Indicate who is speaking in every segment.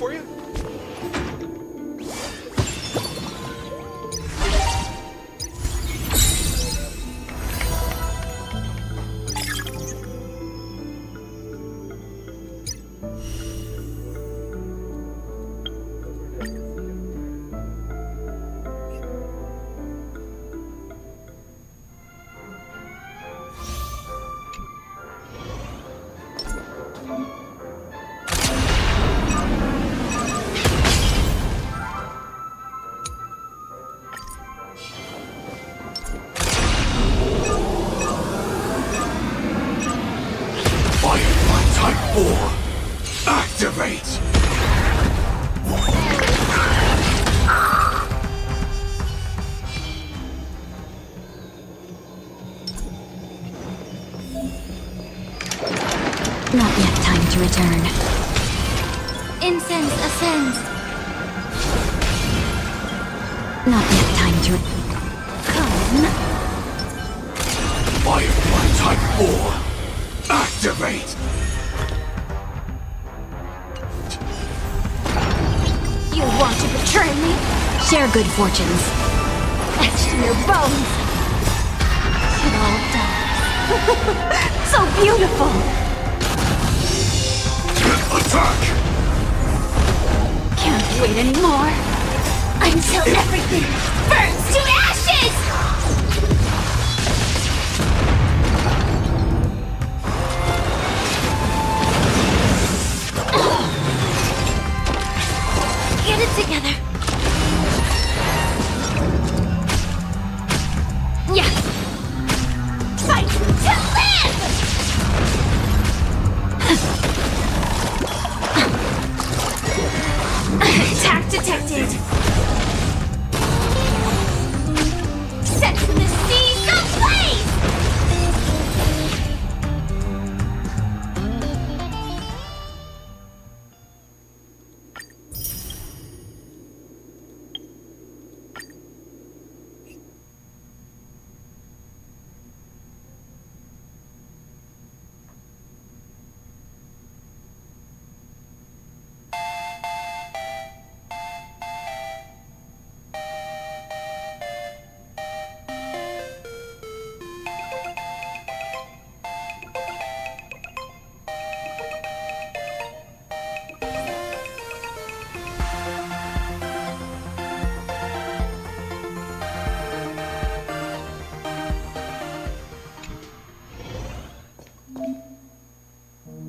Speaker 1: for you?
Speaker 2: Activate!
Speaker 3: Not yet time to return. Incense ascends. Not yet time to come.
Speaker 2: Firefly Type 4! Activate!
Speaker 3: You want to betray me? Share good fortunes. Etched in your bones. It all dies. So beautiful!
Speaker 2: Attack!
Speaker 3: Can't wait anymore. Until everything burns to ashes! Get it together. Yeah. Fight to live! Attack detected. Set the seas ablaze!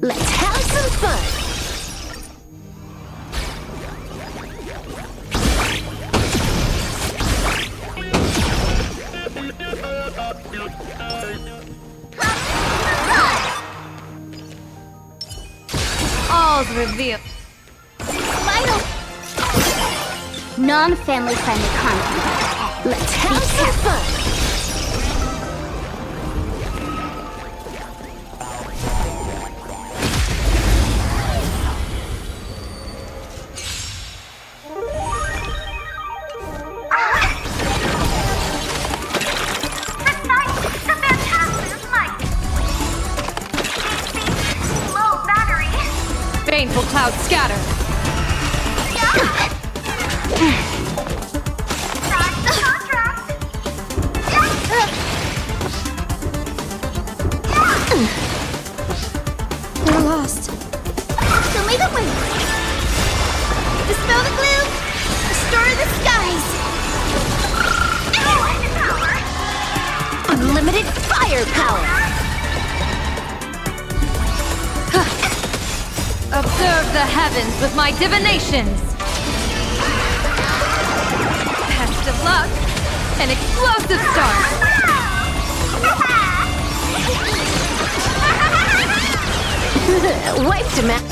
Speaker 3: Let's have some fun! All's revealed. Non-family friendly content. Let's have some fun!
Speaker 4: Painful clouds scatter.
Speaker 3: We're lost. Show me the way. Dispel the gloom. Restore the skies. Unlimited firepower.
Speaker 4: Observe the heavens with my divinations. Best of luck. An explosive start.
Speaker 3: Wiped him out.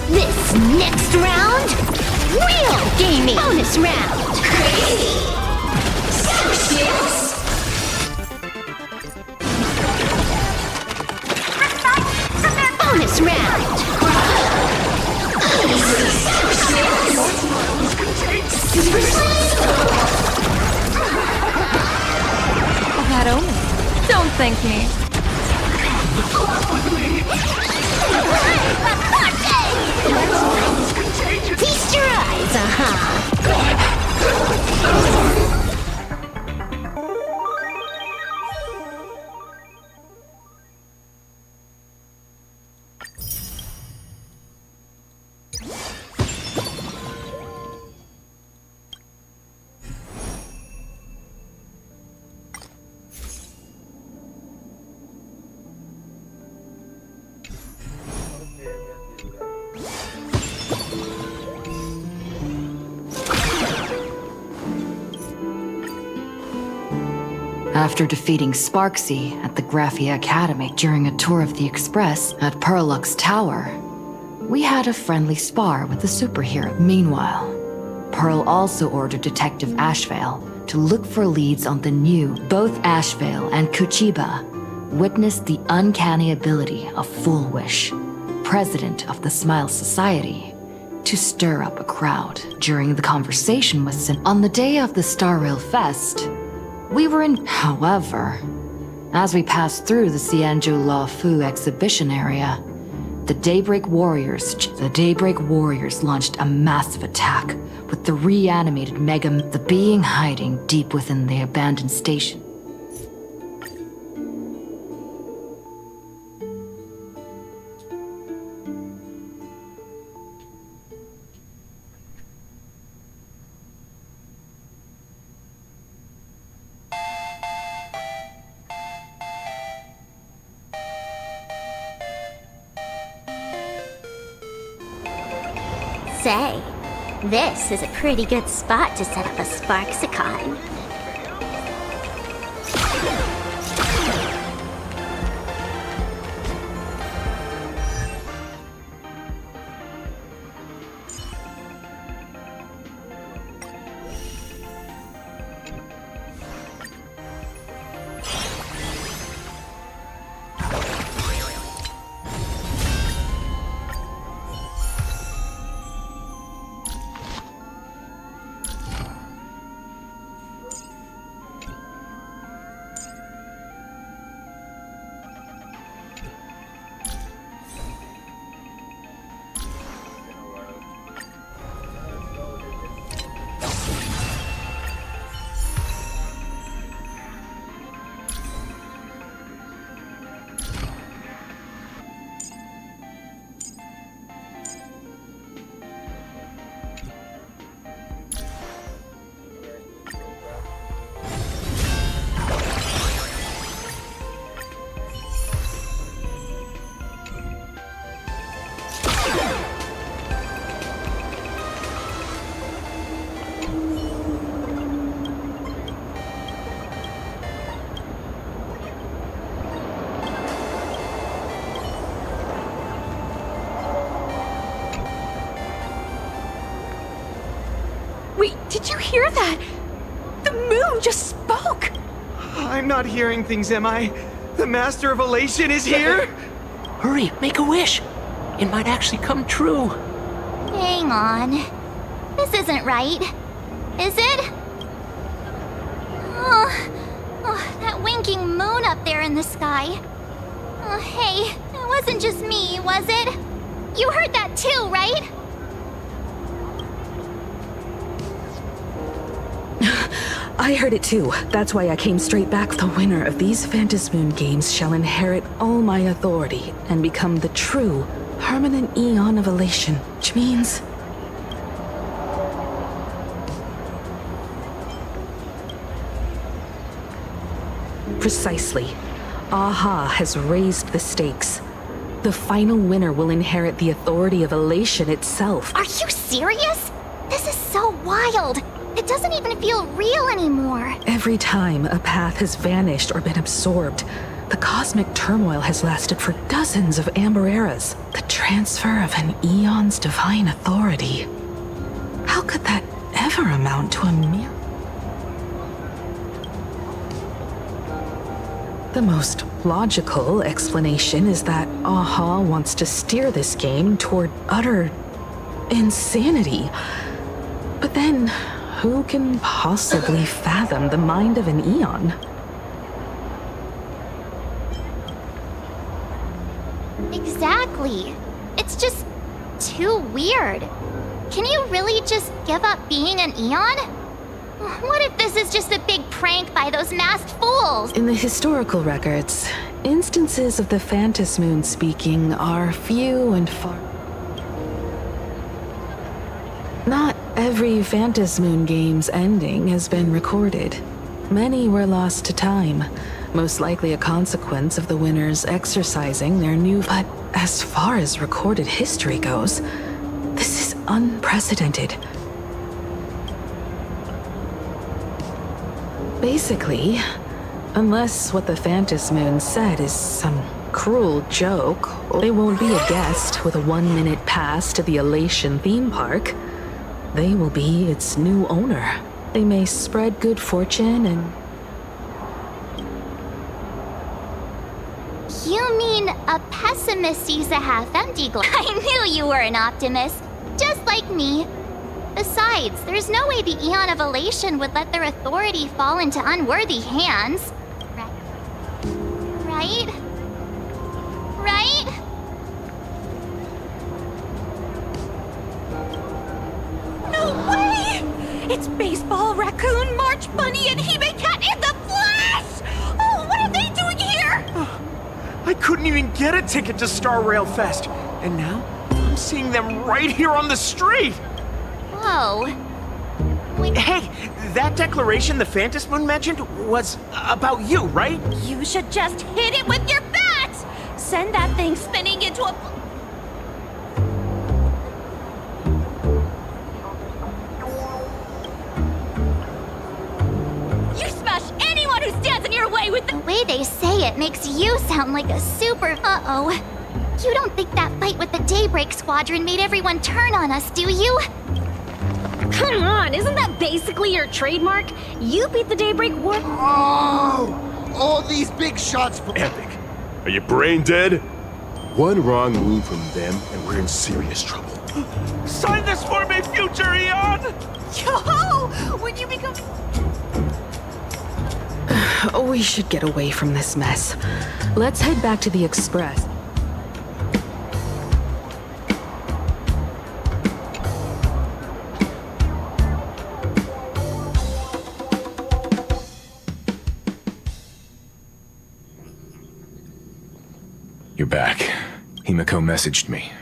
Speaker 3: This next round, real gaming. Bonus round. Bonus round.
Speaker 4: Bad omen. Don't thank me.
Speaker 1: After defeating Sparksy at the Graphia Academy during a tour of the Express at Perlux Tower, we had a friendly spar with the superhero. Meanwhile, Pearl also ordered Detective Ashvale to look for leads on the new. Both Ashvale and Kuchiba witnessed the uncanny ability of Full Wish, president of the Smile Society, to stir up a crowd. During the conversation with Sim on the day of the Star Rail Fest, we were in. However, as we passed through the Xianzhou Law Fu exhibition area, the Daybreak Warriors launched a massive attack with the reanimated the being hiding deep within the abandoned station.
Speaker 3: Say, this is a pretty good spot to set up a Sparksicon.
Speaker 4: Wait, did you hear that? The moon just spoke!
Speaker 5: I'm not hearing things, am I? The Master of Elation is here?
Speaker 6: Hurry, make a wish. It might actually come true.
Speaker 3: Hang on. This isn't right. Is it? Oh, that winking moon up there in the sky. Oh, hey, it wasn't just me, was it? You heard that too, right?
Speaker 7: I heard it too. That's why I came straight back. The winner of these Phantasmoon games shall inherit all my authority and become the true permanent Eon of Elation, which means... Precisely. Aha has raised the stakes. The final winner will inherit the authority of Elation itself.
Speaker 3: Are you serious? This is so wild. It doesn't even feel real anymore.
Speaker 7: Every time a path has vanished or been absorbed, the cosmic turmoil has lasted for dozens of amber eras. The transfer of an Eon's divine authority. How could that ever amount to a mere... The most logical explanation is that Aha wants to steer this game toward utter insanity. But then, who can possibly fathom the mind of an Eon?
Speaker 3: Exactly. It's just too weird. Can you really just give up being an Eon? What if this is just a big prank by those masked fools?
Speaker 7: In the historical records, instances of the Phantas Moon speaking are few and far. Not every Phantas Moon game's ending has been recorded. Many were lost to time, most likely a consequence of the winners exercising their new. But as far as recorded history goes, this is unprecedented. Basically, unless what the Phantas Moon said is some cruel joke, they won't be a guest with a 1-minute pass to the Elation theme park. They will be its new owner. They may spread good fortune and...
Speaker 3: You mean a pessimist sees a half-empty glass? I knew you were an optimist, just like me. Besides, there's no way the Eon of Elation would let their authority fall into unworthy hands. Right? Right?
Speaker 4: No way! It's Baseball, Raccoon, March Bunny, and Hime Cat in the flesh! Oh, what are they doing here?
Speaker 5: I couldn't even get a ticket to Star Rail Fest, and now I'm seeing them right here on the street!
Speaker 3: Whoa. Wait,
Speaker 5: Hey, that declaration the Phantas Moon mentioned was about you, right?
Speaker 4: You should just hit it with your bat! Send that thing spinning into a... You smash anyone who stands in your way with the...
Speaker 3: the way they say it makes you sound like a super... Uh-oh. You don't think that fight with the Daybreak Squadron made everyone turn on us, do you?
Speaker 8: Come on, isn't that basically your trademark? You beat the Daybreak War.
Speaker 9: Oh! All these big shots for
Speaker 2: Epic. Are you brain dead? One wrong move from them and we're in serious trouble.
Speaker 5: Sign this for me, future Eon!
Speaker 4: Yo! When you become...
Speaker 7: We should get away from this mess. Let's head back to the Express.
Speaker 10: You're back. Himiko messaged me.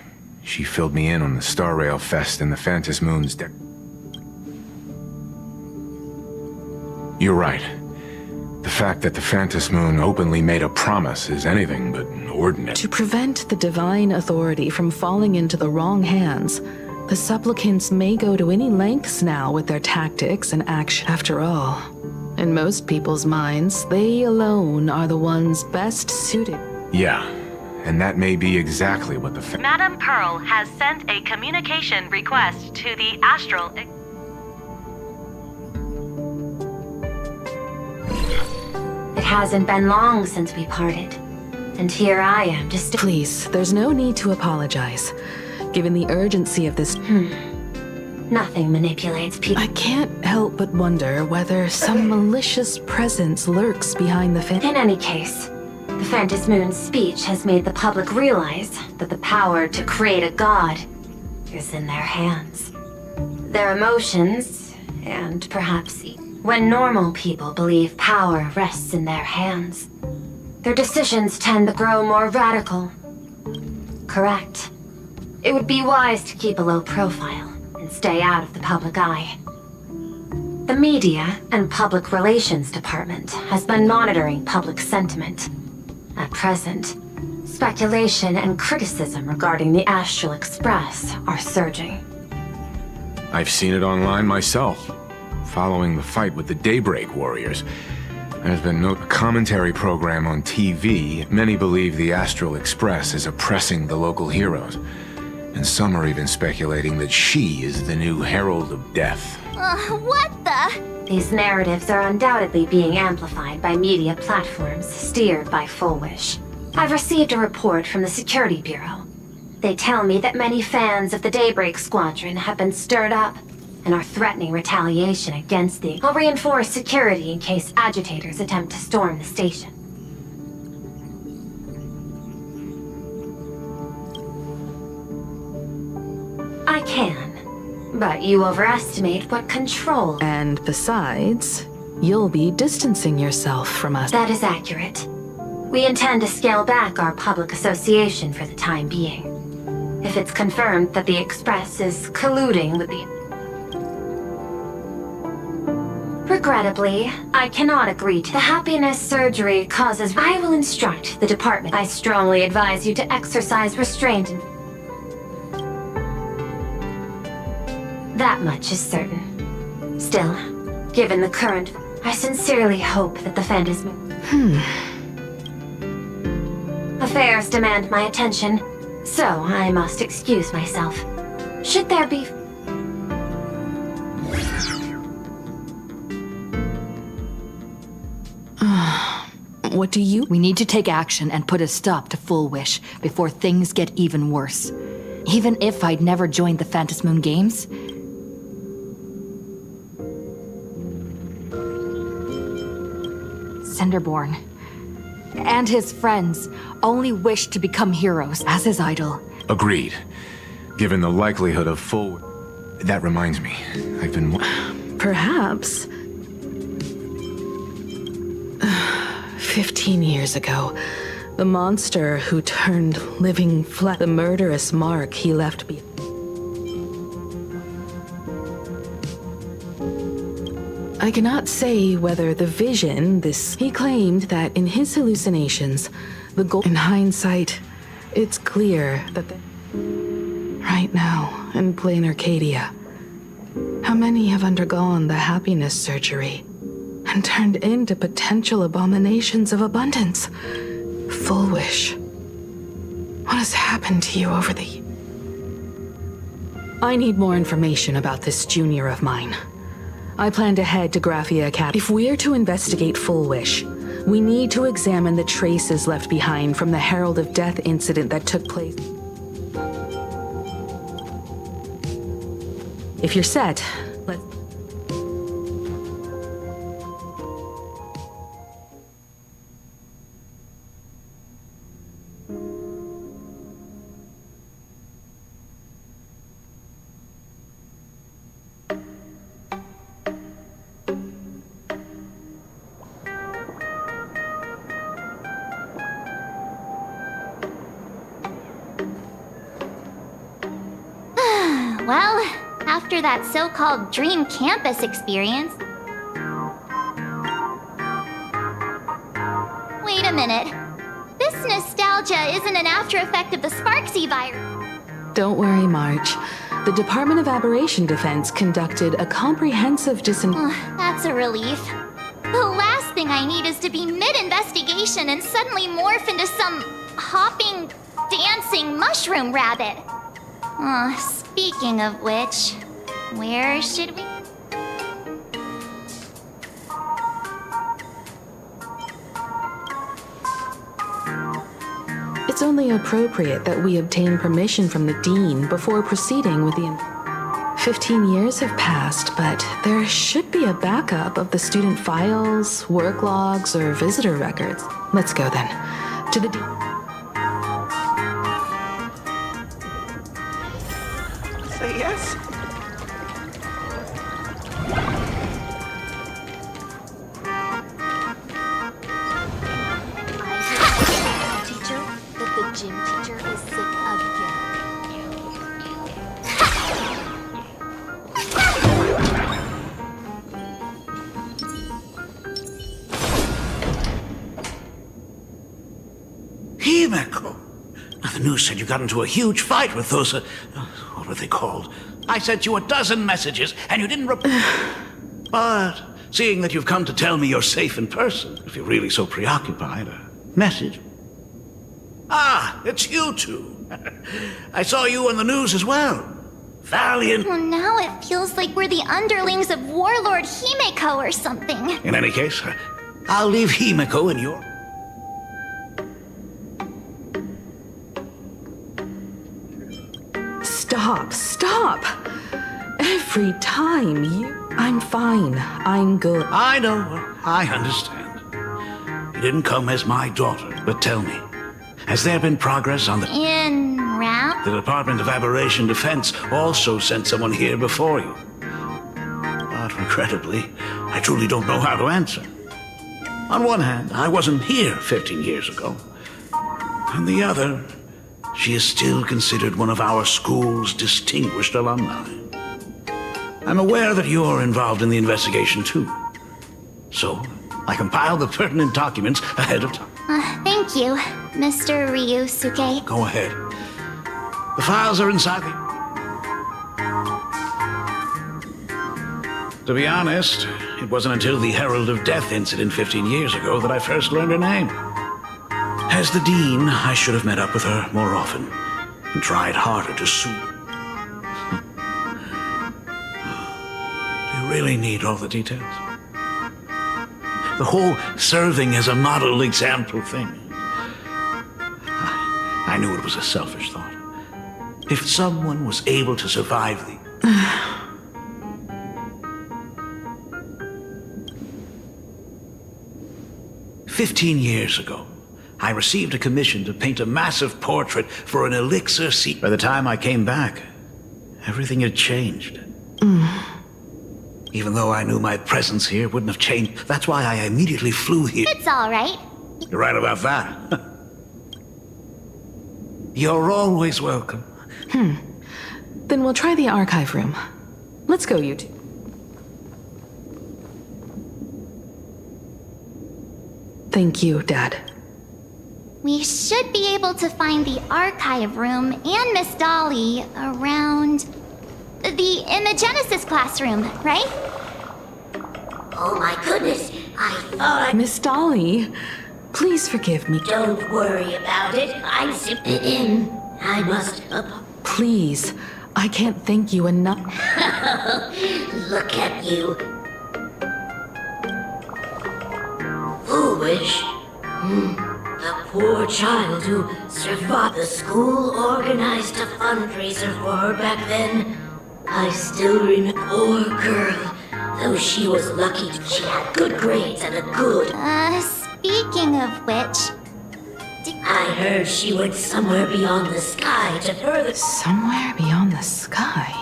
Speaker 10: She filled me in on the Star Rail Fest and the Phantas Moon's deck. You're right. The fact that the Phantas Moon openly made a promise is anything but ordinary.
Speaker 7: To prevent the divine authority from falling into the wrong hands, the supplicants may go to any lengths now with their tactics and action. After all, in most people's minds, they alone are the ones best suited.
Speaker 10: Yeah, and that may be exactly what the
Speaker 11: Madam Pearl has sent a communication request to the Astral...
Speaker 8: It hasn't been long since we parted. And here I am, just...
Speaker 7: Please, there's no need to apologize. Given the urgency of this...
Speaker 8: Nothing manipulates people.
Speaker 7: I can't help but wonder whether some malicious presence lurks behind the
Speaker 8: In any case, the Phantas Moon's speech has made the public realize that the power to create a god is in their hands. Their emotions, and perhaps when normal people believe power rests in their hands, their decisions tend to grow more radical. Correct. It would be wise to keep a low profile and stay out of the public eye. The media and public relations department has been monitoring public sentiment. At present, speculation and criticism regarding the Astral Express are surging.
Speaker 10: I've seen it online myself. Following the fight with the Daybreak Warriors, there's been no commentary program on TV. Many believe the Astral Express is oppressing the local heroes. And some are even speculating that she is the new Herald of Death.
Speaker 3: What the?
Speaker 8: These narratives are undoubtedly being amplified by media platforms steered by Full Wish. I've received a report from the Security Bureau. They tell me that many fans of the Daybreak Squadron have been stirred up and are threatening retaliation against the... I'll reinforce security in case agitators attempt to storm the station. I can, But you overestimate what control.
Speaker 7: And besides, you'll be distancing yourself from us.
Speaker 8: That is accurate. We intend to scale back our public association for the time being. If it's confirmed that the Express is colluding with the... Regrettably, I cannot agree to the happiness surgery causes... I will instruct the department. I strongly advise you to exercise restraint. That much is certain. Still, given the current, I sincerely hope that the Phantasm... Affairs demand my attention, so I must excuse myself. Should there be...
Speaker 7: What do you...
Speaker 1: We need to take action and put a stop to Full Wish before things get even worse. Even if I'd never joined the Phantasm Moon Games, Cinderborn and his friends only wish to become heroes as his idol.
Speaker 10: Agreed. Given the likelihood of full... That reminds me, I've been...
Speaker 7: Perhaps. 15 years ago, the monster who turned living flesh, the murderous mark he left behind. I cannot say whether the vision, he claimed that in his hallucinations, the goal... In hindsight, it's clear that right now, in plain Arcadia, how many have undergone the happiness surgery and turned into potential abominations of abundance? Full Wish. What has happened to you over the... I need more information about this junior of mine. I plan to head to Graphia Academy. If we're to investigate Full Wish, we need to examine the traces left behind from the Herald of Death incident that took place. If you're set, let's...
Speaker 3: Well, after that so-called dream campus experience... Wait a minute. This nostalgia isn't an after-effect of the Sparksy virus.
Speaker 7: Don't worry, March. The Department of Aberration Defense conducted a comprehensive
Speaker 3: That's a relief. The last thing I need is to be mid-investigation and suddenly morph into some hopping, dancing mushroom rabbit. Speaking of which, where should we...
Speaker 7: It's only appropriate that we obtain permission from the Dean before proceeding with the... 15 years have passed, but there should be a backup of the student files, work logs, or visitor records. Let's go then. To the Dean...
Speaker 5: Say yes?
Speaker 3: Teacher, that the gym teacher is sick again.
Speaker 12: Himeko! The news said you got into a huge fight with those, what were they called? I sent you a dozen messages, and you didn't But, seeing that you've come to tell me you're safe in person, if you're really so preoccupied, a message? Ah, it's you two. I saw you on the news as well. Valiant.
Speaker 3: Well, now it feels like we're the underlings of Warlord Himeko or something.
Speaker 12: In any case, I'll leave Himeko in your...
Speaker 7: Stop! Every time you... I'm fine. I'm good.
Speaker 12: I know. I understand. You didn't come as my daughter, but tell me, has there been progress on the...
Speaker 3: In round?
Speaker 12: the Department of Aberration Defense also sent someone here before you. But regrettably, I truly don't know how to answer. On one hand, I wasn't here 15 years ago. On the other, she is still considered one of our school's distinguished alumni. I'm aware that you're involved in the investigation too. So, I compiled the pertinent documents ahead of time.
Speaker 3: Thank you, Mr. Ryusuke.
Speaker 12: Go ahead. The files are inside the... To be honest, it wasn't until the Herald of Death incident 15 years ago that I first learned her name. As the Dean, I should have met up with her more often and tried harder to sue. Do you really need all the details? The whole serving as a model example thing. I knew it was a selfish thought. If someone was able to survive the... 15 years ago, I received a commission to paint a massive portrait for an elixir seat. By the time I came back, everything had changed. Even though I knew my presence here wouldn't have changed, that's why I immediately flew here.
Speaker 3: It's all right.
Speaker 12: You're right about that. You're always welcome.
Speaker 7: Then we'll try the archive room. Let's go, you two. Thank you, Dad.
Speaker 3: We should be able to find the archive room and Miss Dolly around the Imagenesis classroom, right?
Speaker 13: Oh my goodness, I thought
Speaker 7: Miss Dolly, please forgive me.
Speaker 13: Don't worry about it. I'm simply in. I must...
Speaker 7: Please, I can't thank you enough.
Speaker 13: Look at you. Foolish. The poor child who survived. The school organized a fundraiser for her back then. I still remember. Poor girl. Though she was lucky, she had good grades and a good...
Speaker 3: Speaking of which...
Speaker 13: I heard she went somewhere beyond the sky to further...
Speaker 7: Somewhere beyond the sky?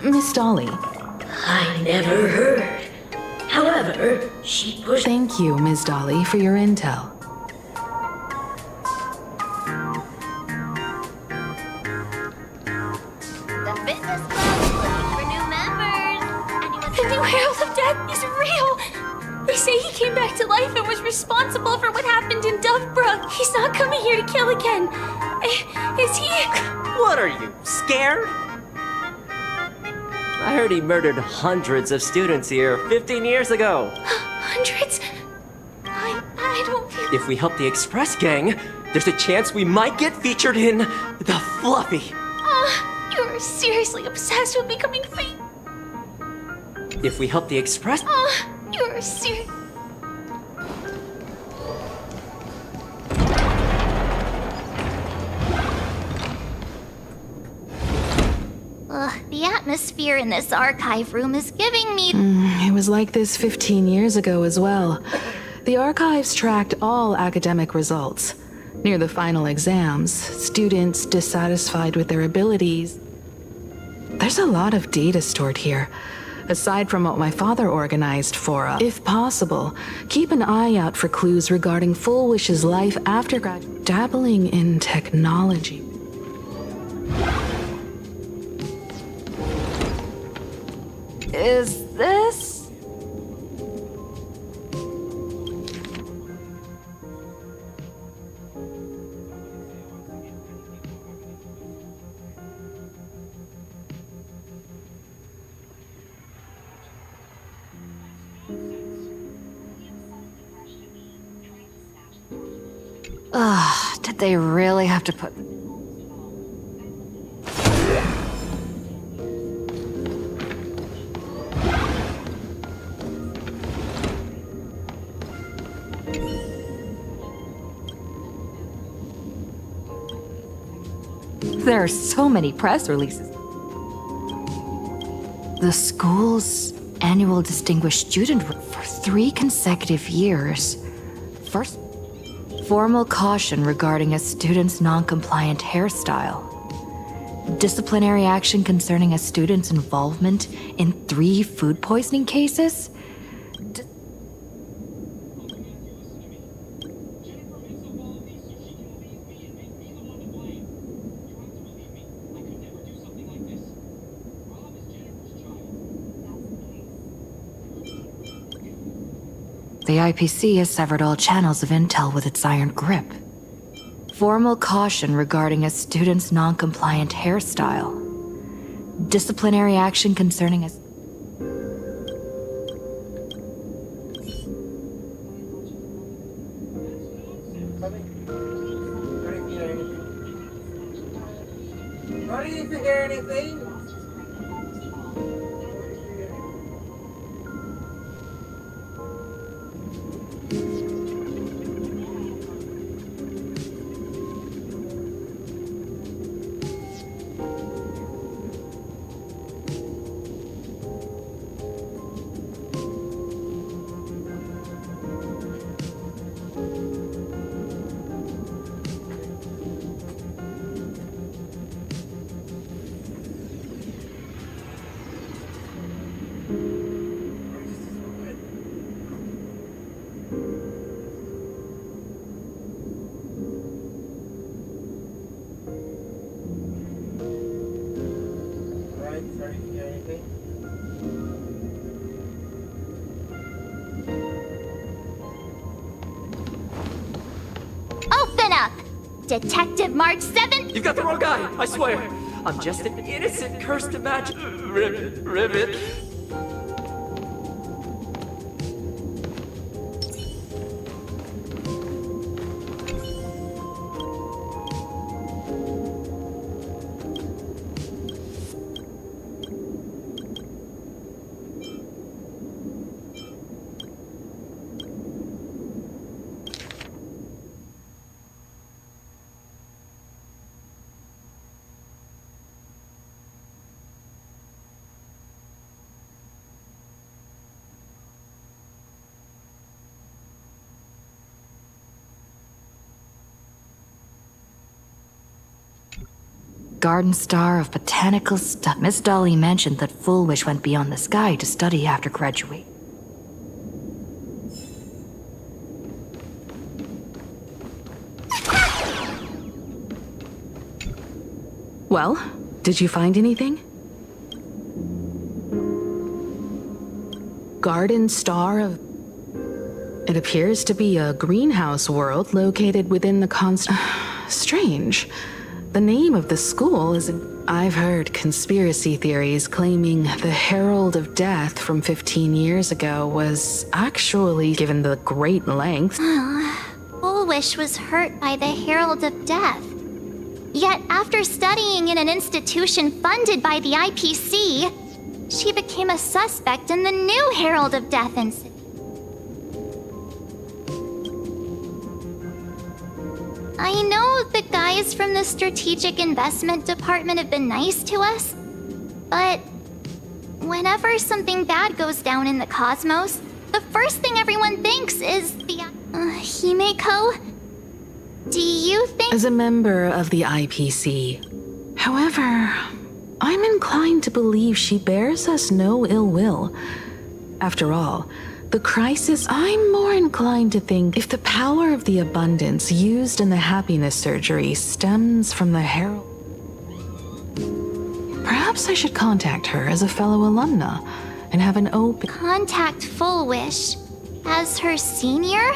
Speaker 7: Miss Dolly.
Speaker 13: I never heard. However, she pushed...
Speaker 7: Thank you, Ms. Dolly, for your intel.
Speaker 3: The fitness club is looking for new members.
Speaker 4: The new Herald of Death is real! They say he came back to life and was responsible for what happened in Dovebrook. He's not coming here to kill again. Is he?
Speaker 14: What are you, scared? I heard he murdered hundreds of students here 15 years ago.
Speaker 4: Hundreds? I don't feel...
Speaker 14: If we help the Express Gang, there's a chance we might get featured in The Fluffy.
Speaker 4: You're seriously obsessed with becoming famous.
Speaker 14: If we help the Express...
Speaker 4: You're serious.
Speaker 3: The atmosphere in this archive room is giving me...
Speaker 7: It was like this 15 years ago as well. The archives tracked all academic results. Near the final exams, students dissatisfied with their abilities. There's a lot of data stored here. Aside from what my father organized for us. If possible, keep an eye out for clues regarding Full Wish's life after graduation. Dabbling in technology.
Speaker 1: Is this... did they really have to put... There are so many press releases. The school's annual distinguished student for 3 consecutive years. Formal caution regarding a student's non-compliant hairstyle. Disciplinary action concerning a student's involvement in 3 food poisoning cases. The IPC has severed all channels of intel with its iron grip. Formal caution regarding a student's non-compliant hairstyle. Disciplinary action concerning a...
Speaker 15: Why didn't you hear anything?
Speaker 3: Open up! Detective March 7th?
Speaker 14: You've got the wrong guy, I swear. I'm just an innocent, cursed imagine. Ribbit.
Speaker 1: Garden Star of Botanical Stuff. Miss Dolly mentioned that Full Wish went beyond the sky to study after graduate.
Speaker 7: Well, did you find anything? Garden Star of... It appears to be a greenhouse world located within the Strange. The name of the school is... I've heard conspiracy theories claiming the Herald of Death from 15 years ago was actually, given the great length...
Speaker 3: Full Wish was hurt by the Herald of Death. Yet after studying in an institution funded by the IPC, she became a suspect in the new Herald of Death incident. I know the guys from the Strategic Investment Department have been nice to us, but whenever something bad goes down in the cosmos, the first thing everyone thinks is the Himeko. Do you think...
Speaker 7: As a member of the IPC, however, I'm inclined to believe she bears us no ill will. After all, the crisis, I'm more inclined to think if the power of the abundance used in the happiness surgery stems from the Herald. Perhaps I should contact her as a fellow alumna and have an open...
Speaker 3: Contact Full Wish as her senior?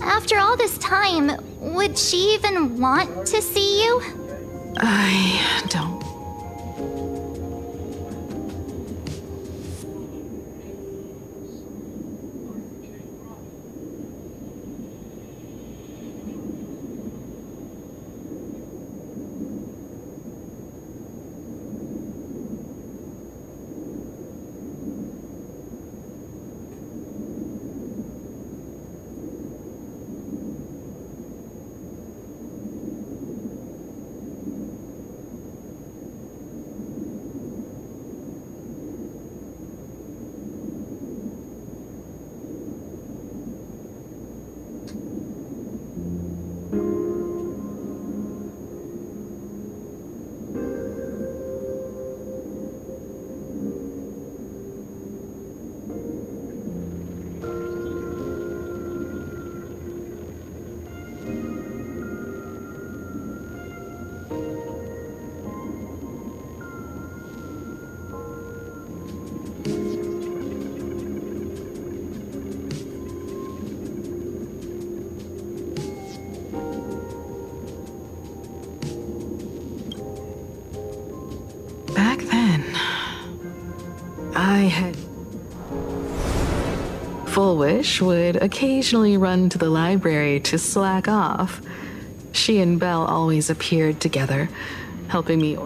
Speaker 3: After all this time, would she even want to see you?
Speaker 7: I don't. I had... Full Wish would occasionally run to the library to slack off. She and Belle always appeared together, helping me.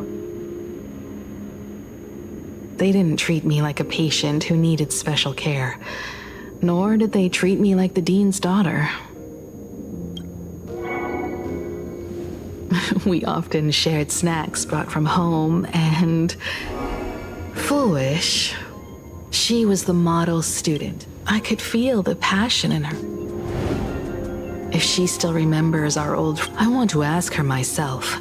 Speaker 7: They didn't treat me like a patient who needed special care, nor did they treat me like the dean's daughter. We often shared snacks brought from home, and Full Wish, she was the model student. I could feel the passion in her. If she still remembers our old... I want to ask her myself.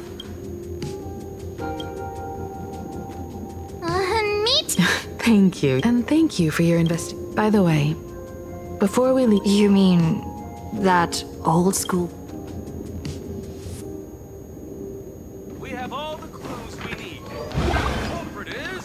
Speaker 3: Me too.
Speaker 7: Thank you. And thank you for your By the way, before we leave...
Speaker 1: You mean that old school?
Speaker 5: We have all the clues we need. Culprit is...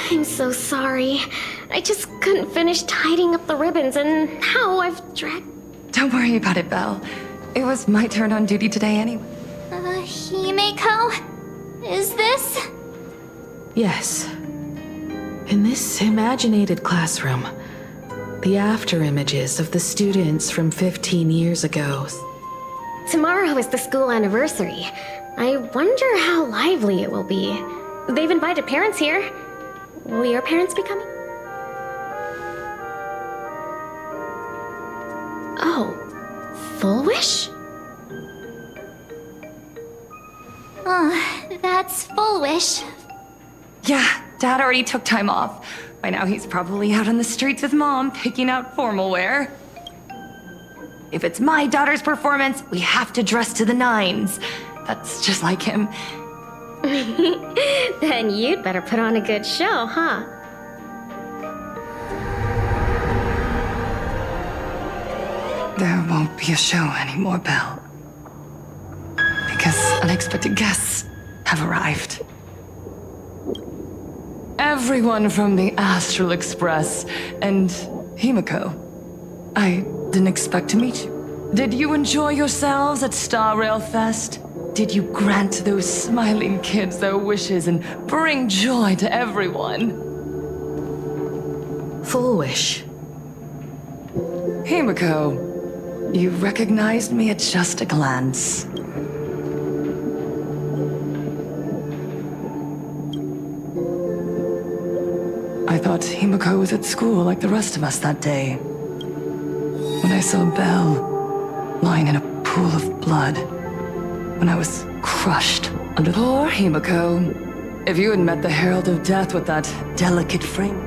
Speaker 4: I'm so sorry. I just couldn't finish tidying up the ribbons, and now I've dragged...
Speaker 16: Don't worry about it, Belle. It was my turn on duty today anyway.
Speaker 3: Himeko? Is this?
Speaker 7: Yes. In this imaginated classroom, the after images of the students from 15 years ago.
Speaker 4: Tomorrow is the school anniversary. I wonder how lively it will be. They've invited parents here. Will your parents be coming? Oh, Full Wish?
Speaker 3: That's Full Wish.
Speaker 16: Yeah, Dad already took time off. By now he's probably out on the streets with Mom, picking out formal wear. If it's my daughter's performance, we have to dress to the nines. That's just like him.
Speaker 4: Then you'd better put on a good show, huh?
Speaker 16: There won't be a show anymore, Belle. Because unexpected guests have arrived. Everyone from the Astral Express and Himeko. I didn't expect to meet you. Did you enjoy yourselves at Star Rail Fest? Did you grant those smiling kids their wishes and bring joy to everyone?
Speaker 7: Full Wish.
Speaker 16: Himeko, you recognized me at just a glance. I thought Himeko was at school like the rest of us that day. When I saw Belle lying in a pool of blood, when I was crushed under... Poor Himeko. If you had met the Herald of Death with that delicate frame.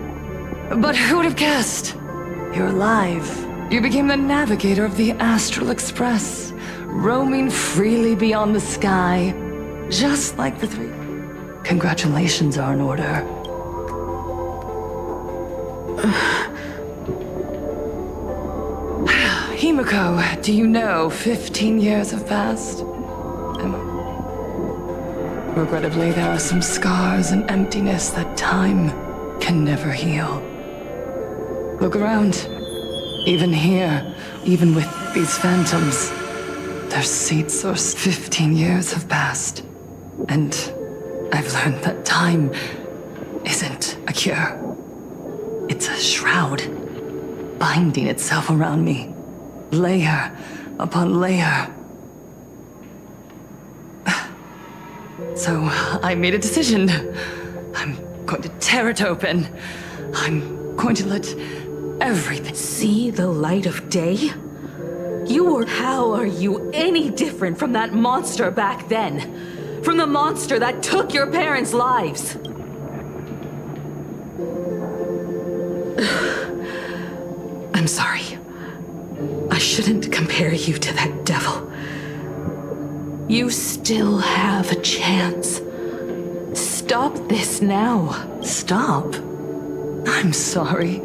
Speaker 16: But who would have guessed? You're alive. You became the navigator of the Astral Express, roaming freely beyond the sky, just like the three. Congratulations are in order. Himeko, do you know 15 years have passed? Regrettably, there are some scars and emptiness that time can never heal. Look around. Even here, even with these phantoms, their seats are 15 years have passed. And I've learned that time isn't a cure. It's a shroud, binding itself around me, layer upon layer. So I made a decision. I'm going to tear it open. I'm going to let everything...
Speaker 7: See the light of day? How are you any different from that monster back then? From the monster that took your parents' lives? I'm sorry. I shouldn't compare you to that devil. You still have a chance. Stop this now.
Speaker 16: Stop? I'm sorry.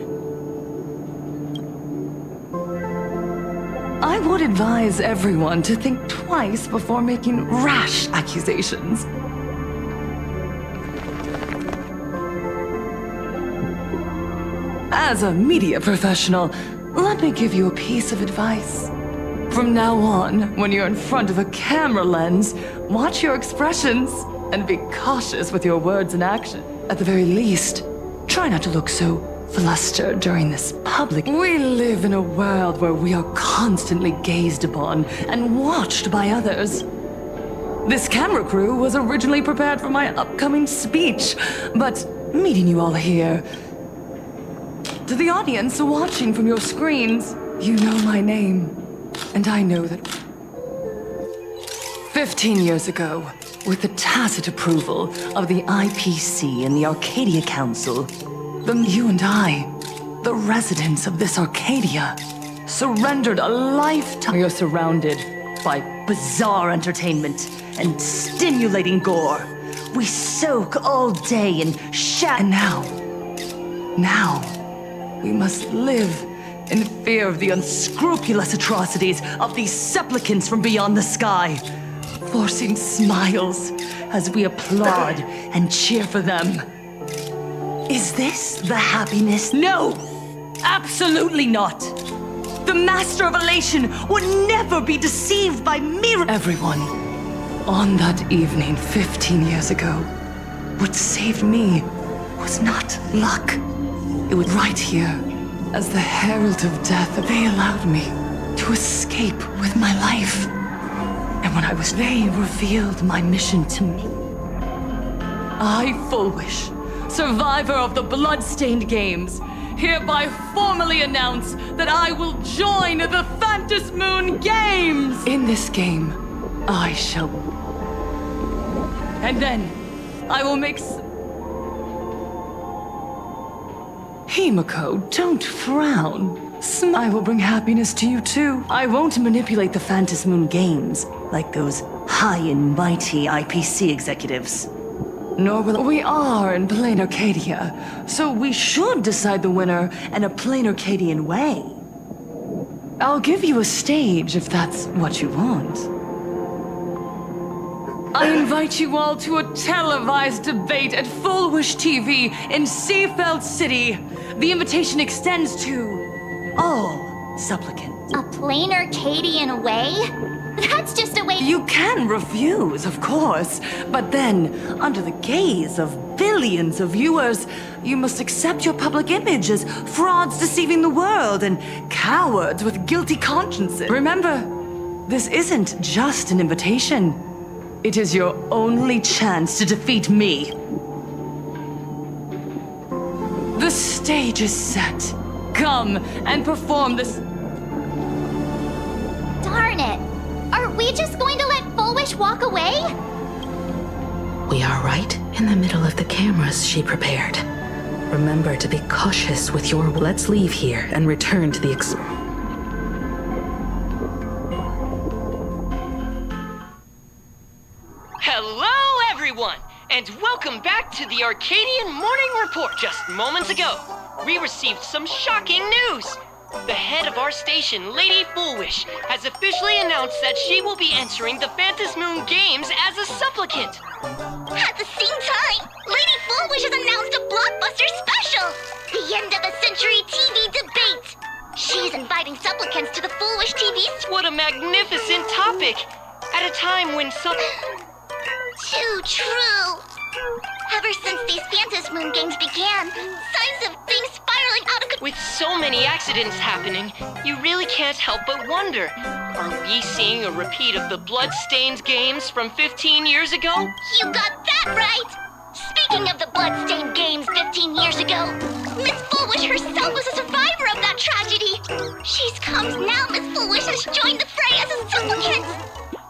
Speaker 16: I would advise everyone to think twice before making rash accusations. As a media professional, let me give you a piece of advice. From now on, when you're in front of a camera lens, watch your expressions and be cautious with your words and action. At the very least, try not to look so flustered during this public. We live in a world where we are constantly gazed upon and watched by others. This camera crew was originally prepared for my upcoming speech, but meeting you all here, to the audience watching from your screens, you know my name, and I know that 15 years ago, with the tacit approval of the IPC and the Arcadia Council, you and I, the residents of this Arcadia, surrendered a lifetime. You're surrounded by bizarre entertainment and stimulating gore. We soak all day in and now, we must live in fear of the unscrupulous atrocities of these supplicants from beyond the sky, forcing smiles as we applaud and cheer for them. Is this the happiness? No! Absolutely not! The Master of Elation would never be deceived by miracles. Everyone, on that evening 15 years ago, what saved me was not luck. It was right here, as the herald of death, they allowed me to escape with my life. And when they revealed my mission to me. I, Fullwish, survivor of the Bloodstained Games, hereby formally announce that I will join the Phantasmoon Games! In this game, I shall... And then, I will make... Himiko, don't frown. I will bring happiness to you too. I won't manipulate the Phantasmoon Games like those high and mighty IPC executives. Nor will we are in plain Arcadia, so we should decide the winner in a plain Arcadian way. I'll give you a stage if that's what you want. I invite you all to a televised debate at Fullwish TV in Seafeld City. The invitation extends to all supplicants.
Speaker 3: A plain Arcadian way? That's just a way—
Speaker 16: You can refuse, of course, but then, under the gaze of billions of viewers, you must accept your public image as frauds deceiving the world and cowards with guilty consciences. Remember, this isn't just an invitation. It is your only chance to defeat me. The stage is set. Come and perform this—
Speaker 3: Darn it! Are we just going to let Fullwish walk away?
Speaker 7: We are right in the middle of the cameras she prepared. Remember to be cautious with your... Let's leave here and return to the
Speaker 17: Hello, everyone, and welcome back to the Arcadian Morning Report. Just moments ago, we received some shocking news. The head of our station, Lady Fullwish, has officially announced that she will be entering the Phantasmoon Games as a supplicant.
Speaker 3: At the same time, Lady Fullwish has announced a blockbuster special! The end of a century TV debate! She's inviting supplicants to the Fullwish TV...
Speaker 17: What a magnificent topic! At a time when
Speaker 3: Too true! Ever since these Phantasmoon Games began, signs of things spiraling out of control.
Speaker 17: With so many accidents happening, you really can't help but wonder, are we seeing a repeat of the Bloodstained Games from 15 years ago?
Speaker 3: You got that right! Speaking Speaking of the bloodstained games 15 years ago, Miss Foolish herself was a survivor of that tragedy. She's come now. Miss Foolish has joined the fray as a supplicant.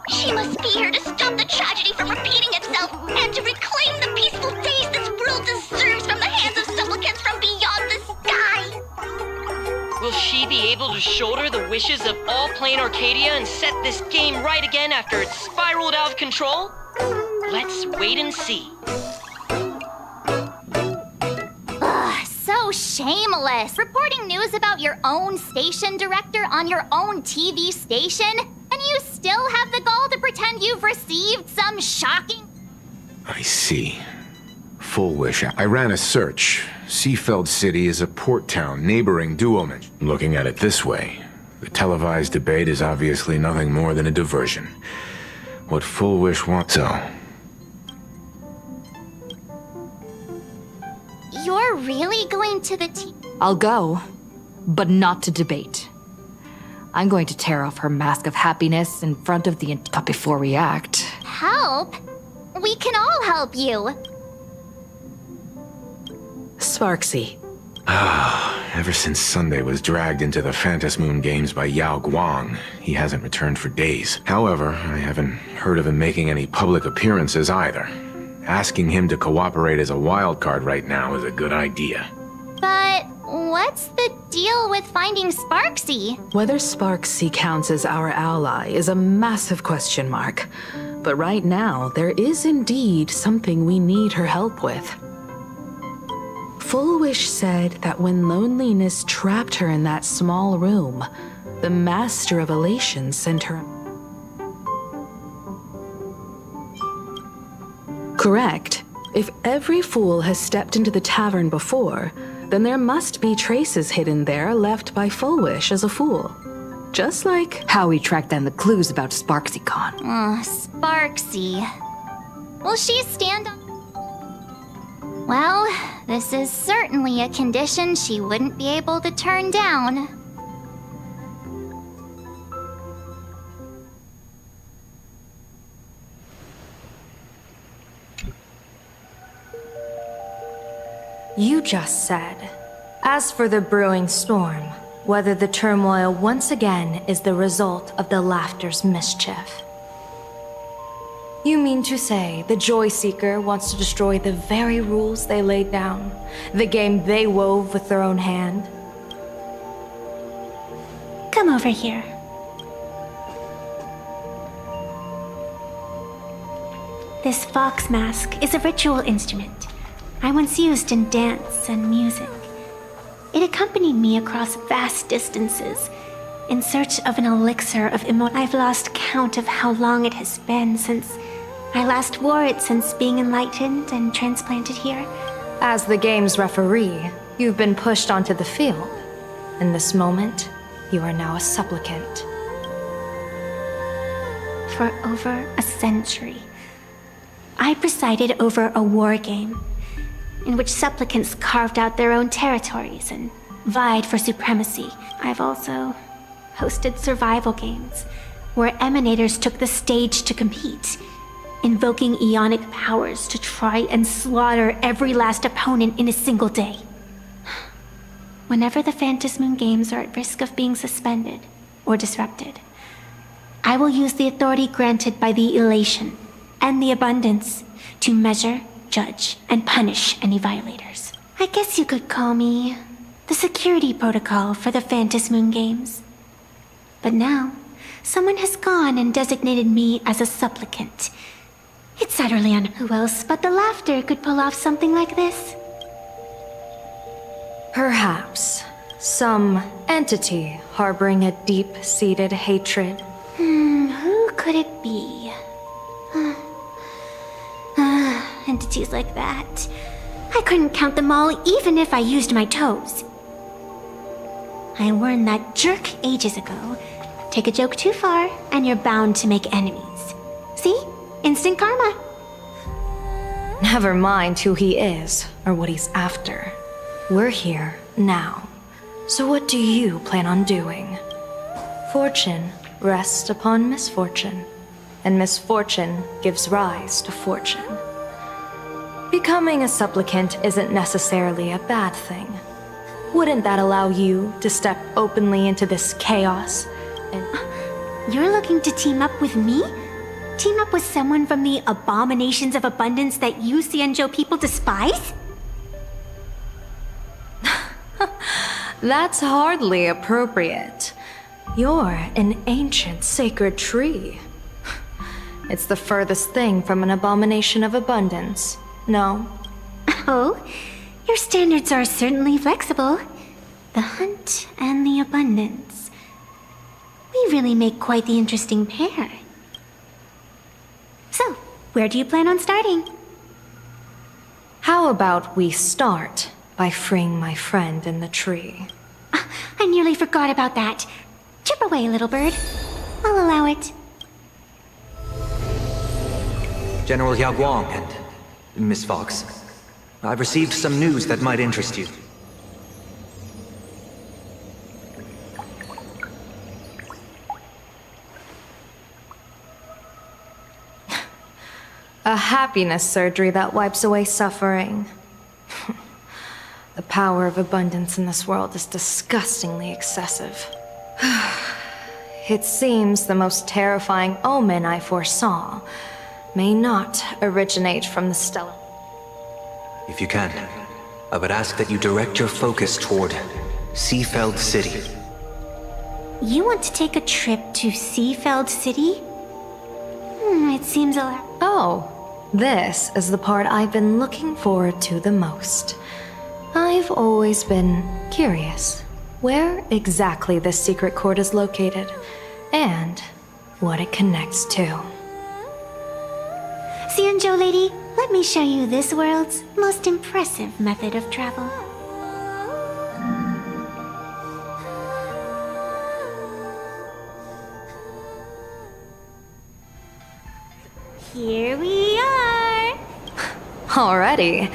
Speaker 3: She must be here to stop the tragedy from repeating itself and to reclaim the peaceful days this world deserves from the hands of supplicants from beyond the sky.
Speaker 17: Will she be able to shoulder the wishes of all playing Arcadia and set this game right again after it's spiraled out of control? Let's wait and see.
Speaker 3: Ugh, so shameless. Reporting news about your own station director on your own TV station? And you still have the gall to pretend you've received some shocking...
Speaker 10: I see. Full Wish. I ran a search. Seafeld City is a port town neighboring Duomen. Looking at it this way, the televised debate is obviously nothing more than a diversion. What Full Wish wants, so...
Speaker 3: You're really going to the
Speaker 1: I'll go, but not to debate. I'm going to tear off her mask of happiness in front of the... But before we act...
Speaker 3: Help? We can all help you.
Speaker 7: Sparksy.
Speaker 10: Ever since Sunday was dragged into the Phantasmoon Games by Yao Guang, he hasn't returned for days. However, I haven't heard of him making any public appearances either. Asking him to cooperate as a wildcard right now is a good idea.
Speaker 3: But what's the deal with finding Sparksy?
Speaker 7: Whether Sparksy counts as our ally is a massive question mark. But right now, there is indeed something we need her help with. Full Wish said that when loneliness trapped her in that small room, the Master of Elation sent her... Correct. If every fool has stepped into the tavern before, then there must be traces hidden there left by Full Wish as a fool. Just like
Speaker 1: how we tracked down the clues about SparksyCon.
Speaker 3: Sparksy. Will she stand on... Well, this is certainly a condition she wouldn't be able to turn down.
Speaker 18: You just said, as for the brewing storm, whether the turmoil once again is the result of the Laughter's mischief. You mean to say the Joy Seeker wants to destroy the very rules they laid down, the game they wove with their own hand?
Speaker 4: Come over here. This fox mask is a ritual instrument I once used in dance and music. It accompanied me across vast distances in search of an elixir of immortality. I've lost count of how long it has been since I last wore it since being enlightened and transplanted here.
Speaker 18: As the game's referee, you've been pushed onto the field. In this moment, you are now a supplicant.
Speaker 4: For over a century, I presided over a war game in which supplicants carved out their own territories and vied for supremacy. I've also hosted survival games where emanators took the stage to compete, invoking eonic powers to try and slaughter every last opponent in a single day. Whenever the Phantasmoon Games are at risk of being suspended or disrupted, I will use the authority granted by the Elation and the Abundance to measure, judge, and punish any violators. I guess you could call me the security protocol for the Phantasmoon Games. But now, someone has gone and designated me as a supplicant. It's utterly who else but the Laughter could pull off something like this?
Speaker 18: Perhaps some entity harboring a deep-seated hatred.
Speaker 4: Who could it be? Entities like that. I couldn't count them all even if I used my toes. I learned that jerk ages ago. Take a joke too far, and you're bound to make enemies. See? Instant karma.
Speaker 18: Never mind who he is, or what he's after. We're here, now. So what do you plan on doing? Fortune rests upon misfortune, and misfortune gives rise to fortune. Becoming a supplicant isn't necessarily a bad thing. Wouldn't that allow you to step openly into this chaos?
Speaker 4: You're looking to team up with me? Team up with someone from the abominations of abundance that you Xianzhou people despise?
Speaker 18: That's hardly appropriate. You're an ancient sacred tree. It's the furthest thing from an abomination of abundance, no?
Speaker 4: Oh, your standards are certainly flexible. The hunt and the abundance. We really make quite the interesting pair. So, where do you plan on starting?
Speaker 18: How about we start by freeing my friend in the tree?
Speaker 4: I nearly forgot about that. Chip away, little bird. I'll allow it.
Speaker 19: General Yao Guang and Miss Fox, I've received some news that might interest you.
Speaker 18: A happiness surgery that wipes away suffering. The power of abundance in this world is disgustingly excessive. It seems the most terrifying omen I foresaw may not originate from the stellar.
Speaker 19: If you can, I would ask that you direct your focus toward Seafeld City.
Speaker 4: You want to take a trip to Seafeld City? It seems a lot.
Speaker 18: Oh, this is the part I've been looking forward to the most. I've always been curious where exactly this secret court is located, and what it connects to.
Speaker 4: Xianzhou lady, let me show you this world's most impressive method of travel. Here we are!
Speaker 18: Already?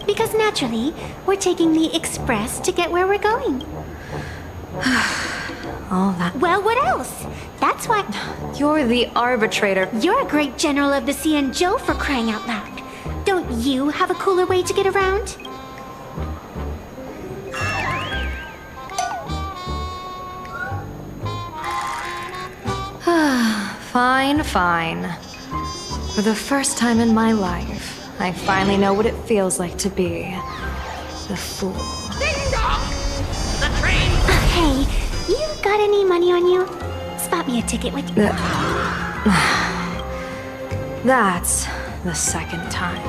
Speaker 4: Because naturally, we're taking the express to get where we're going.
Speaker 18: All that.
Speaker 4: Well, what else? That's why.
Speaker 18: You're the arbitrator.
Speaker 4: You're a great general of the Xianzhou, for crying out loud. Don't you have a cooler way to get around?
Speaker 18: Fine, fine. For the first time in my life, I finally know what it feels like to be the fool.
Speaker 17: Ding dong! The train!
Speaker 4: Hey, you got any money on you? Spot me a ticket with you.
Speaker 18: That's the second time.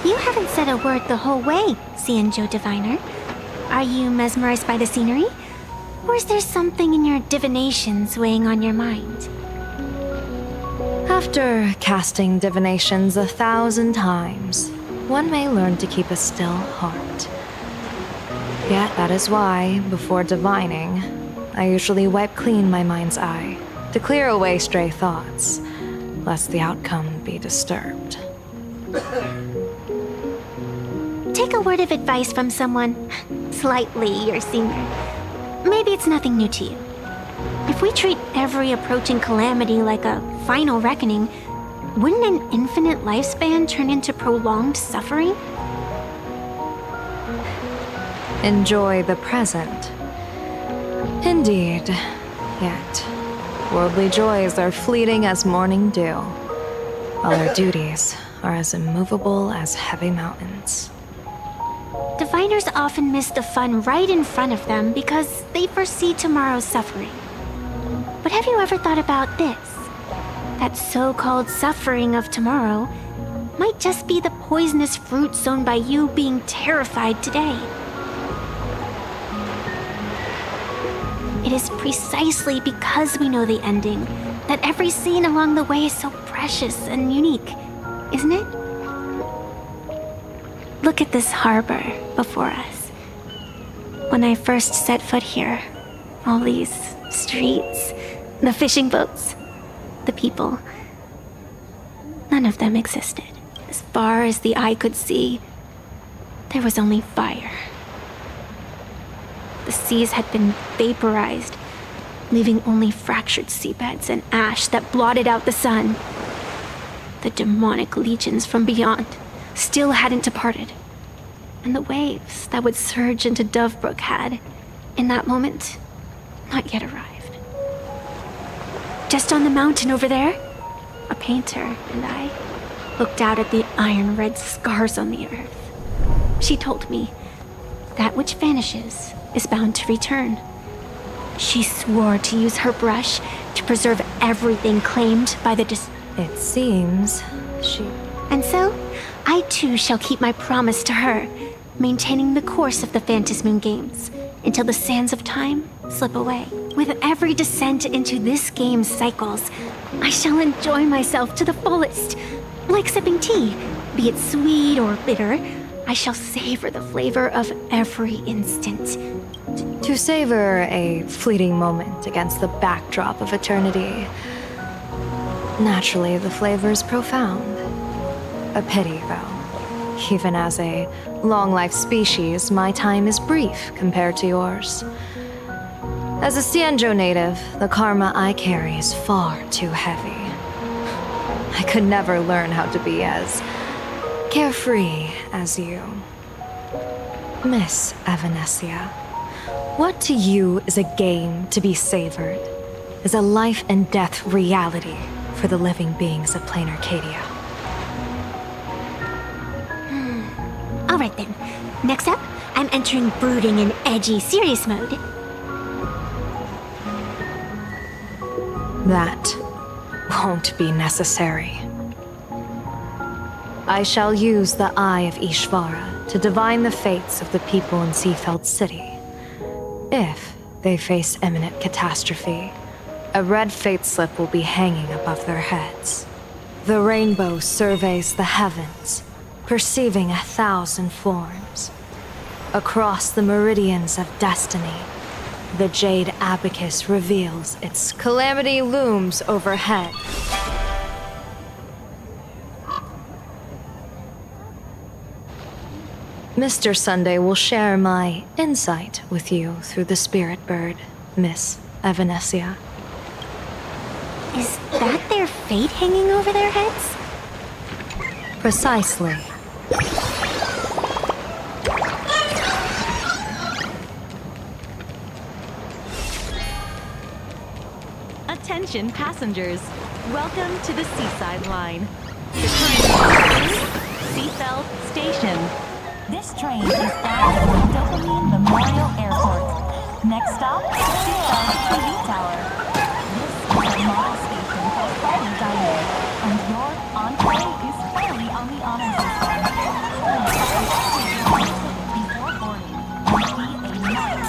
Speaker 4: You haven't said a word the whole way, Xianzhou Diviner. Are you mesmerized by the scenery? Or is there something in your divinations weighing on your mind?
Speaker 18: After casting divinations 1,000 times, one may learn to keep a still heart. Yet that is why, before divining, I usually wipe clean my mind's eye to clear away stray thoughts, lest the outcome be disturbed.
Speaker 4: Take a word of advice from someone slightly your senior. Maybe it's nothing new to you. If we treat every approaching calamity like a final reckoning, wouldn't an infinite lifespan turn into prolonged suffering?
Speaker 18: Enjoy the present. Indeed. Yet, Worldly joys are fleeting as morning dew, while our duties are as immovable as heavy mountains.
Speaker 4: Diviners often miss the fun right in front of them because they foresee tomorrow's suffering. But have you ever thought about this? That so-called suffering of tomorrow might just be the poisonous fruit sown by you being terrified today. It is precisely because we know the ending that every scene along the way is so precious and unique, isn't it? Look at this harbor before us. When I first set foot here, all these streets, the fishing boats, the people, none of them existed. As far as the eye could see, there was only fire. The seas had been vaporized, leaving only fractured seabeds and ash that blotted out the sun. The demonic legions from beyond still hadn't departed, and the waves that would surge into Dovebrook had, in that moment, not yet arrived. Just on the mountain over there, a painter and I looked out at the iron-red scars on the earth. She told me, that which vanishes is bound to return. She swore to use her brush to preserve everything claimed by the
Speaker 18: It seems she...
Speaker 4: And so, I too shall keep my promise to her, maintaining the course of the Phantasmoon Games until the sands of time slip away. With every descent into this game's cycles, I shall enjoy myself to the fullest. Like sipping tea, be it sweet or bitter, I shall savor the flavor of every instant.
Speaker 18: To savor a fleeting moment against the backdrop of eternity. Naturally, the flavor is profound. A pity, though. Even as a long-life species, my time is brief compared to yours. As a Xianzhou native, the karma I carry is far too heavy. I could never learn how to be as carefree as you. Miss Evanescia, what to you is a game to be savored, is a life and death reality for the living beings of plain Arcadia.
Speaker 4: Alright then, next up, I'm entering brooding and edgy serious mode.
Speaker 18: That won't be necessary. I shall use the Eye of Ishvara to divine the fates of the people in Seafeld City. If they face imminent catastrophe, a red fate slip will be hanging above their heads. The rainbow surveys the heavens, perceiving 1,000 forms. Across the meridians of destiny, the jade abacus reveals its calamity looms overhead. Mr. Sunday will share my insight with you through the spirit bird, Miss Evanescia.
Speaker 4: Is that their fate hanging over their heads?
Speaker 18: Precisely.
Speaker 11: Attention passengers. Welcome to the Seaside Line. The current is Seafeld Station.
Speaker 20: This train is bound for Dopamine Memorial Airport. Next stop, Seafeld TV Tower. This is a model station for private dining, and your entree is fully on the honor system. Before boarding, be a knight.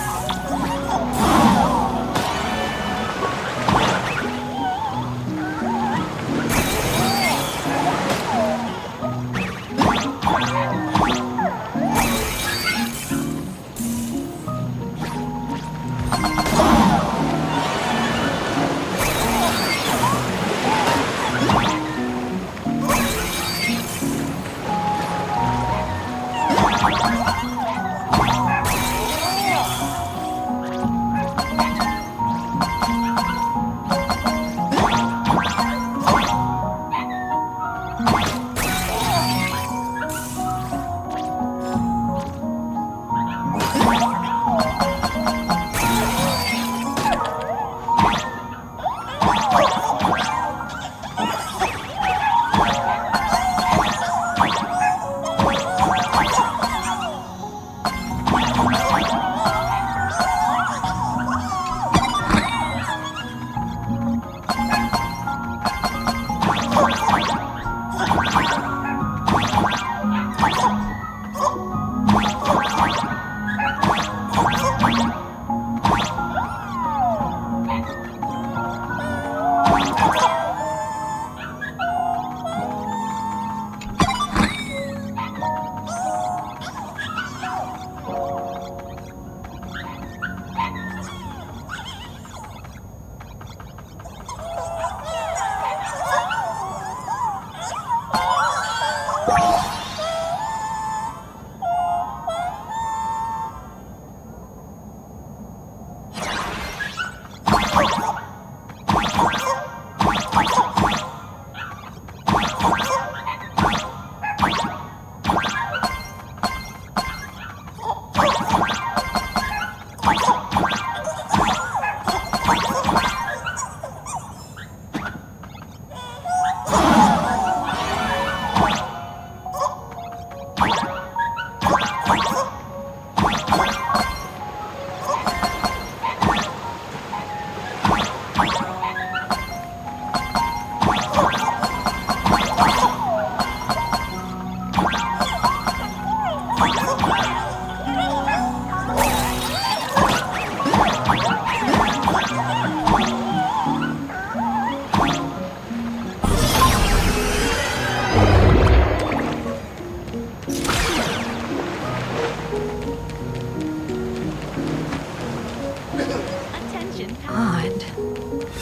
Speaker 18: Odd.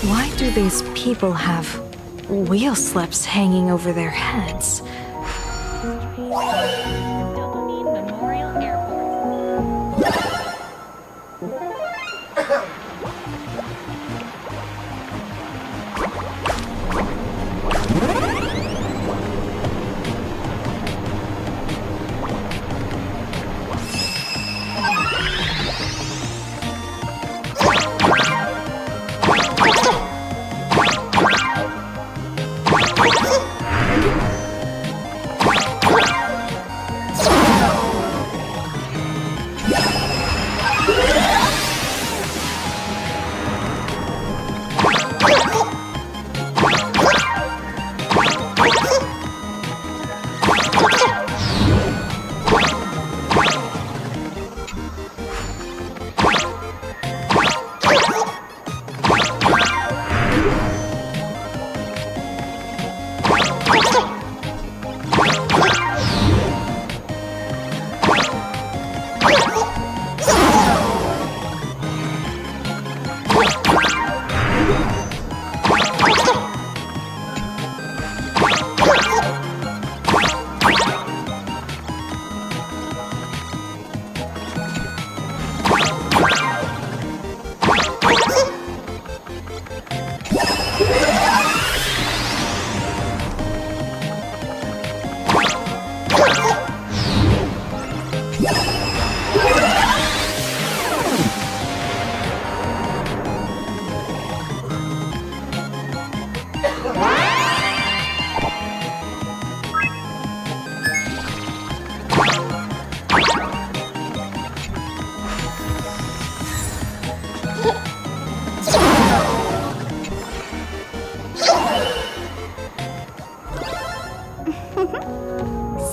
Speaker 18: Why do these people have wheel slips hanging over their heads?
Speaker 20: Dopamine Memorial Airport.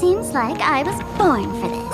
Speaker 3: Seems like I was born for this.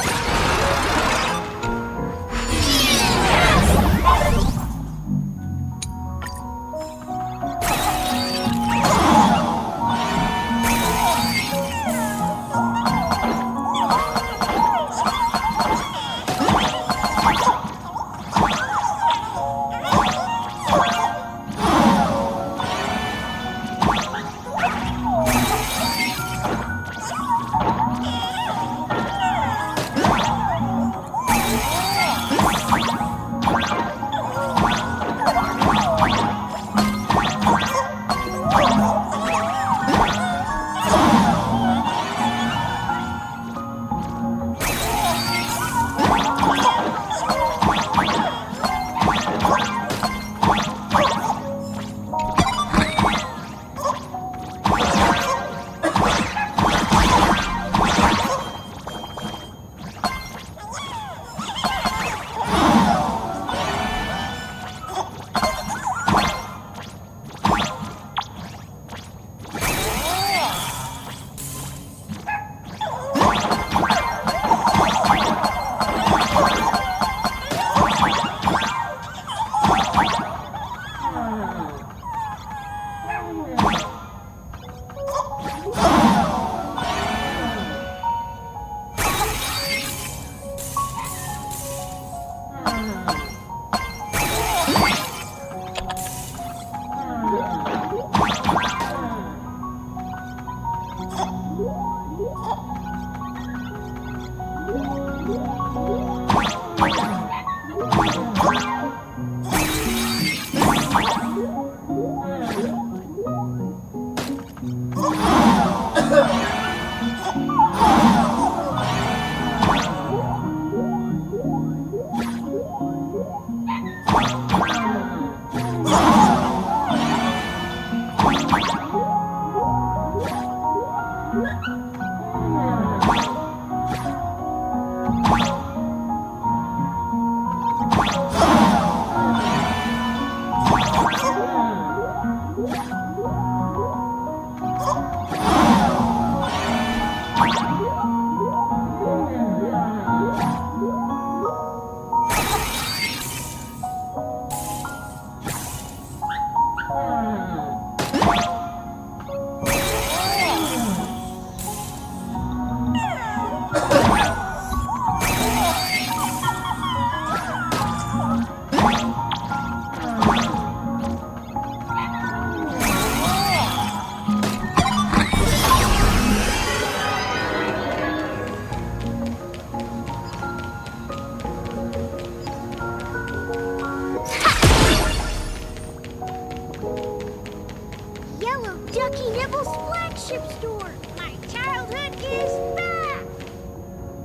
Speaker 13: Dibble's flagship store. My childhood is back.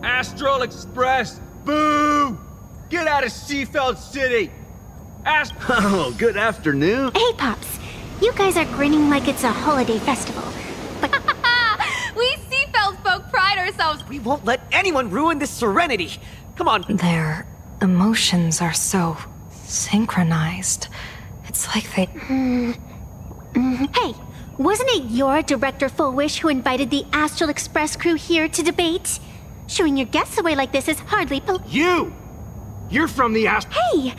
Speaker 5: Astral Express! Boo! Get out of Seafeld City! Oh, good afternoon.
Speaker 4: Hey, Pops. You guys are grinning like it's a holiday festival. But
Speaker 21: We Seafeld folk pride ourselves.
Speaker 14: We won't let anyone ruin this serenity. Come on.
Speaker 18: Their emotions are so synchronized. It's like they...
Speaker 4: Hey, wasn't it your Director Fullwish who invited the Astral Express crew here to debate? Showing your guests away like this is hardly
Speaker 5: You're from the
Speaker 4: Hey!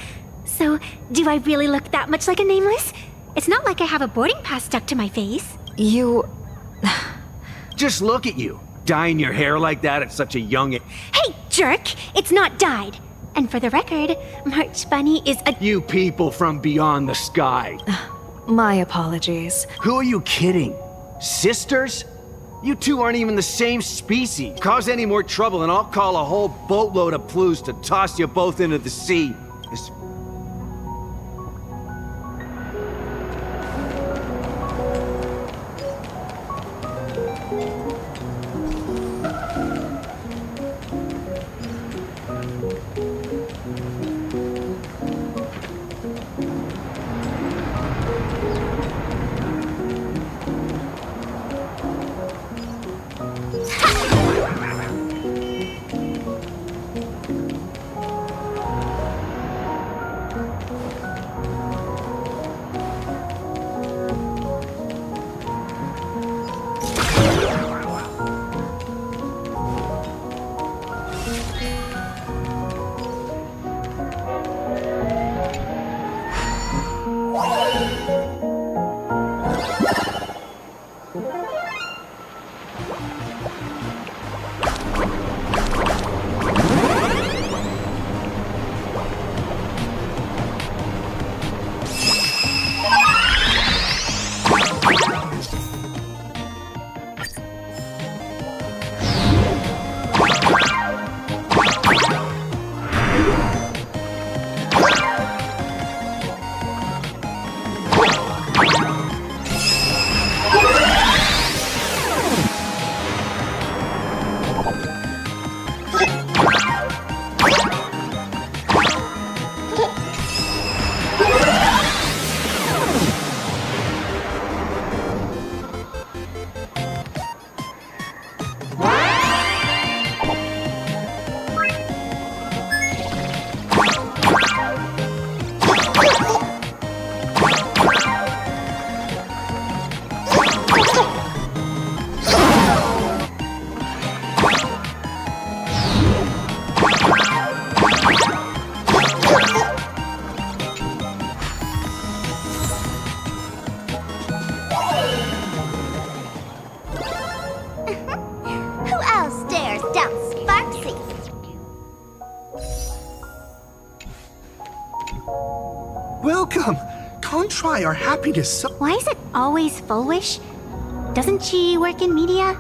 Speaker 4: So, do I really look that much like a nameless? It's not like I have a boarding pass stuck to my face.
Speaker 18: You...
Speaker 5: Just look at you. Dyeing your hair like that at such a young age.
Speaker 4: Hey, jerk! It's not dyed. And for the record, March Bunny is a...
Speaker 5: You people from beyond the sky.
Speaker 18: My apologies.
Speaker 5: Who are you kidding? Sisters? You two aren't even the same species. Cause any more trouble and I'll call a whole boatload of Ploos to toss you both into the sea.
Speaker 9: Welcome! Contri are happy to
Speaker 4: Why is it always Fullwish? Doesn't she work in media?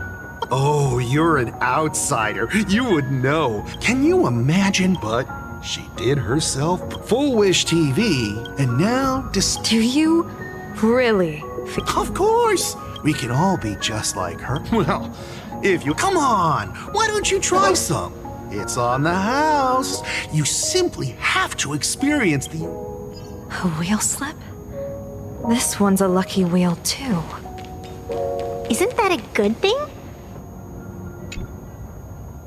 Speaker 9: Oh, you're an outsider. You would know. Can you imagine? But she did herself Fullwish TV, and now
Speaker 18: Do you really?
Speaker 9: Of course! We can all be just like her. Well, if you... Come on! Why don't you try some? It's on the house. You simply have to experience the...
Speaker 18: A wheel slip? This one's a lucky wheel, too.
Speaker 4: Isn't that a good thing?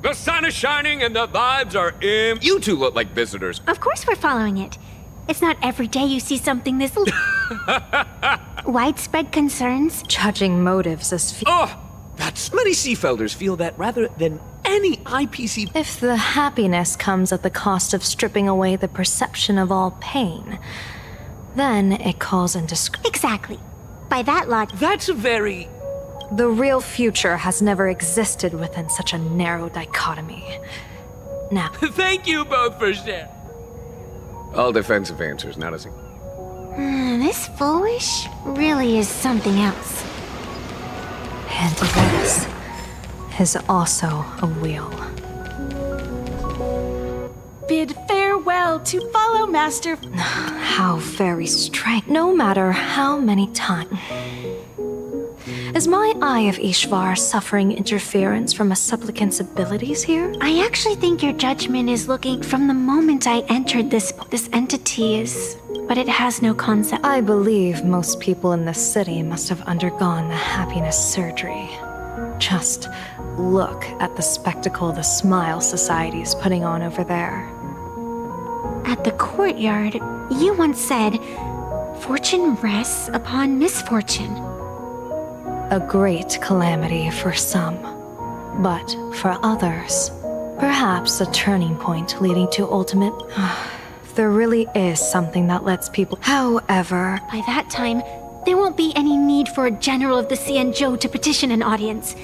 Speaker 22: The sun is shining and the vibes are in. You two look like visitors.
Speaker 4: Of course we're following it. It's not every day you see something this... Widespread concerns?
Speaker 18: Judging motives as...
Speaker 14: That's... Many Seafelders feel that rather than any IPC...
Speaker 18: If the happiness comes at the cost of stripping away the perception of all pain, then it calls into...
Speaker 4: Exactly. By that logic...
Speaker 14: That's a very...
Speaker 18: The real future has never existed within such a narrow dichotomy. Now...
Speaker 22: Thank you both for sharing. All defensive answers, not a single.
Speaker 4: This Fullwish really is something else.
Speaker 18: And this is also a wheel.
Speaker 23: Bid farewell to follow Master...
Speaker 18: How very strange. No matter how many times... Is my Eye of Ishvar suffering interference from a supplicant's abilities here?
Speaker 4: I actually think your judgment is looking from the moment I entered this entity is, but it has no concept.
Speaker 18: I believe most people in this city must have undergone the happiness surgery. Just look at the spectacle the Smile Society is putting on over there.
Speaker 4: At the courtyard, you once said, "Fortune rests upon misfortune."
Speaker 18: A great calamity for some, but for others, perhaps a turning point leading to ultimate... There really is something that lets people... However...
Speaker 4: By that time, there won't be any need for a general of the Xianzhou to petition an audience.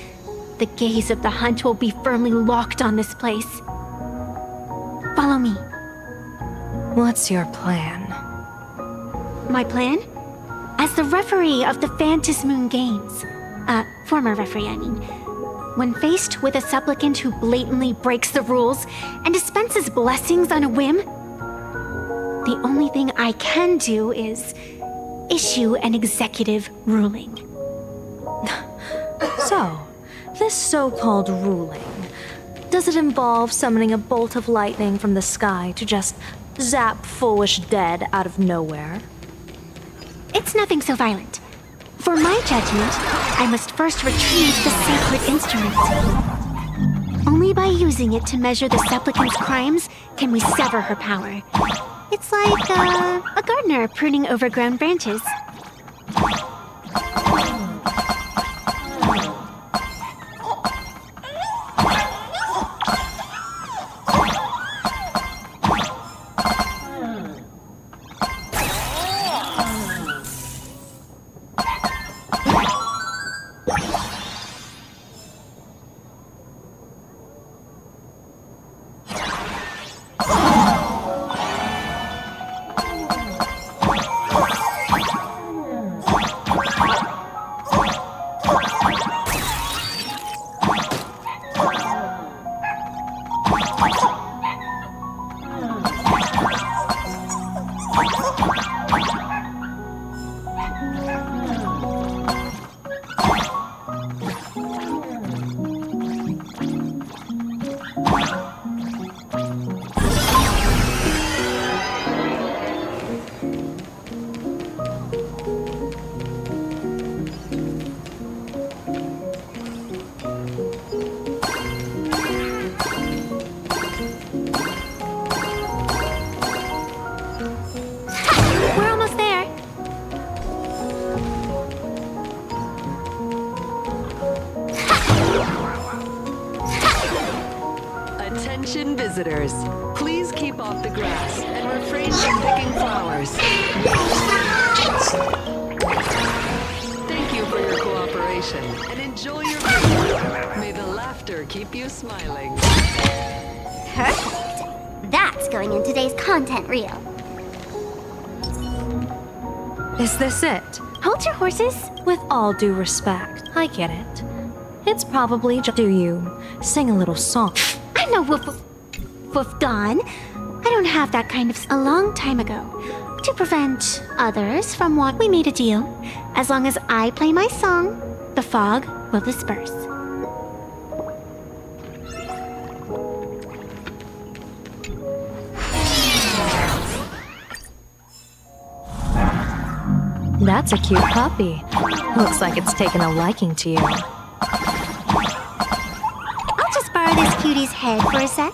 Speaker 4: The gaze of the hunt will be firmly locked on this place. Follow me.
Speaker 18: What's your plan?
Speaker 4: My plan? As the referee of the Phantom Moon Games, former referee, I mean, when faced with a supplicant who blatantly breaks the rules and dispenses blessings on a whim, the only thing I can do is issue an executive ruling.
Speaker 18: So, this so-called ruling, does it involve summoning a bolt of lightning from the sky to just zap foolish dead out of nowhere?
Speaker 4: It's nothing so violent. For my judgment, I must first retrieve the sacred instrument. Only by using it to measure the supplicant's crimes can we sever her power. It's like a gardener pruning overgrown branches.
Speaker 2: Attention visitors, please keep off the grass and refrain from picking flowers. Thank you for your cooperation and enjoy your visit. May the laughter keep you smiling.
Speaker 3: Perfect. That's going in today's content reel.
Speaker 18: Is this it?
Speaker 4: Hold your horses.
Speaker 18: With all due respect, I get it. It's probably just... Do you sing a little song?
Speaker 4: I'm no woof gone. I don't have that kind of... A long time ago, to prevent others from what we made a deal. As long as I play my song, the fog will disperse.
Speaker 18: That's a cute puppy. Looks like it's taken a liking to you.
Speaker 4: I'll just borrow this cutie's head for a sec.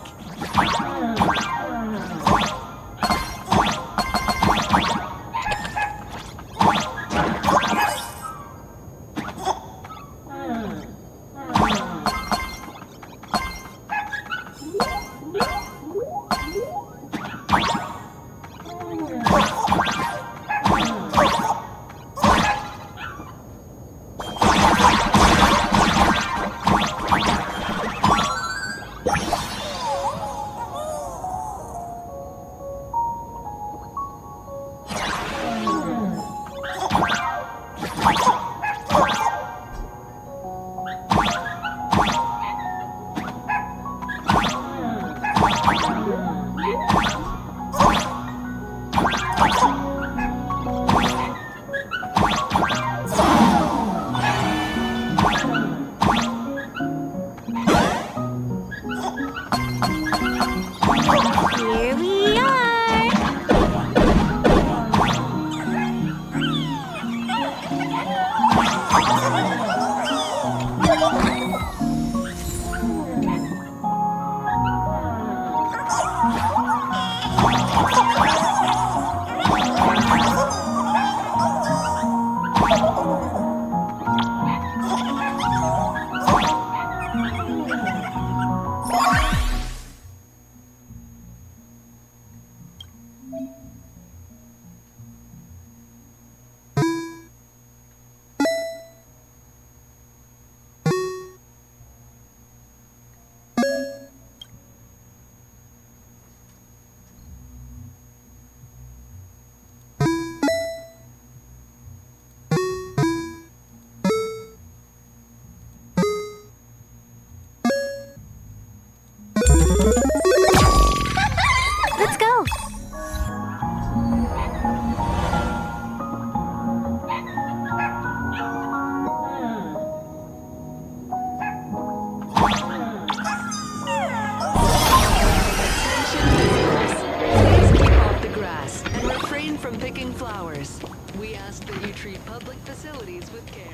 Speaker 2: refrain from picking flowers. We ask that you treat public facilities with care.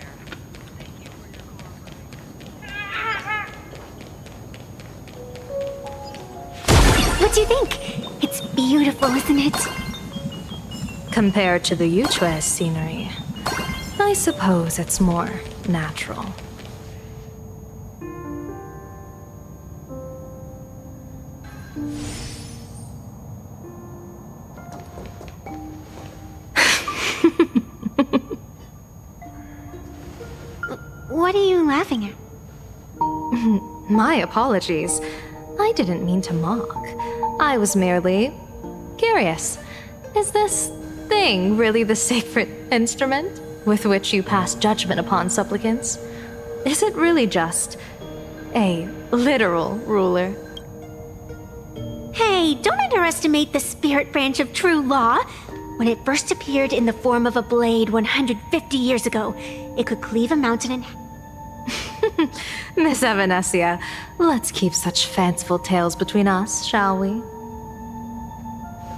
Speaker 4: What do you think? It's beautiful, isn't it?
Speaker 18: Compared to the Yuchue scenery, I suppose it's more natural.
Speaker 4: What are you laughing at?
Speaker 18: My apologies. I didn't mean to mock. I was merely curious. Is this thing really the sacred instrument with which you pass judgment upon supplicants? Is it really just a literal ruler?
Speaker 4: Hey, don't underestimate the spirit branch of true law. When it first appeared in the form of a blade 150 years ago, it could cleave a mountain in half.
Speaker 18: Miss Evanesia, let's keep such fanciful tales between us, shall we?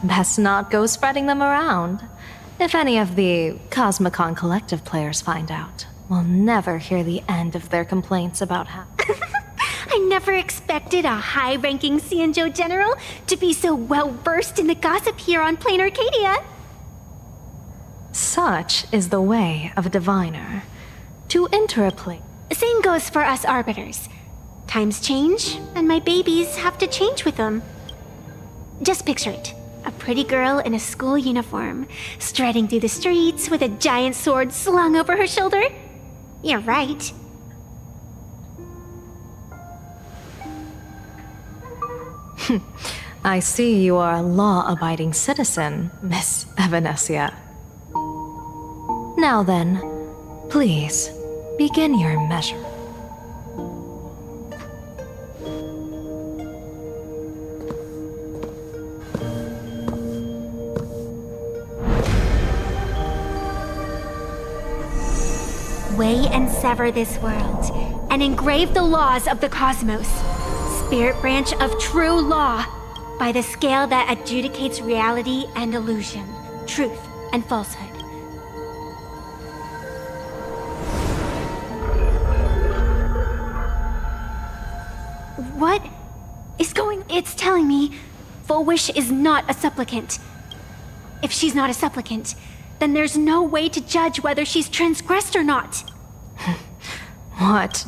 Speaker 18: Best not go spreading them around. If any of the Cosmicon Collective players find out, we'll never hear the end of their complaints about how...
Speaker 4: I never expected a high-ranking Xianzhou general to be so well-versed in the gossip here on Plain Arcadia.
Speaker 18: Such is the way of a diviner. To enter a place...
Speaker 4: Same goes for us arbiters. Times change, and my babies have to change with them. Just picture it. A pretty girl in a school uniform, striding through the streets with a giant sword slung over her shoulder. You're right.
Speaker 18: I see you are a law-abiding citizen, Miss Evanesia. Now then, please, begin your measure.
Speaker 4: Weigh and sever this world, and engrave the laws of the cosmos. Spirit branch of true law, by the scale that adjudicates reality and illusion, truth and falsehood. What is going... It's telling me Full Wish is not a supplicant. If she's not a supplicant, then there's no way to judge whether she's transgressed or not.
Speaker 18: What?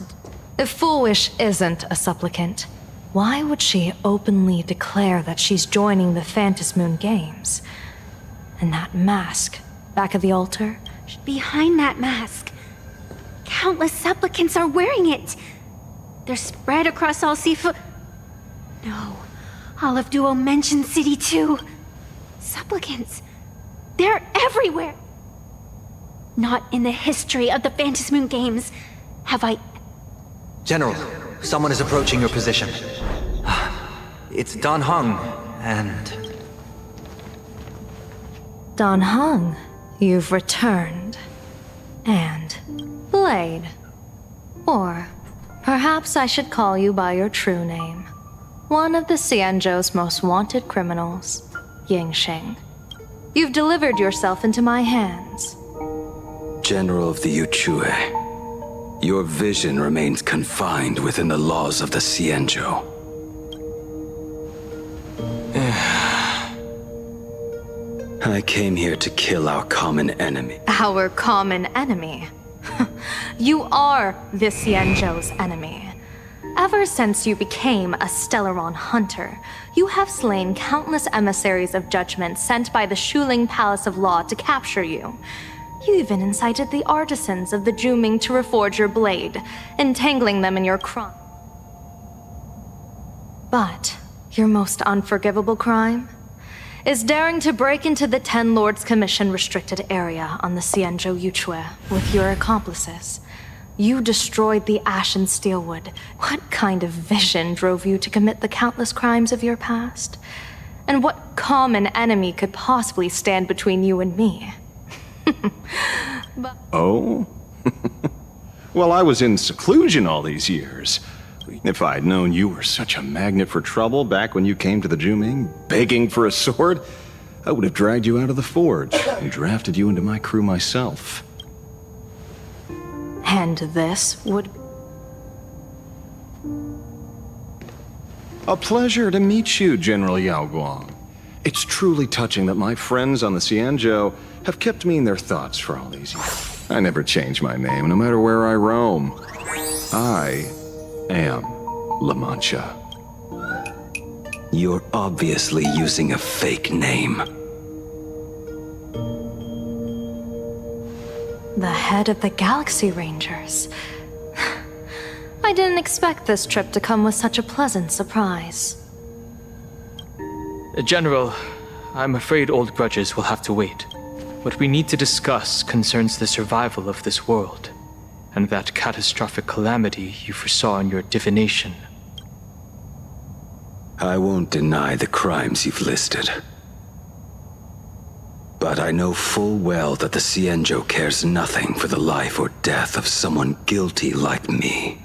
Speaker 18: If Full Wish isn't a supplicant, why would she openly declare that she's joining the Phantasmoon Games? And that mask, back of the altar?
Speaker 4: Behind that mask, countless supplicants are wearing it. They're spread across all Sifu... No, Olive Duo mentioned City too. Supplicants. They're everywhere. Not in the history of the Phantasmoon Games have I...
Speaker 19: General, someone is approaching your position. It's Dan Heng, and...
Speaker 18: Dan Heng, you've returned. And Blade. Or perhaps I should call you by your true name. One of the Xianzhou's most wanted criminals, Yingxing. You've delivered yourself into my hands.
Speaker 6: General of the Yuchue, your vision remains confined within the laws of the Xianzhou. I came here to kill our common enemy.
Speaker 18: Our common enemy? You are the Xianzhou's enemy. Ever since you became a Stellaron hunter, you have slain countless emissaries of judgment sent by the Shuling Palace of Law to capture you. You even incited the artisans of the Juming to reforge your blade, entangling them in your crime. But your most unforgivable crime is daring to break into the Ten Lords Commission restricted area on the Xianzhou Yuchue with your accomplices. You destroyed the Ashen Steelwood. What kind of vision drove you to commit the countless crimes of your past? And what common enemy could possibly stand between you and me?
Speaker 8: Oh? Well, I was in seclusion all these years. If I'd known you were such a magnet for trouble back when you came to the Juming, begging for a sword, I would have dragged you out of the forge and drafted you into my crew myself.
Speaker 18: And this would...
Speaker 8: A pleasure to meet you, General Yao Guang. It's truly touching that my friends on the Xianzhou have kept me in their thoughts for all these years. I never change my name, no matter where I roam. I am La Mancha.
Speaker 6: You're obviously using a fake name.
Speaker 18: The head of the Galaxy Rangers. I didn't expect this trip to come with such a pleasant surprise.
Speaker 12: General, I'm afraid old grudges will have to wait. What we need to discuss concerns the survival of this world, and that catastrophic calamity you foresaw in your divination.
Speaker 6: I won't deny the crimes you've listed. But I know full well that the Xianzhou cares nothing for the life or death of someone guilty like me.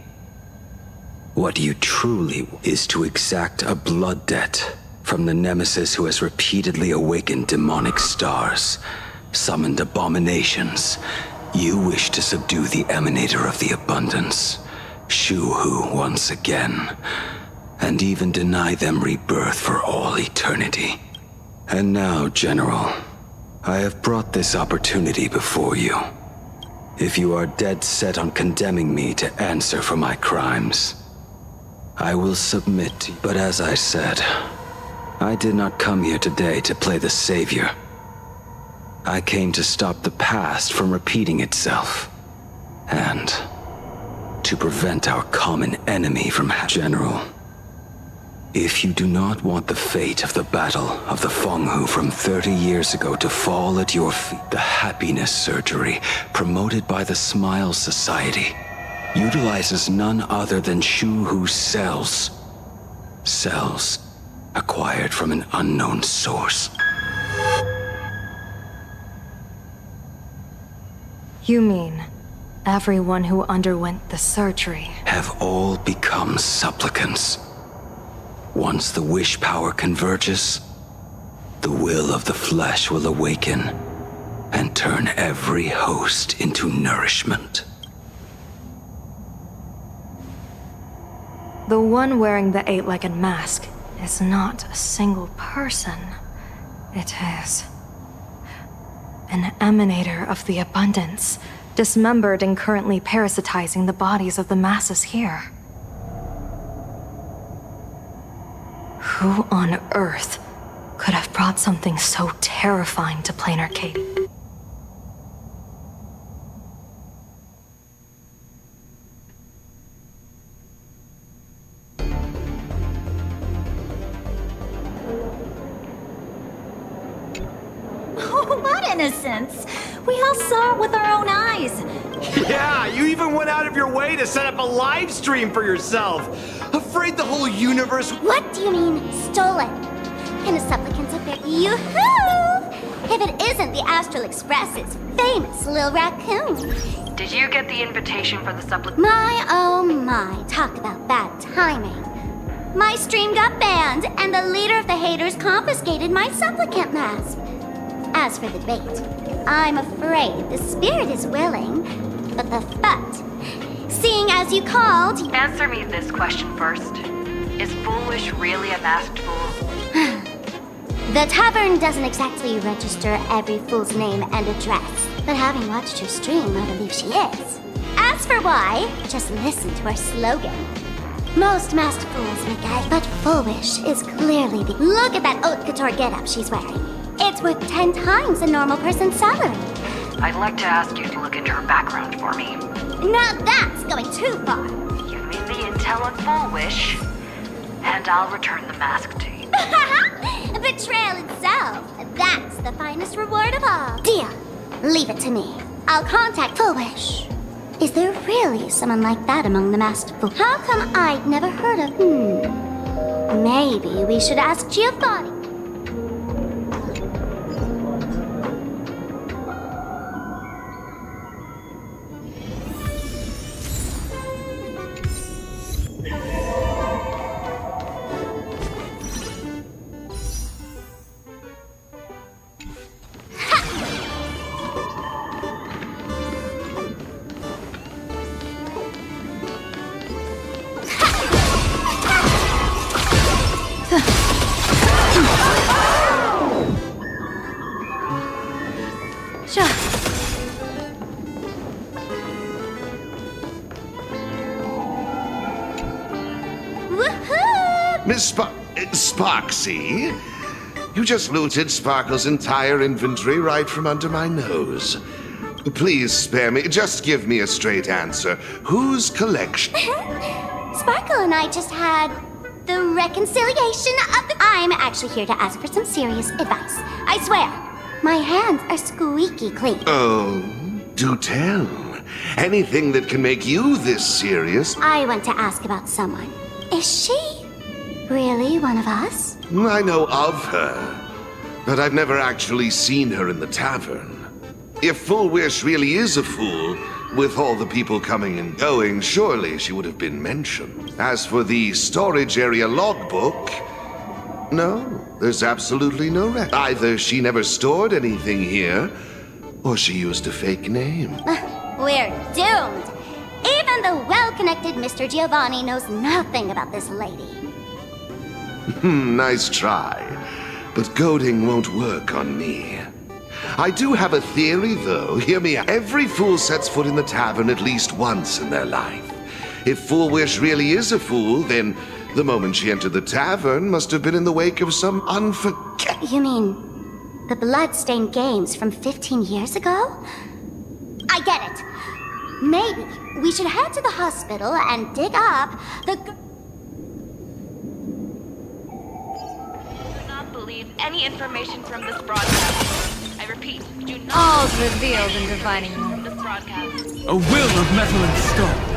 Speaker 6: What you truly is to exact a blood debt from the nemesis who has repeatedly awakened demonic stars, summoned abominations. You wish to subdue the emanator of the abundance, Shu-Hu, once again, and even deny them rebirth for all eternity. And now, General, I have brought this opportunity before you. If you are dead set on condemning me to answer for my crimes, I will submit to you. But as I said, I did not come here today to play the savior. I came to stop the past from repeating itself, and to prevent our common enemy from General, if you do not want the fate of the Battle of the Fenghu from 30 years ago to fall at your feet, the happiness surgery promoted by the Smile Society utilizes none other than Shu-Hu's cells. Cells acquired from an unknown source.
Speaker 18: You mean everyone who underwent the surgery
Speaker 6: have all become supplicants. Once the wish power converges, the will of the flesh will awaken and turn every host into nourishment.
Speaker 18: The one wearing the eight-legged mask is not a single person. It is an emanator of the abundance, dismembered and currently parasitizing the bodies of the masses here. Who on earth could have brought something so terrifying to Plain Arcade?
Speaker 23: Oh, what innocence! We all saw it with our own eyes.
Speaker 5: Yeah, you even went out of your way to set up a live stream for yourself. Afraid the whole universe...
Speaker 3: What do you mean, stolen? Can the supplicants appear? Yoo-hoo! If it isn't the Astral Express's famous Lil Raccoon.
Speaker 11: Did you get the invitation for the supplicant?
Speaker 3: My, oh my, talk about bad timing. My stream got banned, and the leader of the haters confiscated my supplicant mask. As for the debate, I'm afraid the spirit is willing, but the thought, seeing as you called...
Speaker 11: Answer me this question first. Is Foolish really a masked fool?
Speaker 3: The tavern doesn't exactly register every fool's name and address, but having watched her stream, I believe she is. As for why, just listen to our slogan. Most masked fools make out, but Foolish is clearly the... Look at that haute couture getup she's wearing. It's worth 10 times a normal person's salary.
Speaker 11: I'd like to ask you to look into her background for me.
Speaker 3: Now that's going too far.
Speaker 11: Give me the intel on Foolish, and I'll return the mask to you.
Speaker 3: Betrayal itself. That's the finest reward of all. Deal. Leave it to me. I'll contact Foolish. Is there really someone like that among the masked fools? How come I'd never heard of... Maybe we should ask Giovanni.
Speaker 18: Sure.
Speaker 3: Woohoo!
Speaker 10: Miss Sparksy? You just looted Sparkle's entire inventory right from under my nose. Please spare me. Just give me a straight answer. Whose collection?
Speaker 3: Sparkle and I just had the reconciliation of the... I'm actually here to ask for some serious advice. I swear, my hands are squeaky clean.
Speaker 10: Oh, do tell. Anything that can make you this serious?
Speaker 3: I want to ask about someone. Is she really one of us?
Speaker 10: I know of her, but I've never actually seen her in the tavern. If Full Wish really is a fool, with all the people coming and going, surely she would have been mentioned. As for the storage area logbook, no, there's absolutely no record. Either she never stored anything here, or she used a fake name.
Speaker 3: We're doomed. Even the well-connected Mr. Giovanni knows nothing about this lady.
Speaker 10: Nice try, but goading won't work on me. I do have a theory, though. Hear me out. Every fool sets foot in the tavern at least once in their life. If Full Wish really is a fool, then the moment she entered the tavern must have been in the wake of some unforgettable...
Speaker 3: You mean the blood-stained games from 15 years ago? I get it. Maybe we should head to the hospital and dig up the...
Speaker 11: Do not believe any information from this broadcast. I repeat, do not...
Speaker 18: All's revealed in divining them.
Speaker 11: This broadcast.
Speaker 15: A will of metal and stone.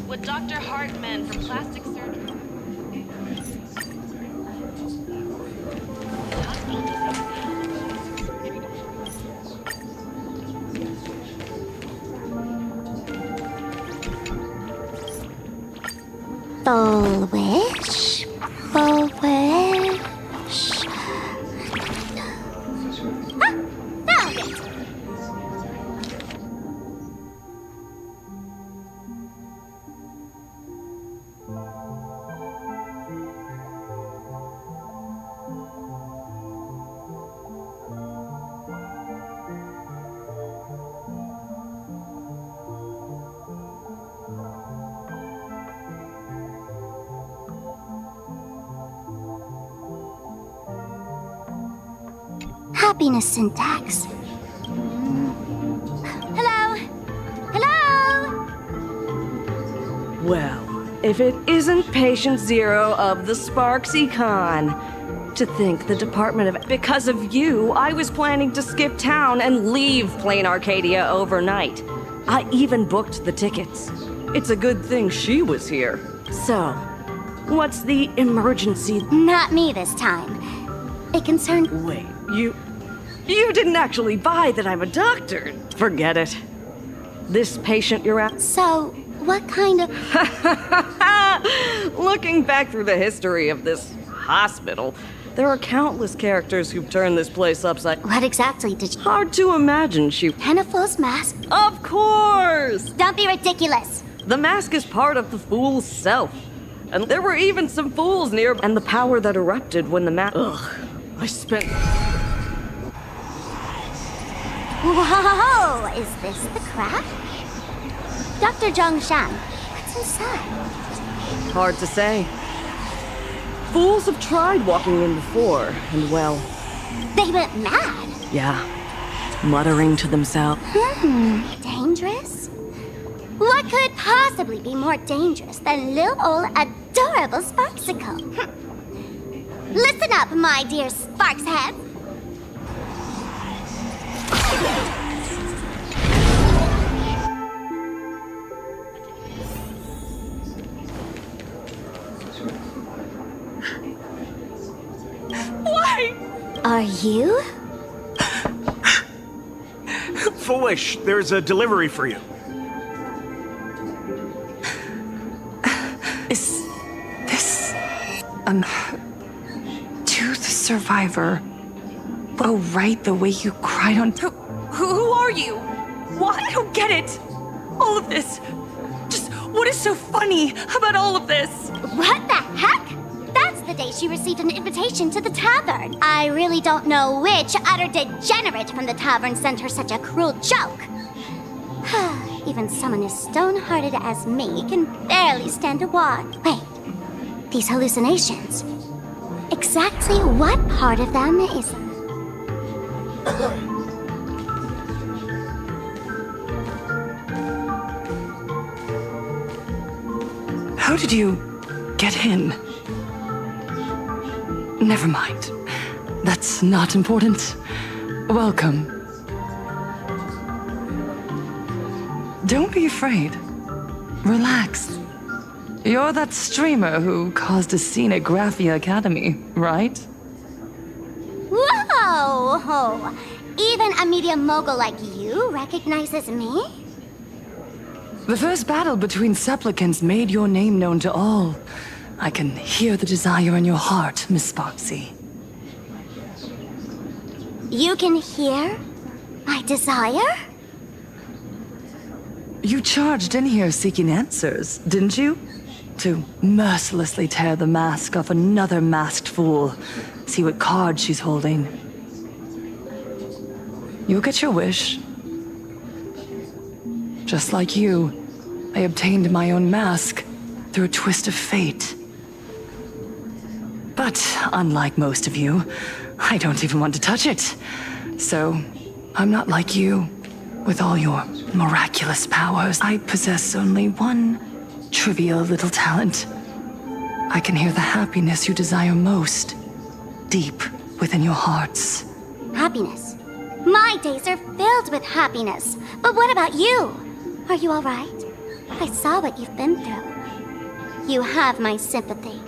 Speaker 11: With Dr. Hartman from plastic surgery.
Speaker 3: Full wish? Full wish? Ah, found it! Happiness syntax. Hello? Hello?
Speaker 16: Well, if it isn't Patient Zero of the Sparksy Con. To think the Department of... Because of you, I was planning to skip town and leave Plain Arcadia overnight. I even booked the tickets. It's a good thing she was here. So, what's the emergency?
Speaker 3: Not me this time. It concerned...
Speaker 16: Wait, You didn't actually buy that I'm a doctor. Forget it. This patient you're at...
Speaker 3: So, what kind of...
Speaker 16: Looking back through the history of this hospital, there are countless characters who've turned this place upside...
Speaker 3: What exactly did you...
Speaker 16: Hard to imagine she...
Speaker 3: Hennefull's mask?
Speaker 16: Of course!
Speaker 3: Don't be ridiculous!
Speaker 16: The mask is part of the fool's self. And there were even some fools near... And the power that erupted when the mask... Ugh, I spent...
Speaker 3: Whoa! Is this the crack? Dr. Zhongshan, what's inside?
Speaker 16: Hard to say. Fools have tried walking in before, and well...
Speaker 3: They went mad?
Speaker 16: Yeah. Muttering to themselves.
Speaker 3: Dangerous? What could possibly be more dangerous than little old adorable Sparksicle? Listen up, my dear Sparkshead.
Speaker 16: Why?
Speaker 3: Are you?
Speaker 5: Foolish, there's a delivery for you.
Speaker 24: Is this... to the survivor? Oh, right, the way you cried on...
Speaker 16: Who are you? What? I don't get it. All of this. Just, what
Speaker 24: What is so funny about all of this?
Speaker 3: What the heck? That's the day she received an invitation to the tavern. I really don't know which utter degenerate from the tavern sent her such a cruel joke. Even someone as stone-hearted as me can barely stand to watch. Wait, these hallucinations. Exactly what part of them is...
Speaker 24: How did you get in? Never mind. That's not important. Welcome. Don't be afraid. Relax. You're that streamer who caused a scene at Graphia Academy, right?
Speaker 3: Whoa! Even a media mogul like you recognizes me?
Speaker 24: The first battle between supplicants made your name known to all. I can hear the desire in your heart, Miss Sparksy.
Speaker 3: You can hear my desire?
Speaker 24: You charged in here seeking answers, didn't you? To mercilessly tear the mask off another masked fool. See what card she's holding. You'll get your wish. Just like you, I obtained my own mask through a twist of fate. But unlike most of you, I don't even want to touch it. So, I'm not like you, with all your miraculous powers. I possess only one trivial little talent. I can hear the happiness you desire most, deep within your hearts.
Speaker 3: Happiness. My days are filled with happiness. But what about you? Are you all right? I saw what you've been through. You have my sympathy.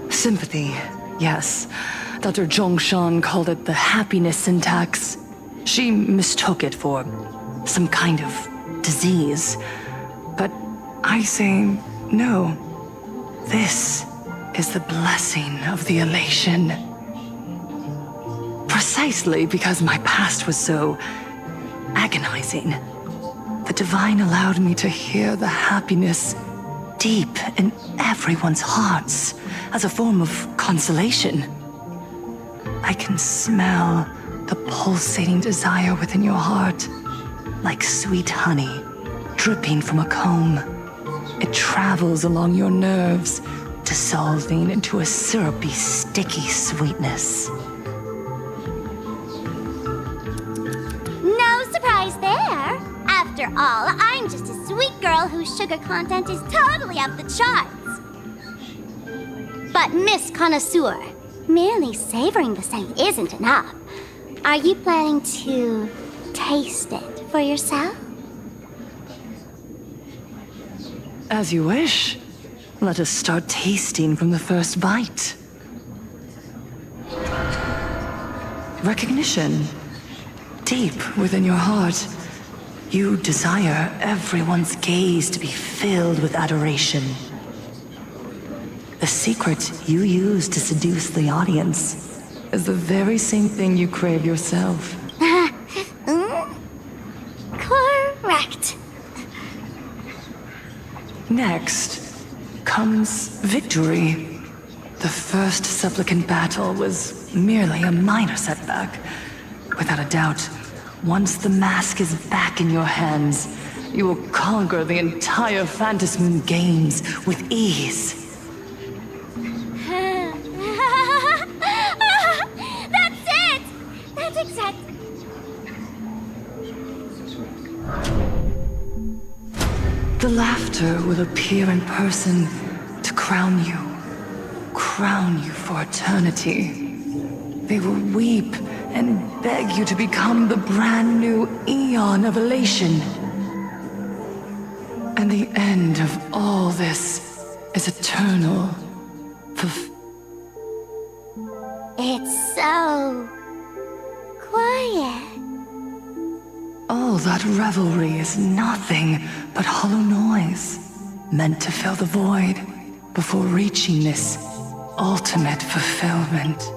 Speaker 24: Sympathy, yes. Dr. Zhongshan called it the happiness syntax. She mistook it for some kind of disease. But I say no. This is the blessing of the elation. Precisely because my past was so agonizing. The Divine allowed me to hear the happiness deep in everyone's hearts as a form of consolation. I can smell the pulsating desire within your heart, like sweet honey dripping from a comb. It travels along your nerves, dissolving into a syrupy, sticky sweetness.
Speaker 3: No surprise there. After all, I'm just a sweet girl whose sugar content is totally off the charts. But Miss Connoisseur, merely savoring the scent isn't enough. Are you planning to taste it for yourself?
Speaker 24: As you wish. Let us start tasting from the first bite. Recognition. Deep within your heart, you desire everyone's gaze to be filled with adoration. The secret you use to seduce the audience is the very same thing you crave yourself.
Speaker 3: Correct.
Speaker 24: Next comes victory. The first supplicant battle was merely a minor setback. Without a doubt, once the mask is back in your hands, you will conquer the entire Phantasmoon games with ease.
Speaker 3: That's it! That's exact.
Speaker 24: The laughter will appear in person to crown you for eternity. They will weep and beg you to become the brand new eon of elation. And the end of all this is eternal.
Speaker 3: It's so quiet.
Speaker 24: All that revelry is nothing but hollow noise, meant to fill the void before reaching this ultimate fulfillment.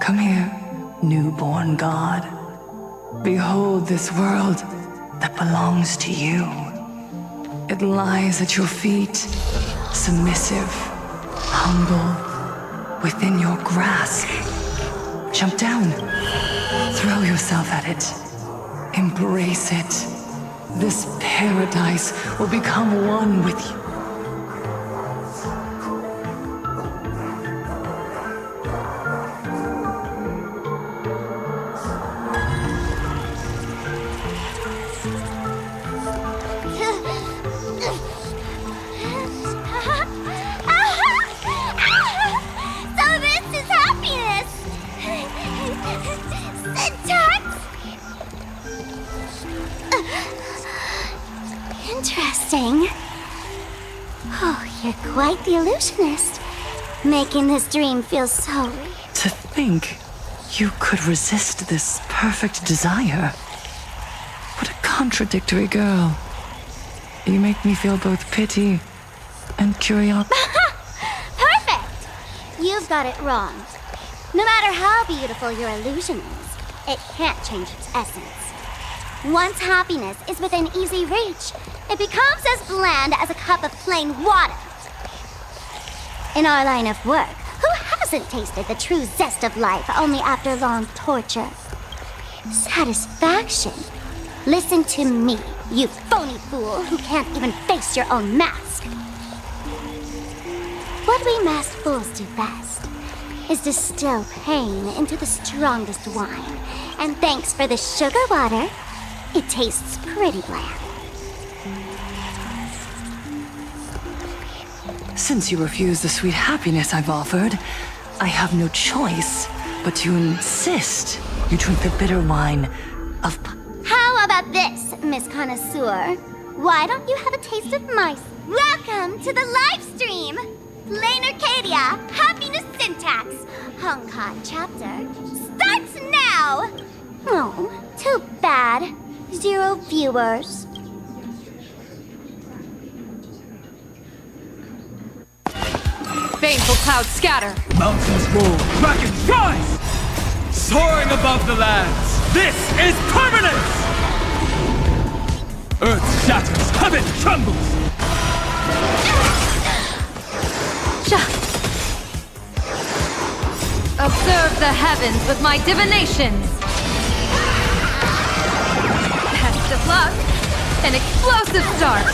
Speaker 24: Come here, newborn god. Behold this world that belongs to you. It lies at your feet, submissive, humble, within your grasp. Jump down. Throw yourself at it. Embrace it. This paradise will become one with you.
Speaker 3: So this is happiness! Syntax? Interesting. Oh, you're quite the illusionist. Making this dream feel so real.
Speaker 24: To think you could resist this perfect desire. What a contradictory girl. You make me feel both pity and curiosity.
Speaker 3: Perfect! You've got it wrong. No matter how beautiful your illusion is, it can't change its essence. Once happiness is within easy reach, it becomes as bland as a cup of plain water. In our line of work, who hasn't tasted the true zest of life only after long torture? Satisfaction. Listen to me, you phony fool who can't even face your own mask. What we masked fools do best is distill pain into the strongest wine. And thanks for the sugar water, it tastes pretty bland.
Speaker 24: Since you refuse the sweet happiness I've offered, I have no choice but to insist you drink the bitter wine of...
Speaker 3: How about this, Miss Connoisseur? Why don't you have a taste of my... Welcome to the live stream! Plain Arcadia, Happiness Syntax, Honkai chapter, starts now! Oh, too bad. 0 viewers.
Speaker 21: Baneful clouds scatter.
Speaker 15: Mountains roll, dragons rise! Soaring above the lands, this is permanence! Earth shatters, heaven trembles!
Speaker 21: Observe the heavens with my divinations. Best of luck. An explosive start.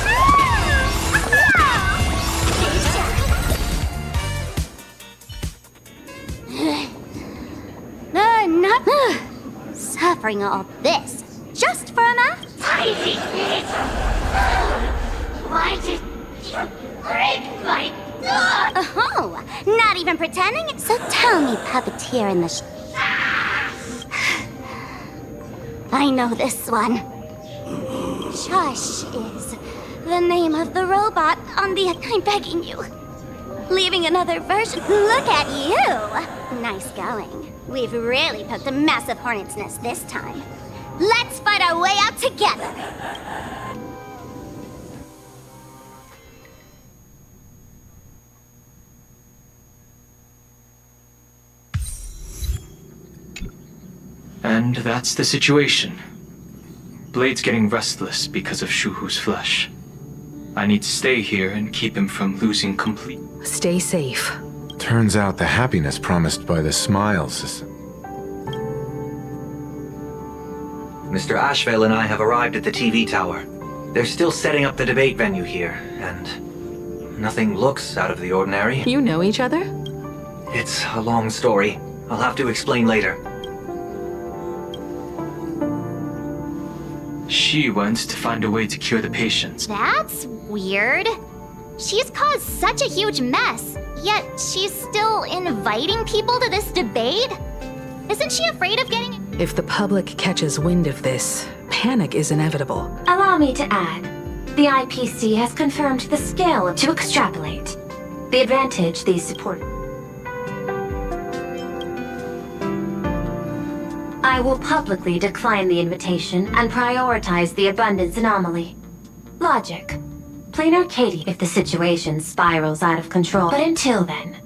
Speaker 3: Not suffering all this just for a math? Why did you break my door? Oh, not even pretending? So tell me, puppeteer in the I know this one. Shush is the name of the robot on the... I'm begging you. Leaving another version. Look at you! Nice going. We've really poked a massive hornet's nest this time. Let's fight our way out together!
Speaker 12: And that's the situation. Blade's getting restless because of Shuhu's flesh. I need to stay here and keep him from losing complete...
Speaker 1: Stay safe.
Speaker 7: Turns out the happiness promised by the smiles is...
Speaker 19: Mr. Ashvale and I have arrived at the TV tower. They're still setting up the debate venue here, and nothing looks out of the ordinary.
Speaker 1: You know each other?
Speaker 19: It's a long story. I'll have to explain later.
Speaker 12: She wants to find a way to cure the patients.
Speaker 3: That's weird. She's caused such a huge mess, yet she's still inviting people to this debate? Isn't she afraid of getting...
Speaker 1: If the public catches wind of this, panic is inevitable.
Speaker 4: Allow me to add, the IPC has confirmed the scale to extrapolate. The advantage these support. I will publicly decline the invitation and prioritize the abundance anomaly. Logic. Plain Arcadia if the situation spirals out of control. But until then,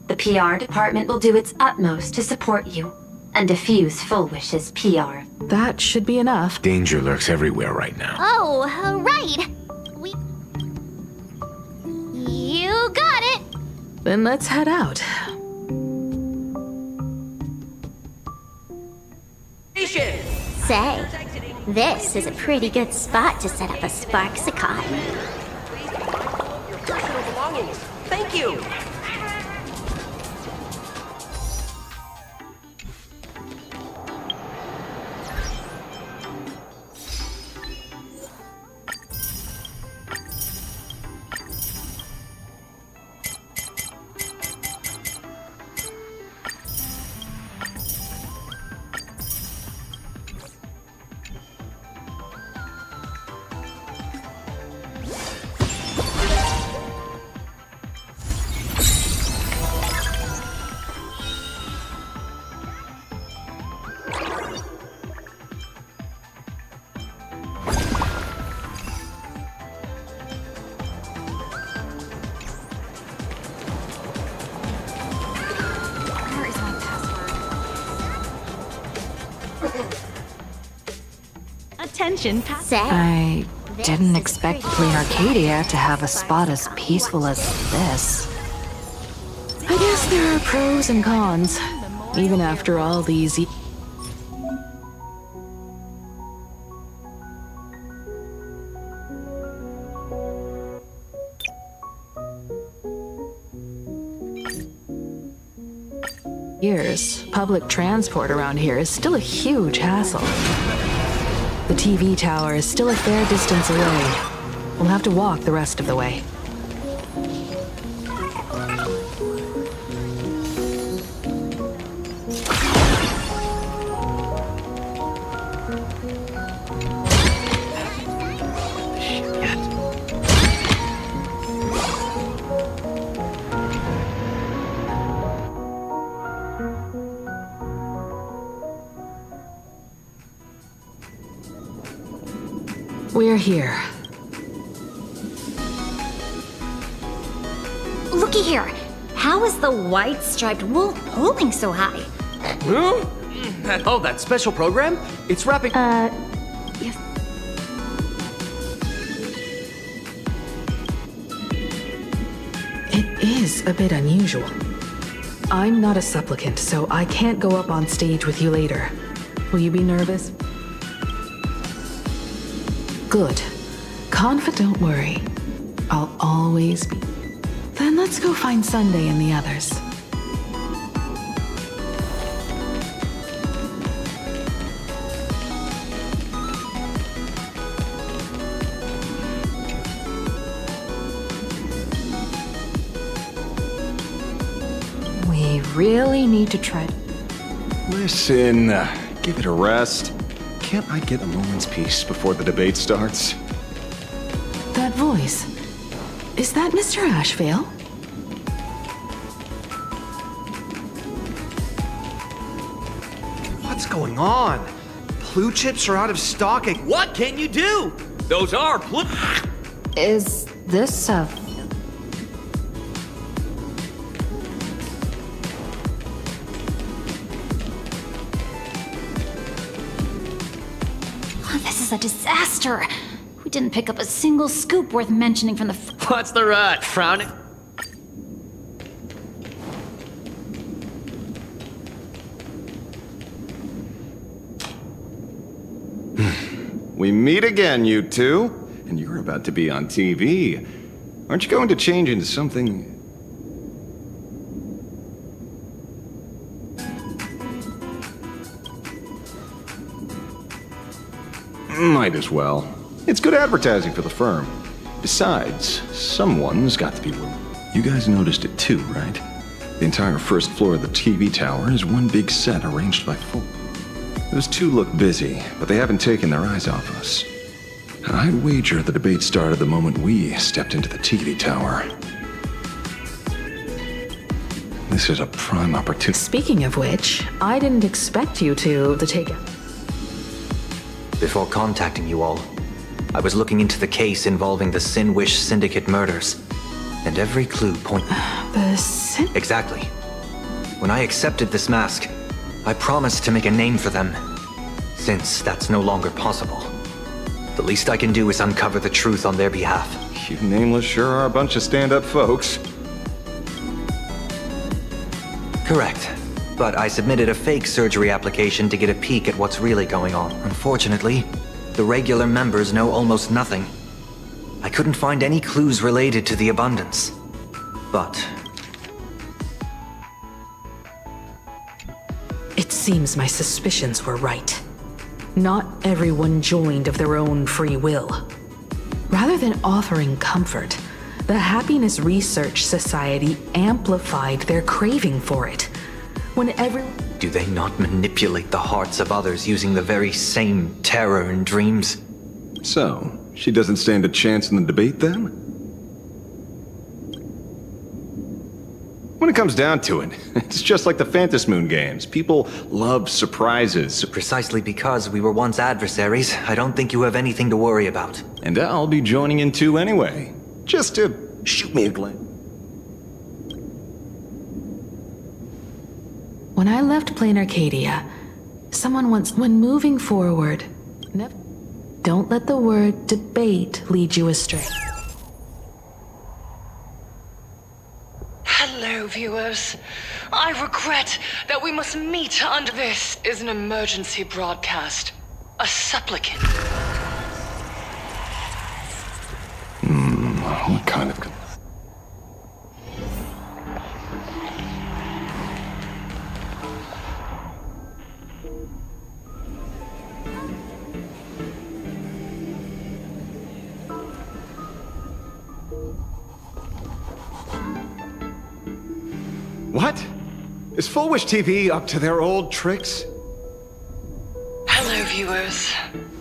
Speaker 4: the PR department will do its utmost to support you and diffuse Fullwish's PR.
Speaker 1: That should be enough.
Speaker 7: Danger lurks everywhere right now.
Speaker 3: Oh, right.
Speaker 1: Then let's head out.
Speaker 3: Say, this is a pretty good spot to set up a Sparksicon.
Speaker 14: Your personal belongings. Thank you.
Speaker 23: Attention,
Speaker 18: I didn't expect Plain Arcadia to have a spot as peaceful as this.
Speaker 1: I guess there are pros and cons, even after all these years. Public transport around here is still a huge hassle. The TV tower is still a fair distance away. We'll have to walk the rest of the way. We're here.
Speaker 3: Looky here. How is the white striped wool holding so high?
Speaker 14: Huh? Oh, that special program? It's wrapping.
Speaker 3: Yes.
Speaker 1: It is a bit unusual. I'm not a supplicant, so I can't go up on stage with you later. Will you be nervous? Good. Don't worry. I'll always be. Then let's go find Sunday and the others.
Speaker 18: We really need to try.
Speaker 8: Listen, give it a rest. Can't I get a moment's peace before the debate starts?
Speaker 1: That voice. Is that Mr. Ashvale?
Speaker 5: What's going on? Blue chips are out of stock.
Speaker 14: What can you do? Those are blue.
Speaker 18: Is this a...
Speaker 3: This is a disaster. We didn't pick up a single scoop worth mentioning from the.
Speaker 14: What's the rut? Frowning?
Speaker 8: We meet again, you two. And you're about to be on TV. Aren't you going to change into something... Might as well. It's good advertising for the firm. Besides, someone's got to be willing. You guys noticed it too, right? The entire first floor of the TV tower is one big set arranged by four. Those two look busy, but they haven't taken their eyes off us. And I'd wager the debate started the moment we stepped into the TV tower. This is a prime opportunity.
Speaker 1: Speaking of which, I didn't expect you to take it.
Speaker 19: Before contacting you all, I was looking into the case involving the Sinwish Syndicate murders, and every clue Exactly. When I accepted this mask, I promised to make a name for them. Since that's no longer possible, the least I can do is uncover the truth on their behalf.
Speaker 8: You nameless sure are a bunch of stand-up folks.
Speaker 19: Correct. But I submitted a fake surgery application to get a peek at what's really going on. Unfortunately, the regular members know almost nothing. I couldn't find any clues related to the abundance. But
Speaker 1: It seems my suspicions were right. Not everyone joined of their own free will. Rather than offering comfort, the Happiness Research Society amplified their craving for it. When
Speaker 19: do they not manipulate the hearts of others using the very same terror and dreams?
Speaker 8: So, she doesn't stand a chance in the debate then? When it comes down to it, it's just like the Phantasmoon games. People love surprises.
Speaker 19: Precisely because we were once adversaries, I don't think you have anything to worry about.
Speaker 8: And I'll be joining in too anyway. Just to shoot me a glance.
Speaker 1: When I left Plain Arcadia, someone once, when moving forward, don't let the word debate lead you astray.
Speaker 9: Hello, viewers. I regret that we must meet under this is an emergency broadcast. A supplicant.
Speaker 8: What kind of... What? Is Full Wish TV up to their old tricks?
Speaker 9: Hello, viewers.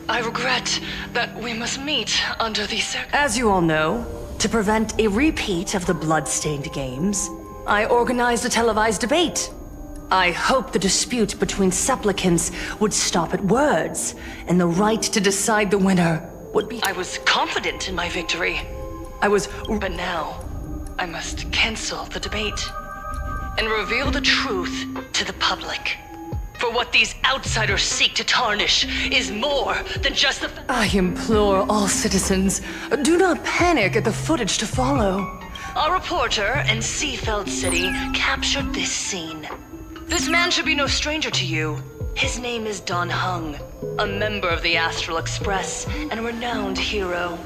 Speaker 9: I regret that we must meet under these
Speaker 24: As you all know, to prevent a repeat of the blood-stained games, I organized a televised debate. I hoped the dispute between supplicants would stop at words, and the right to decide the winner would be...
Speaker 9: I was confident in my victory. But now, I must cancel the debate and reveal the truth to the public. For what these outsiders seek to tarnish is more than just the...
Speaker 24: I implore all citizens, do not panic at the footage to follow.
Speaker 9: Our reporter in Seafeld City captured this scene. This man should be no stranger to you. His name is Don Hung, a member of the Astral Express and a renowned hero.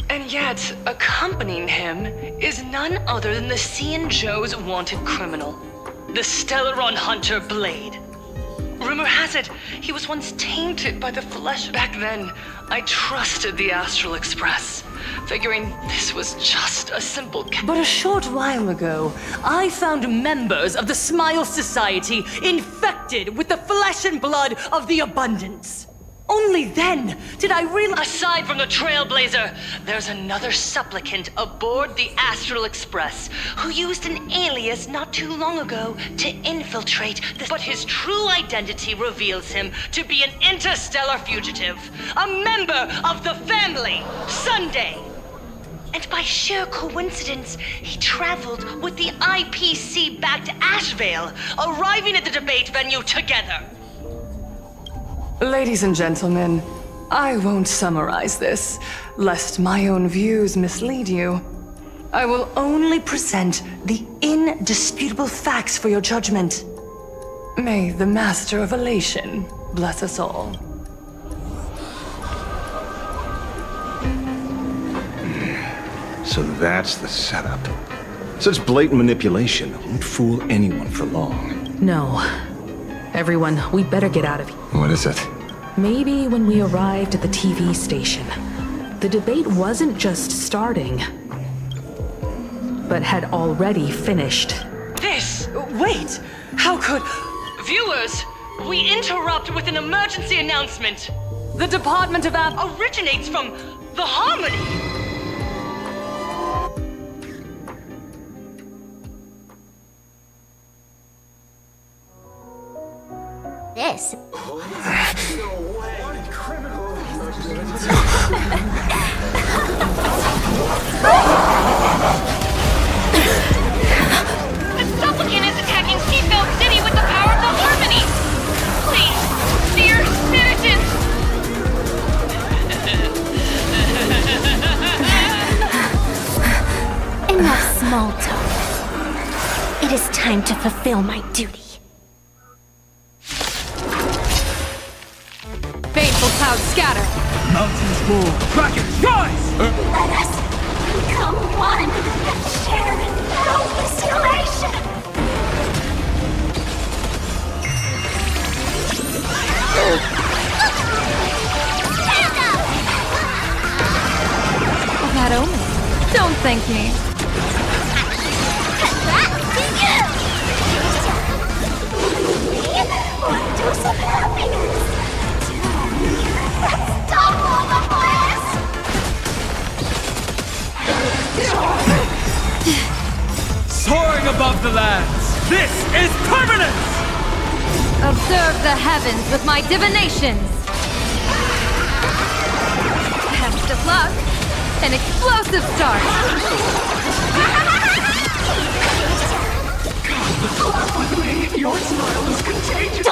Speaker 9: And yet, accompanying him is none other than the Cianzhou's wanted criminal, the Stellaron Hunter Blade. Rumor has it, he was once tainted by the flesh. Back then, I trusted the Astral Express, figuring this was just a simple...
Speaker 24: But a short while ago, I found members of the Smile Society infected with the flesh and blood of the Abundance. Only then did I realize...
Speaker 9: Aside from the Trailblazer, there's another supplicant aboard the Astral Express who used an alias not too long ago to infiltrate the... But his true identity reveals him to be an interstellar fugitive, a member of the family, Sunday. And by sheer coincidence, he traveled with the IPC back to Ashvale, arriving at the debate venue together.
Speaker 24: Ladies and gentlemen, I won't summarize this, lest my own views mislead you. I will only present the indisputable facts for your judgment. May the Master of Elation bless us all.
Speaker 8: So that's the setup. Such blatant manipulation won't fool anyone for long.
Speaker 1: No. Everyone, we better get out of here.
Speaker 7: What is it?
Speaker 1: Maybe when we arrived at the TV station, the debate wasn't just starting, but had already finished.
Speaker 24: Wait! How could...
Speaker 9: Viewers, we interrupt with an emergency announcement.
Speaker 24: The Department of
Speaker 9: originates from the Harmony.
Speaker 3: This.
Speaker 21: The supplicant is attacking Seafeld City with the power of the Harmony! Please, dear citizens!
Speaker 4: Enough small talk. It is time to fulfill my duty.
Speaker 21: Baneful clouds scatter.
Speaker 15: Mountains roar. Dragons rise!
Speaker 3: Let us become one and share no isolation. Stand up!
Speaker 21: That omen. Don't thank me.
Speaker 3: Congrats to you! One dose of happiness. Stop all the bliss!
Speaker 15: Soaring above the lands, this is permanence!
Speaker 21: Observe the heavens with my divinations. Best of luck. An explosive start.
Speaker 3: Your smile is contagious.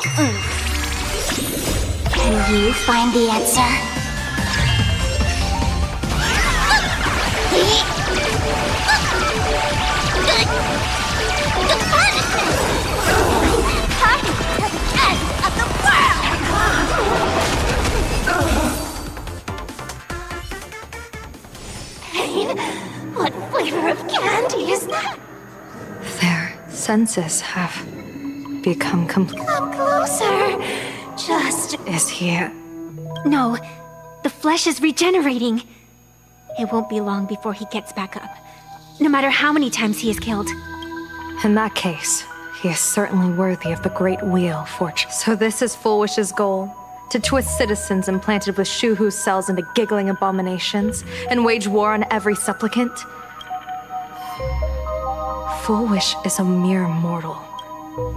Speaker 3: Can you find the answer? End of the world! Pain? What flavor of candy is that?
Speaker 18: Their senses have become complete.
Speaker 3: Come closer. Just...
Speaker 18: Is here.
Speaker 4: No, the flesh is regenerating. It won't be long before he gets back up, no matter how many times he is killed.
Speaker 18: In that case, he is certainly worthy of the Great Wheel fortune. So this is Fullwish's goal? To twist citizens implanted with Shuhu cells into giggling abominations, and wage war on every supplicant? Fullwish is a mere mortal.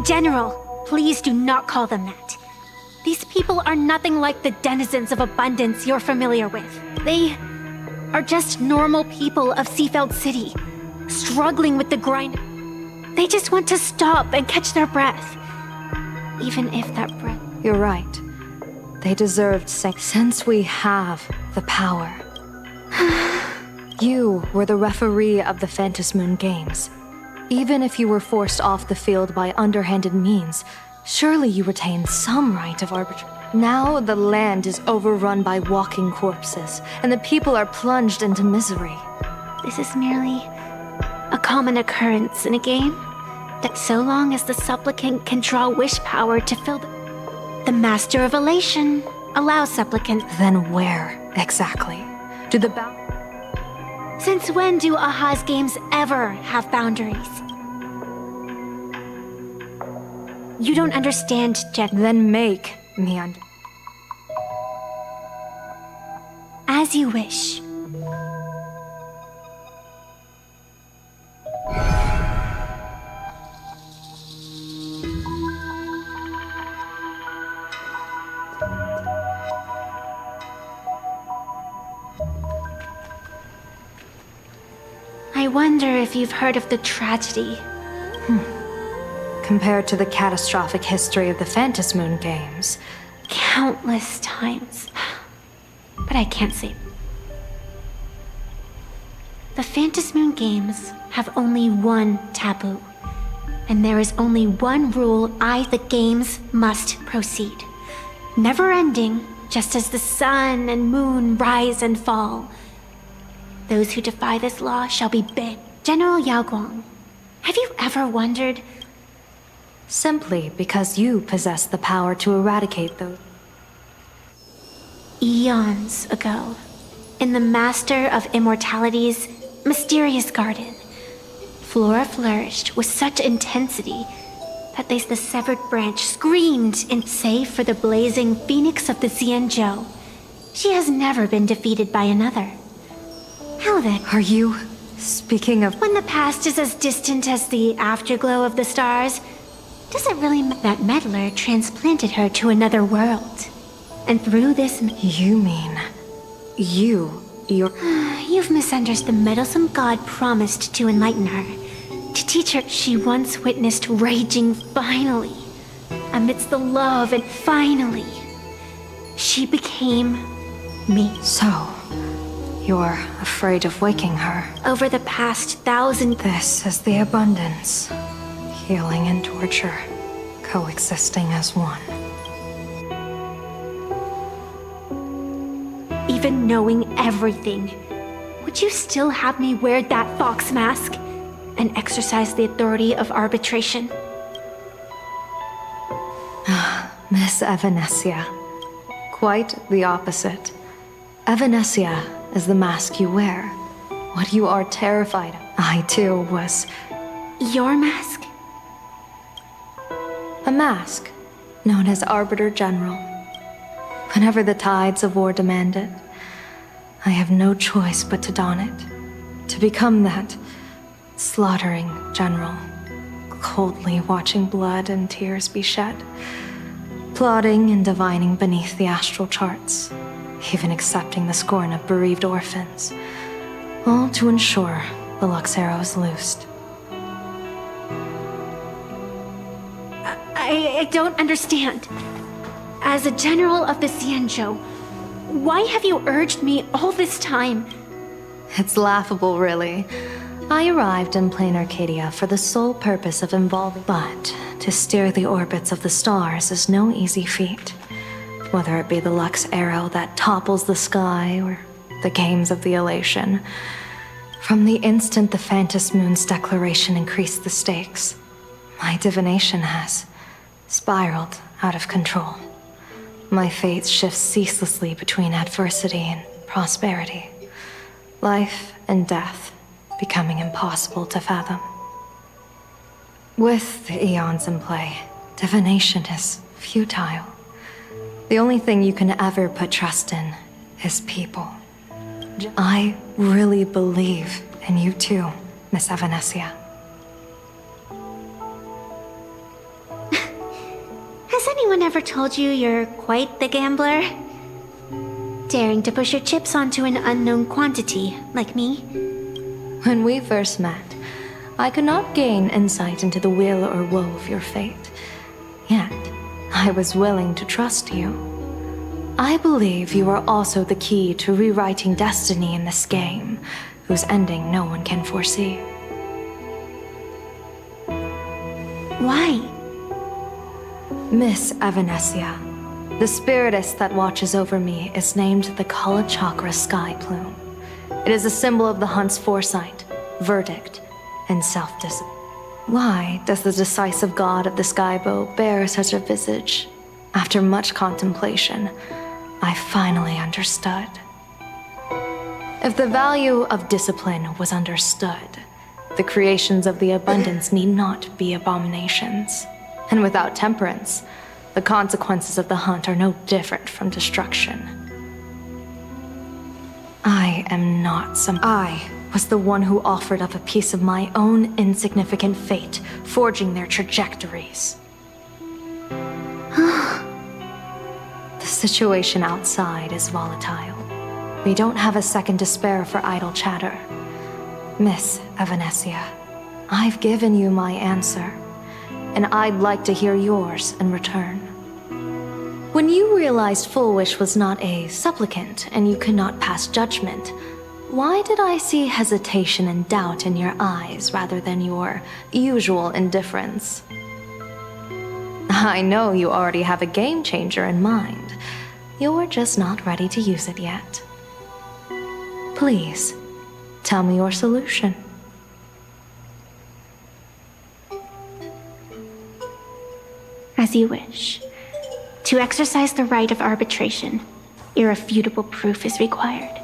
Speaker 4: General, please do not call them that. These people are nothing like the denizens of abundance you're familiar with. They are just normal people of Seafeld City, struggling with the grind. They just want to stop and catch their breath. Even if that breath...
Speaker 18: You're right. They deserved since we have the power. You were the referee of the Phantom Moon Games. Even if you were forced off the field by underhanded means, surely you retain some right of arbitration. Now the land is overrun by walking corpses, and the people are plunged into misery.
Speaker 4: This is merely a common occurrence in a game. That so long as the supplicant can draw wish power to fill the Master of Elation allows supplicant.
Speaker 18: Then where exactly do the
Speaker 4: Since when do Aha's games ever have boundaries? You don't understand, Jet.
Speaker 18: Then make me understand.
Speaker 4: As you wish. I wonder if you've heard of the tragedy.
Speaker 18: Compared to the catastrophic history of the Phantom Moon Games.
Speaker 4: Countless times. But I can't say. The Phantom Moon Games have only one taboo. And there is only one rule the games must proceed. Never ending, just as the sun and moon rise and fall. Those who defy this law shall be banned. General Yao Guang, have you ever wondered?
Speaker 18: Simply because you possess the power to eradicate those.
Speaker 4: Eons ago, in the Master of Immortality's mysterious garden, flora flourished with such intensity that the severed branch screamed in save for the blazing phoenix of the Xianzhou. She has never been defeated by another. How then?
Speaker 18: Are you speaking of...
Speaker 4: When the past is as distant as the afterglow of the stars, does it really matter that meddler transplanted her to another world? And through this...
Speaker 18: You mean... you're...
Speaker 4: You've misunderstood. The meddlesome god promised to enlighten her. To teach her she once witnessed raging finally. Amidst the love and finally... she became... me.
Speaker 18: So... you're afraid of waking her.
Speaker 4: Over the past 1,000...
Speaker 18: This is the abundance. Healing and torture, coexisting as one.
Speaker 4: Even knowing everything, would you still have me wear that fox mask and exercise the authority of arbitration?
Speaker 18: Miss Evanesia. Quite the opposite. Evanesia is the mask you wear. What you are terrified of. I too was...
Speaker 4: Your mask?
Speaker 18: A mask, known as Arbiter General. Whenever the tides of war demand it, I have no choice but to don it. To become that slaughtering general, coldly watching blood and tears be shed, plotting and divining beneath the astral charts, even accepting the scorn of bereaved orphans, all to ensure the Luxero is loosed.
Speaker 4: I don't understand. As a general of the Xianzhou, why have you urged me all this time?
Speaker 18: It's laughable, really. I arrived in plain Arcadia for the sole purpose of involving, but to steer the orbits of the stars is no easy feat. Whether it be the Lux arrow that topples the sky or the games of the elation. From the instant the Phantom Moon's declaration increased the stakes, my divination has spiraled out of control. My fate shifts ceaselessly between adversity and prosperity. Life and death becoming impossible to fathom. With the eons in play, divination is futile. The only thing you can ever put trust in is people. I really believe in you too, Miss Evanesia.
Speaker 4: Has anyone ever told you you're quite the gambler? Daring to push your chips onto an unknown quantity, like me?
Speaker 18: When we first met, I could not gain insight into the will or woe of your fate. Yet, I was willing to trust you. I believe you are also the key to rewriting destiny in this game, whose ending no one can foresee.
Speaker 4: Why?
Speaker 18: Miss Evanesia, the spiritess that watches over me is named the Kala Chakra Sky Plume. It is a symbol of the hunt's foresight, verdict, and self-discipline. Why does the decisive god of the skybow bear such a visage? After much contemplation, I finally understood. If the value of discipline was understood, the creations of the abundance need not be abominations. And without temperance, the consequences of the hunt are no different from destruction. I am not some... I was the one who offered up a piece of my own insignificant fate, forging their trajectories. The situation outside is volatile. We don't have a second to spare for idle chatter. Miss Evanesia, I've given you my answer, and I'd like to hear yours in return. When you realized Fullwish was not a supplicant and you could not pass judgment, why did I see hesitation and doubt in your eyes rather than your usual indifference? I know you already have a game changer in mind. You're just not ready to use it yet. Please, tell me your solution.
Speaker 4: As you wish. To exercise the right of arbitration, irrefutable proof is required.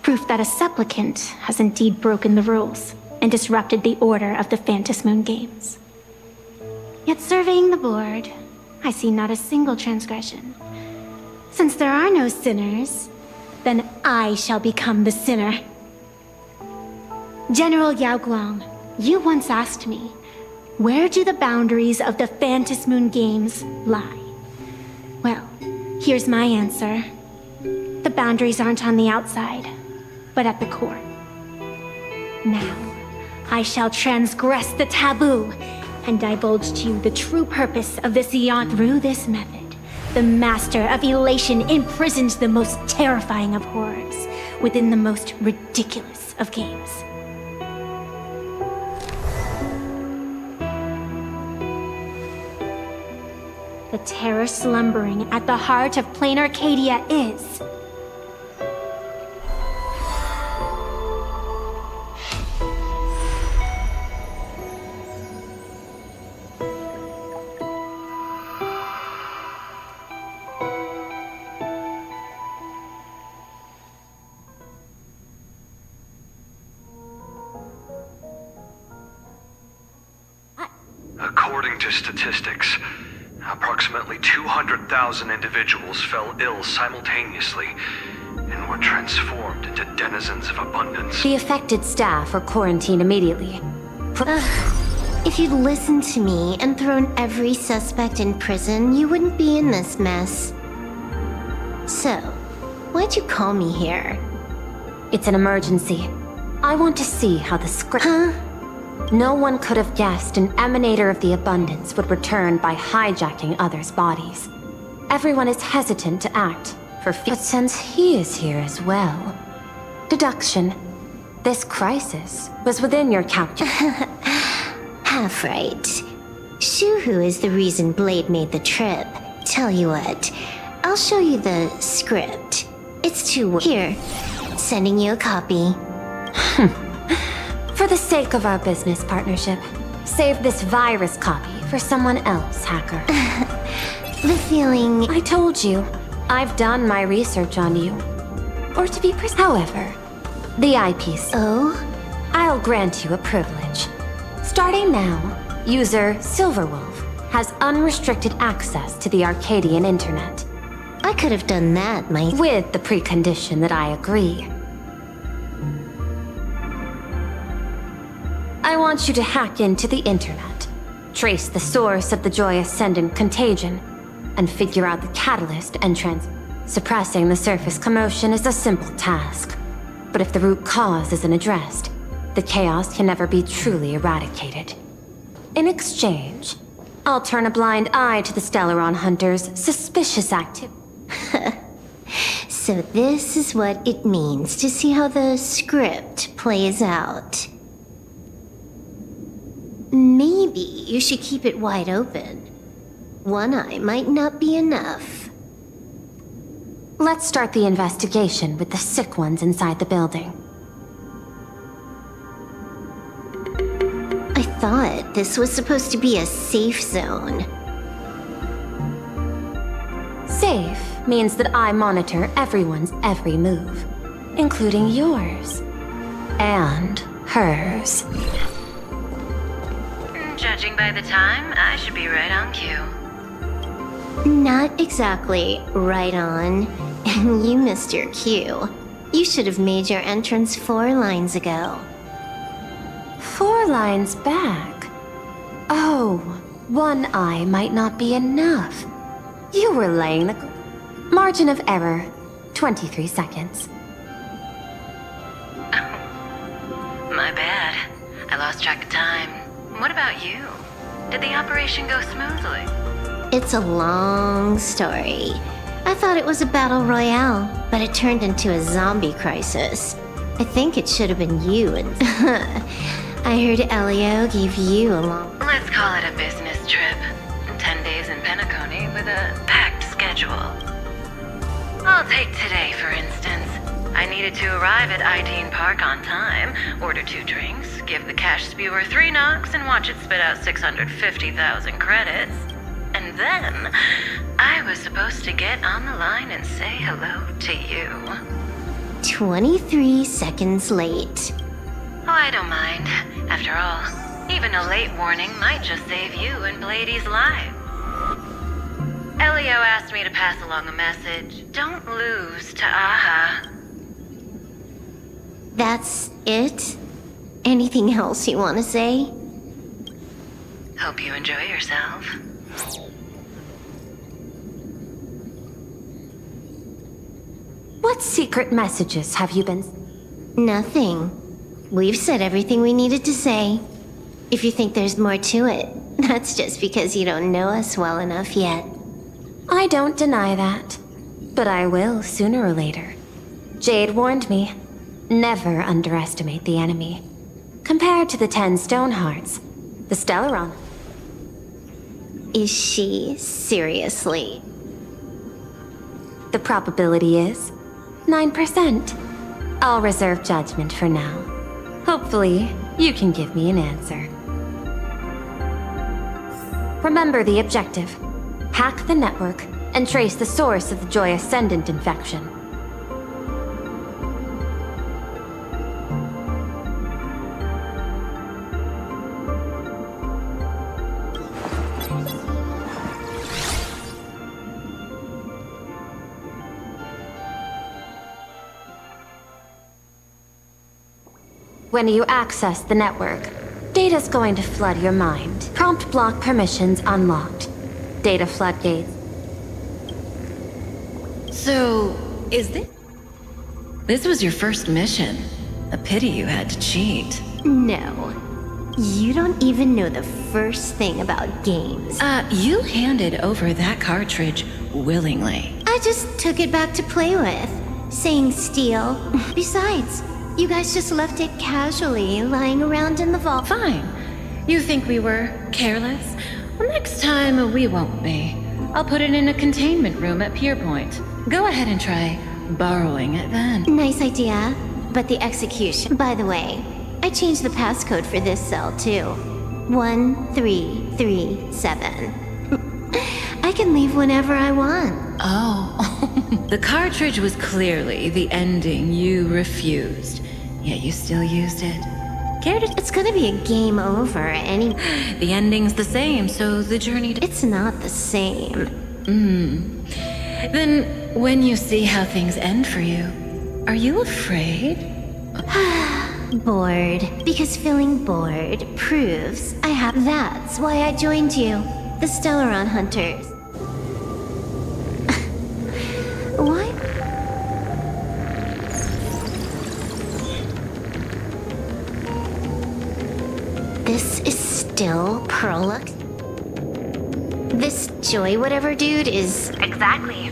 Speaker 4: Proof that a supplicant has indeed broken the rules and disrupted the order of the Phantom Moon Games. Yet surveying the board, I see not a single transgression. Since there are no sinners, then I shall become the sinner. General Yao Guang, you once asked me, where do the boundaries of the Phantom Moon Games lie? Well, here's my answer. The boundaries aren't on the outside, but at the core. Now, I shall transgress the taboo and divulge to you the true purpose of this eon. Through this method, the master of elation imprisons the most terrifying of horrors within the most ridiculous of games. the terror slumbering at the heart of plain Arcadia is.
Speaker 13: According to statistics, approximately 200,000 individuals fell ill simultaneously and were transformed into denizens of abundance.
Speaker 17: The affected staff were quarantined immediately.
Speaker 20: If you'd listened to me and thrown every suspect in prison, you wouldn't be in this mess. So, why'd you call me here?
Speaker 17: It's an emergency. I want to see how the script...
Speaker 20: Huh?
Speaker 17: No one could have guessed an emanator of the abundance would return by hijacking others' bodies. Everyone is hesitant to act for fear. But since he is here as well... Deduction. This crisis was within your calculation.
Speaker 20: Half right. Shuhu is the reason Blade made the trip. Tell you what, I'll show you the script. It's too... Here, sending you a copy.
Speaker 17: For the sake of our business partnership, save this virus copy for someone else, hacker.
Speaker 20: The feeling...
Speaker 17: I told you, I've done my research on you. Or to be precise. However, the eyepiece...
Speaker 20: Oh?
Speaker 17: I'll grant you a privilege. Starting now, user Silverwolf has unrestricted access to the Arcadian internet.
Speaker 20: I could have done that,
Speaker 17: With the precondition that I agree. I want you to hack into the internet, trace the source of the Joy Ascendant contagion, and figure out the catalyst and Suppressing the surface commotion is a simple task. But if the root cause isn't addressed, the chaos can never be truly eradicated. In exchange, I'll turn a blind eye to the Stellaron Hunters' suspicious activity.
Speaker 20: So this is what it means to see how the script plays out. Maybe you should keep it wide open. One eye might not be enough.
Speaker 17: Let's start the investigation with the sick ones inside the building.
Speaker 20: I thought this was supposed to be a safe zone.
Speaker 17: Safe means that I monitor everyone's every move, including yours. And hers.
Speaker 11: Judging by the time, I should be right on cue.
Speaker 20: Not exactly right on. You missed your cue. You should have made your entrance 4 lines ago.
Speaker 17: 4 lines back? Oh, 1 eye might not be enough. You were laying the... Margin of error, 23 seconds.
Speaker 11: My bad. I lost track of time. What about you? Did the operation go smoothly?
Speaker 20: It's a long story. I thought it was a battle royale, but it turned into a zombie crisis. I think it should have been you and... I heard Elio gave you a long...
Speaker 11: Let's call it a business trip. 10 days in Penacony with a packed schedule. I'll take today, for instance. I needed to arrive at Ideen Park on time, order 2 drinks, give the cash spewer 3 knocks, and watch it spit out 650,000 credits. And then, I was supposed to get on the line and say hello to you.
Speaker 20: 23 seconds late.
Speaker 11: Oh, I don't mind. After all, even a late warning might just save you and Blady's life. Elio asked me to pass along a message. Don't lose to Aha.
Speaker 20: That's it? Anything else you want to say?
Speaker 11: Hope you enjoy yourself.
Speaker 17: What secret messages have you been...
Speaker 20: Nothing. We've said everything we needed to say. If you think there's more to it, that's just because you don't know us well enough yet.
Speaker 17: I don't deny that. But I will sooner or later. Jade warned me. Never underestimate the enemy. Compared to the 10 Stonehearts, the Stellaron.
Speaker 20: Is she seriously?
Speaker 17: The probability is 9%. I'll reserve judgment for now. Hopefully, you can give me an answer. Remember the objective. Hack the network and trace the source of the Joy Ascendant infection. When you access the network, data's going to flood your mind. Prompt block permissions unlocked. Data floodgates.
Speaker 11: So, is this... This was your first mission. A pity you had to cheat.
Speaker 20: No. You don't even know the first thing about games.
Speaker 11: You handed over that cartridge willingly.
Speaker 20: I just took it back to play with, saying steal. Besides, you guys just left it casually lying around in the vault.
Speaker 11: Fine. You think we were careless? Well, next time we won't be. I'll put it in a containment room at Pierpoint. Go ahead and try borrowing it then.
Speaker 20: Nice idea, but the execution. By the way, I changed the passcode for this cell too. 1337. I can leave whenever I want.
Speaker 11: Oh. The cartridge was clearly the ending you refused, yet you still used it.
Speaker 20: It's gonna be a game over anyway.
Speaker 11: The ending's the same, so the journey...
Speaker 20: It's not the same.
Speaker 11: Then, when you see how things end for you, are you afraid?
Speaker 20: Bored. Because feeling bored proves I have... That's why I joined you. The Stellaron Hunters. Why? This is still Perlux? This Joy whatever dude is...
Speaker 17: Exactly.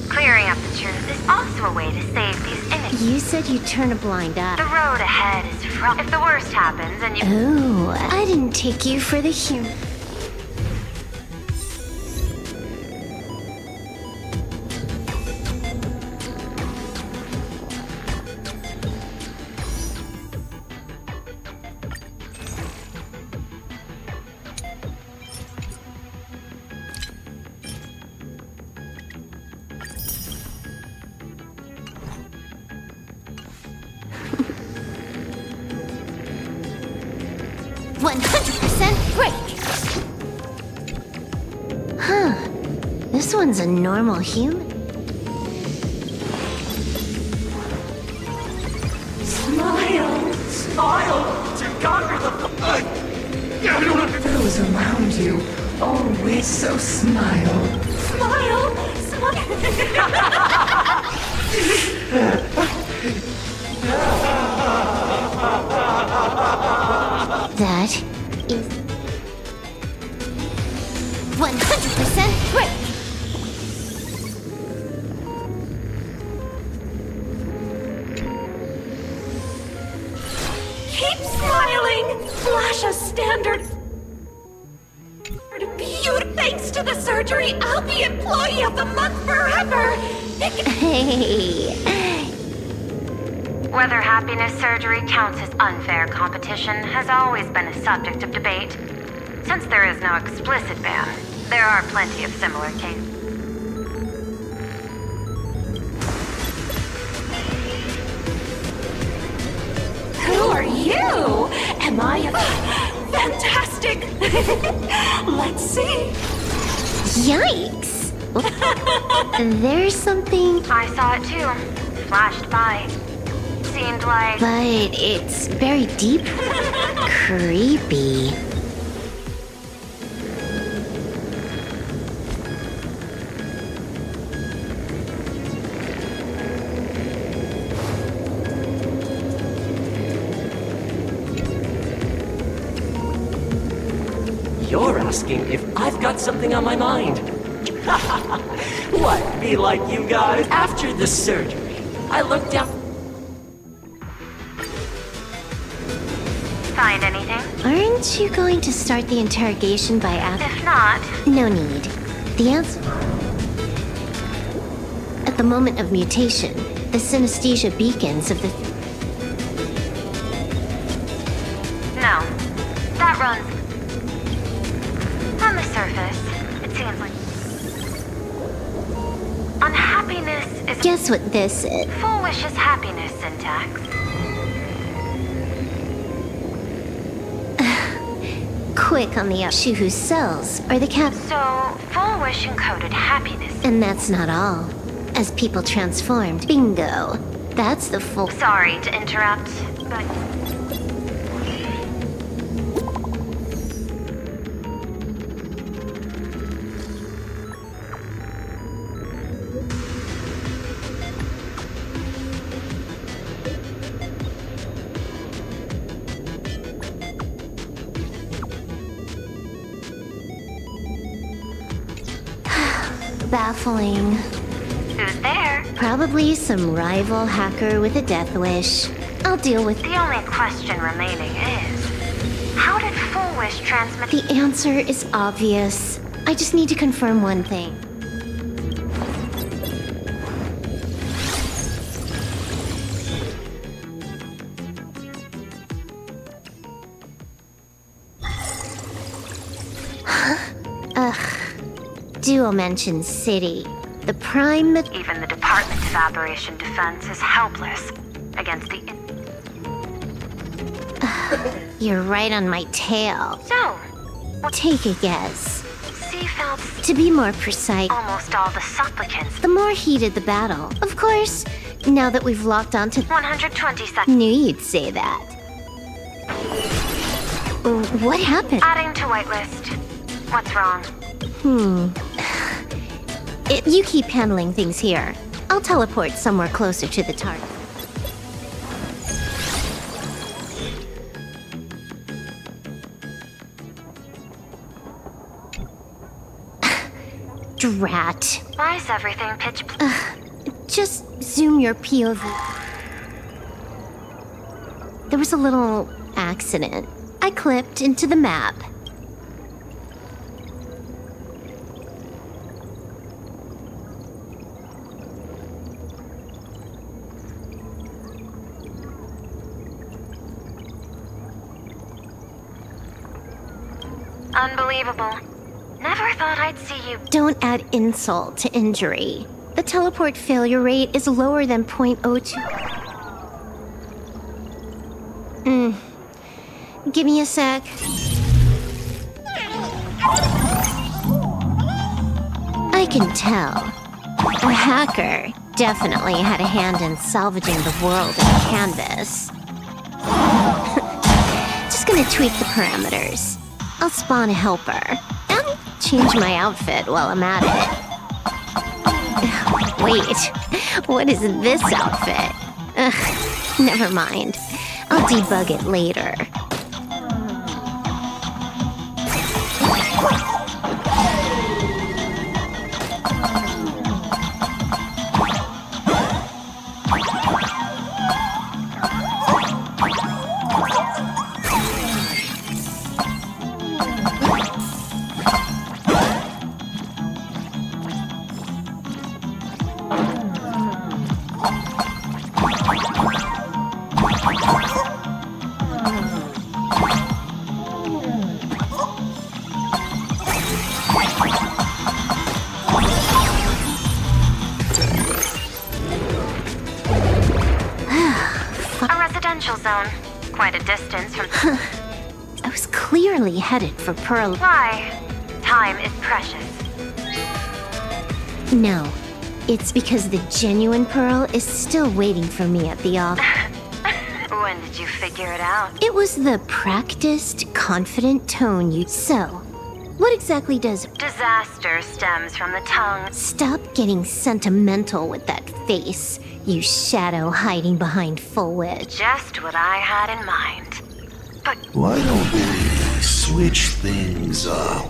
Speaker 17: Clearing up the truth is also a way to save these images.
Speaker 20: You said you'd turn a blind eye.
Speaker 17: The road ahead is from... If the worst happens and you...
Speaker 20: Oh, I didn't take you for the human. This one's a normal human.
Speaker 2: Smile! Smile! To conquer the... Those around you, always so smile.
Speaker 23: Smile!
Speaker 20: That is 100% right.
Speaker 23: Keep smiling! Flash a standard. Thanks to the surgery, I'll be Employee of the Month forever!
Speaker 20: Hey.
Speaker 17: Whether happiness surgery counts as unfair competition has always been a subject of debate. Since there is no explicit ban, there are plenty of similar cases.
Speaker 23: Who are you? Am I a... Fantastic! Let's see.
Speaker 20: Yikes! There's something...
Speaker 17: I saw it too. Flashed by. Seemed like...
Speaker 20: But it's very deep. Creepy.
Speaker 14: You're asking if I've got something on my mind. What, be like you guys? After the surgery, I looked out...
Speaker 4: Find anything?
Speaker 20: Aren't you going to start the interrogation by asking?
Speaker 4: If not...
Speaker 20: No need. The answer... At the moment of mutation, the synesthesia beacons of the...
Speaker 4: No. That runs... On the surface, it seems like... Unhappiness is...
Speaker 20: Guess what this is?
Speaker 4: Full wish is happiness syntax.
Speaker 20: Quick on the issue whose cells are the cap...
Speaker 4: So, full wish encoded happiness.
Speaker 20: And that's not all. As people transformed, bingo. That's the full...
Speaker 4: Sorry to interrupt, but...
Speaker 20: Baffling.
Speaker 4: Who's there?
Speaker 20: Probably some rival hacker with a death wish. I'll deal with...
Speaker 4: The only question remaining is... How did Full Wish transmit...
Speaker 20: The answer is obvious. I just need to confirm one thing. Duo mentions city. The prime...
Speaker 4: Even the Department of Aberration Defense is helpless against the...
Speaker 20: You're right on my tail.
Speaker 4: So,
Speaker 20: take a guess.
Speaker 4: Seafeld's...
Speaker 20: To be more precise...
Speaker 4: Almost all the supplicants...
Speaker 20: The more heated the battle. Of course, now that we've locked onto...
Speaker 4: 120 seconds.
Speaker 20: Knew you'd say that. What happened?
Speaker 4: Adding to whitelist. What's wrong?
Speaker 20: You keep handling things here. I'll teleport somewhere closer to the target. Drat.
Speaker 4: Why is everything pitch black?
Speaker 20: Just zoom your POV. There was a little accident. I clipped into the map.
Speaker 4: Unbelievable. Never thought I'd see you.
Speaker 20: Don't add insult to injury. The teleport failure rate is lower than 0.02. Give me a sec. I can tell. A hacker definitely had a hand in salvaging the world in Canvas. Just gonna tweak the parameters. I'll spawn a helper. And change my outfit while I'm at it. Wait, what is this outfit? Never mind. I'll debug it later.
Speaker 4: Zone. Quite a distance from...
Speaker 20: I was clearly headed for Pearl.
Speaker 4: Why? Time is precious.
Speaker 20: No. It's because the genuine Pearl is still waiting for me at the office.
Speaker 4: When did you figure it out?
Speaker 20: It was the practiced, confident tone you... So, what exactly does...
Speaker 4: Disaster stems from the tongue.
Speaker 20: Stop getting sentimental with that face. You shadow hiding behind Full Witch.
Speaker 4: Just what I had in mind. But
Speaker 6: why don't we switch things up?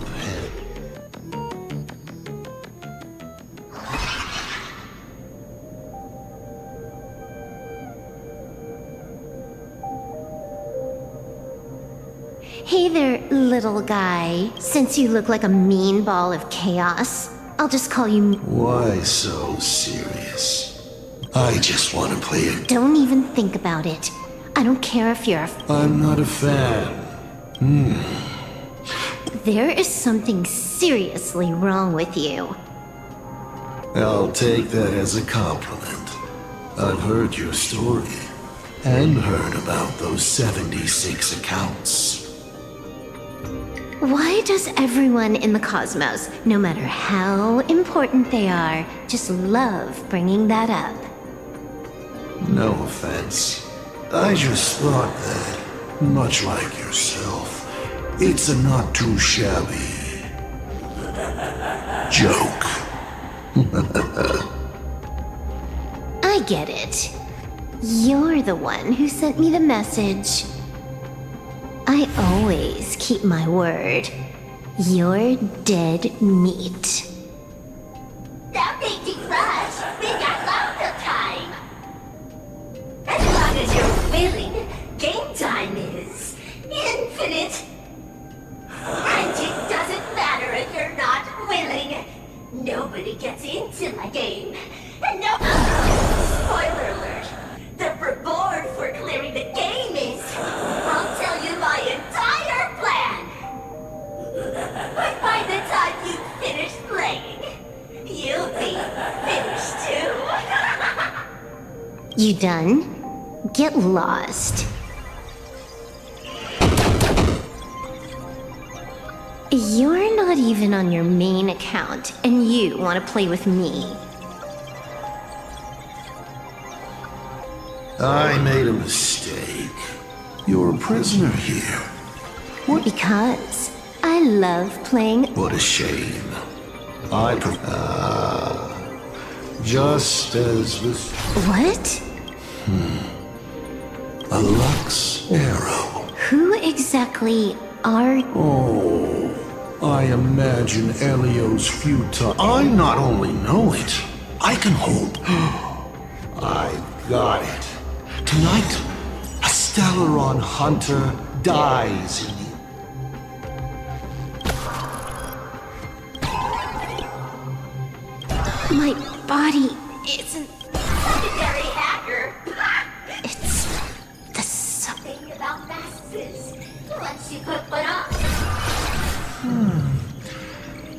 Speaker 20: Hey there, little guy. Since you look like a mean ball of chaos, I'll just call you...
Speaker 6: Why so serious? I just want to play it.
Speaker 20: Don't even think about it. I don't care if you're a...
Speaker 6: I'm not a fan.
Speaker 20: There is something seriously wrong with you.
Speaker 6: I'll take that as a compliment. I've heard your story, and heard about those 76 accounts.
Speaker 20: Why does everyone in the cosmos, no matter how important they are, just love bringing that up?
Speaker 6: No offense. I just thought that, much like yourself, it's a not too shabby joke.
Speaker 20: I get it. You're the one who sent me the message. I always keep my word. You're dead meat.
Speaker 23: Stop making rush! We got lots of time! As long as you're willing, game time is infinite. And it doesn't matter if you're not willing. Nobody gets into my game. And no... Spoiler alert! The reward for clearing the game is... I'll tell you my entire plan! But by the time you finish playing, you'll be finished too!
Speaker 20: You done? Get lost. You're not even on your main account, and you want to play with me.
Speaker 6: I made a mistake. You're a prisoner here.
Speaker 20: What? Because I love playing...
Speaker 6: What a shame. Just as with...
Speaker 20: What?
Speaker 6: A Lux arrow.
Speaker 20: Who exactly are...
Speaker 6: Oh, I imagine Elio's futile... I not only know it, I can hope. I've got it. Tonight, a Stellaron hunter dies in you.
Speaker 20: My body isn't...
Speaker 23: Secondary hacker!
Speaker 20: It's... the
Speaker 23: Thing about masks is, once you put one on...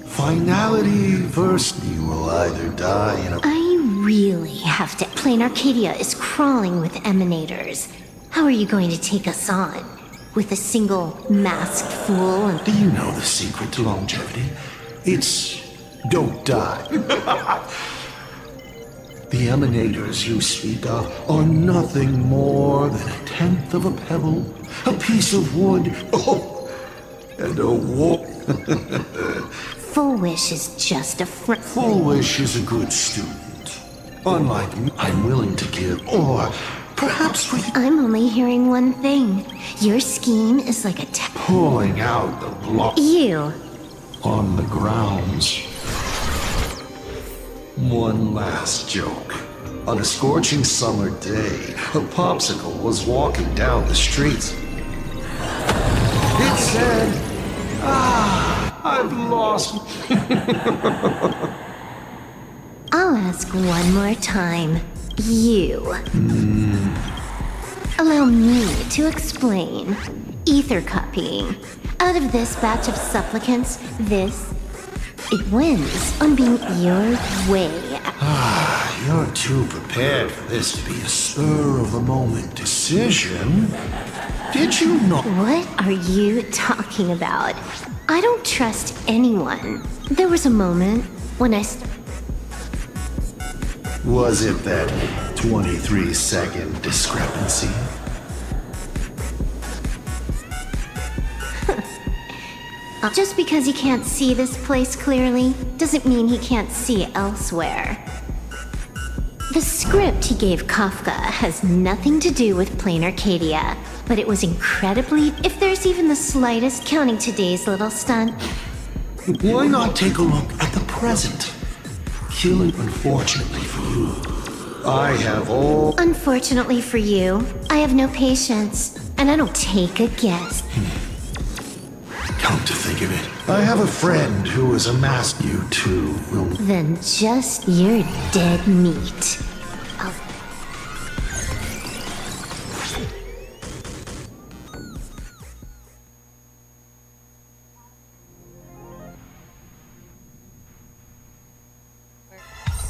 Speaker 6: Finality first. You will either die in a...
Speaker 20: I really have to... Plain Arcadia is crawling with emanators. How are you going to take us on? With a single masked fool and...
Speaker 6: Do you know the secret to longevity? It's... don't die. The emanators you speak of are nothing more than a tenth of a pebble, a piece of wood, and a war.
Speaker 20: Full Wish is just a
Speaker 6: Full Wish is a good student. Unlike me, I'm willing to give, or perhaps we...
Speaker 20: I'm only hearing one thing. Your scheme is like a...
Speaker 6: pulling out the block...
Speaker 20: You!
Speaker 6: On the grounds. One last joke. On a scorching summer day, a popsicle was walking down the street. It said, I've lost...
Speaker 20: I'll ask one more time. You. Allow me to explain. Ether copying. Out of this batch of supplicants, it wins on being your way.
Speaker 6: You're too prepared for this to be a spur-of-the-moment decision. Did you not?
Speaker 20: What are you talking about? I don't trust anyone. There was a moment when I...
Speaker 6: Was it that 23-second discrepancy?
Speaker 20: Just because he can't see this place clearly, doesn't mean he can't see elsewhere. The script he gave Kafka has nothing to do with Plain Arcadia, but it was incredibly... if there's even the slightest counting today's little stunt.
Speaker 6: Why not take a look at the present? Killing, unfortunately for you, I have all...
Speaker 20: Unfortunately for you, I have no patience, and I don't take a guess.
Speaker 6: Come to think of it, I have a friend who has amassed you two.
Speaker 20: Then just your dead meat.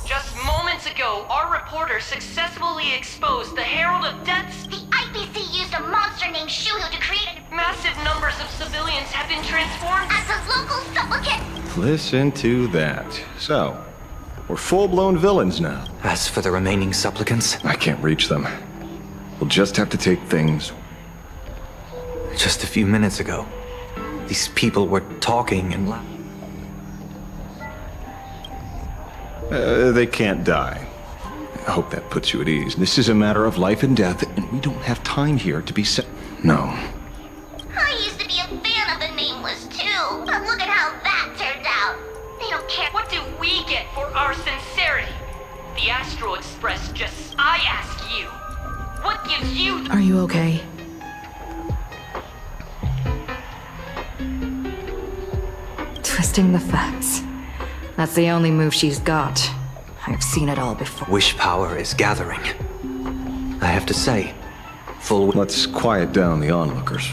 Speaker 9: Just moments ago, our reporter successfully exposed the Herald of Death's...
Speaker 3: The IPC used a monster named Shuhu to create
Speaker 9: Massive numbers of civilians have been transformed
Speaker 3: as a local supplicant.
Speaker 8: Listen to that. So, we're full-blown villains now.
Speaker 19: As for the remaining supplicants,
Speaker 8: I can't reach them. We'll just have to take things...
Speaker 19: Just a few minutes ago, these people were talking and laughing.
Speaker 8: They can't die. I hope that puts you at ease. This is a matter of life and death, and we don't have time here to be No.
Speaker 3: I used to be a fan of the Nameless too, but look at how that turned out. They don't care.
Speaker 9: What do we get for our sincerity? The Astral Express just... I ask you. What gives you...
Speaker 1: Are you okay? Twisting the facts. That's the only move she's got. I've seen it all before.
Speaker 19: Wish power is gathering. I have to say,
Speaker 8: Let's quiet down the onlookers.